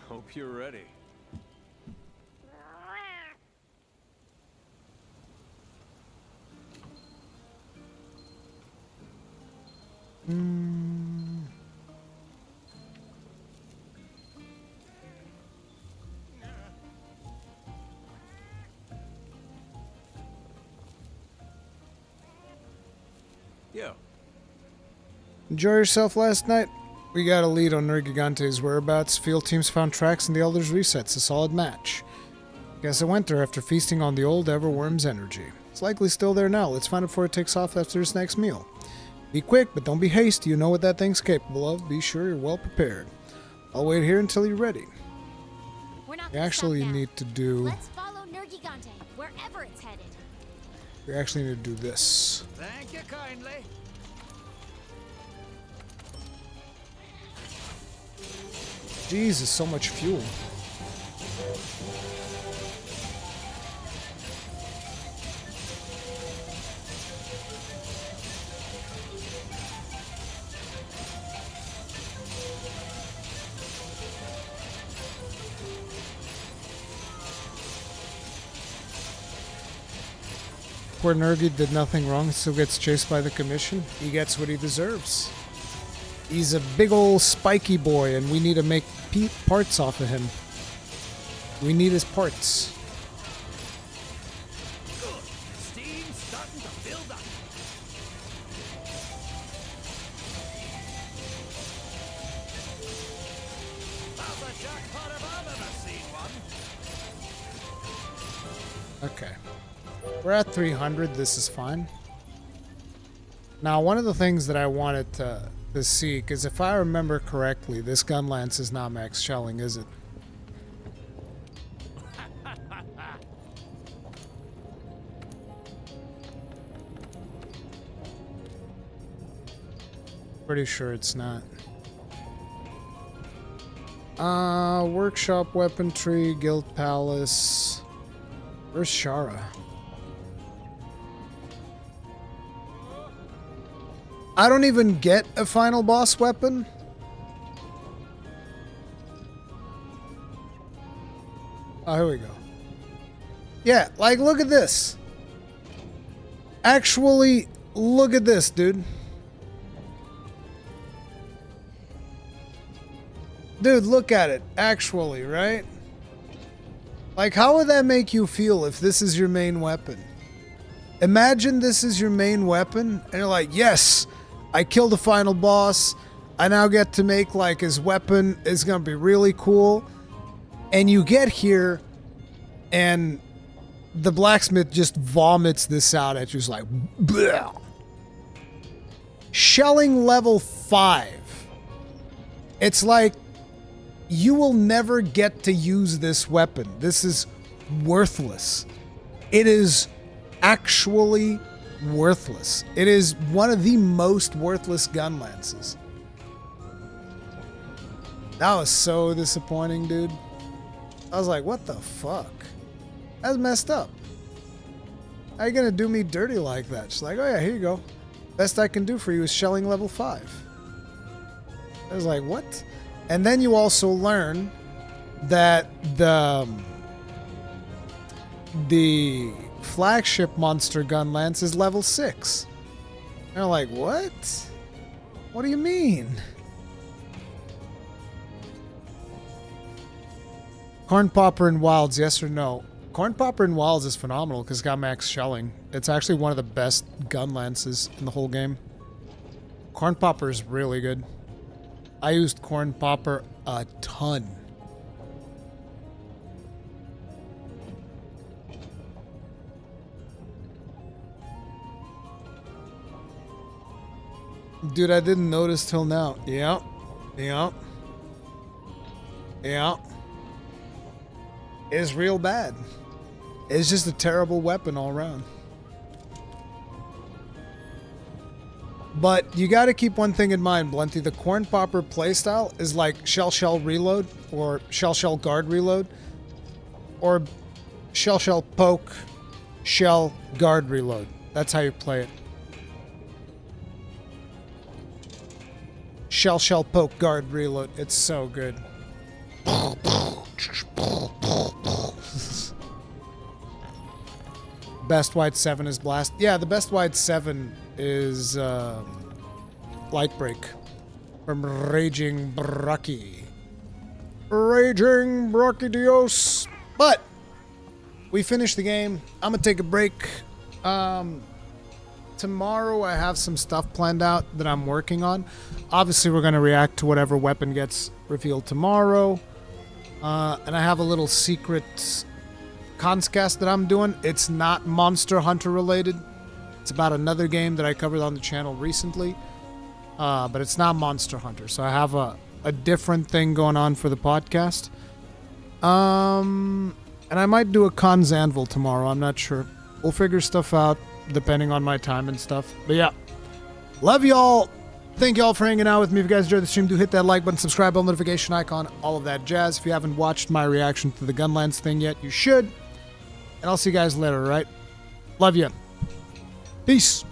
Hope you're ready. Yo. Enjoy yourself last night? We got a lead on Nergigante's whereabouts. Field teams found tracks in the Elder's Resets. A solid match. Guess it went there after feasting on the old Everworm's energy. It's likely still there now. Let's find it before it takes off after its next meal. Be quick, but don't be hasty. You know what that thing's capable of. Be sure you're well prepared. I'll wait here until you're ready. We're not We gonna actually stop now. need to do... Let's follow Nergigante, wherever it's headed. We actually need to do this. Thank you kindly. Jesus, so much fuel. Poor Nergi did nothing wrong, still gets chased by the commission. He gets what he deserves. He's a big old spiky boy, and we need to make parts off of him. We need his parts. Good. Steam's starting to build up. That's a jackpot if I've ever seen one. Okay. We're at 300. This is fine. Now, one of the things that I wanted to see, because if I remember correctly, this gun lance is not max shelling, is it? Pretty sure it's not. Workshop weaponry, Guild Palace. Where's Shara? I don't even get a final boss weapon. Oh, here we go. Yeah, like, look at this. Actually, look at this, dude. Dude, look at it. Actually, right? Like, how would that make you feel if this is your main weapon? Imagine this is your main weapon, and you're like, yes, I killed the final boss. I now get to make, like, his weapon is gonna be really cool. And you get here, and the blacksmith just vomits this out at you. It's like, bleh. Shelling level 5. It's like, you will never get to use this weapon. This is worthless. It is actually worthless. It is one of the most worthless gun lances. That was so disappointing, dude. I was like, what the fuck? That's messed up. How you gonna do me dirty like that? She's like, oh yeah, here you go. Best I can do for you is shelling level 5. I was like, what? And then you also learn that the flagship monster gun lance is level 6. And they're like, what? What do you mean? Corn Popper in Wilds, yes or no? Corn Popper in Wilds is phenomenal because it's got max shelling. It's actually one of the best gun lances in the whole game. Corn Popper is really good. I used Corn Popper a ton. Dude, I didn't notice till now. Yep. Yep. Yep. It's real bad. It's just a terrible weapon all around. But you got to keep one thing in mind, Blenty. The Corn Popper playstyle is like shell reload, or shell guard reload, or shell poke, shell guard reload. That's how you play it. Shell poke guard reload. It's so good. Best wide 7 is blast. Yeah, the best wide 7 is light break from Raging Braki. Raging Braki Dios. But we finished the game. I'm gonna take a break. Tomorrow I have some stuff planned out that I'm working on. Obviously, we're gonna react to whatever weapon gets revealed tomorrow. And I have a little secret conscast that I'm doing. It's not Monster Hunter related. It's about another game that I covered on the channel recently. But it's not Monster Hunter. So I have a different thing going on for the podcast. And I might do a Khan's Anvil tomorrow. I'm not sure. We'll figure stuff out depending on my time and stuff. But yeah. Love y'all. Thank y'all for hanging out with me. If you guys enjoyed the stream, do hit that like button, subscribe, bell notification icon, all of that jazz. If you haven't watched my reaction to the Gunlance thing yet, you should. And I'll see you guys later, all right? Love you. Peace.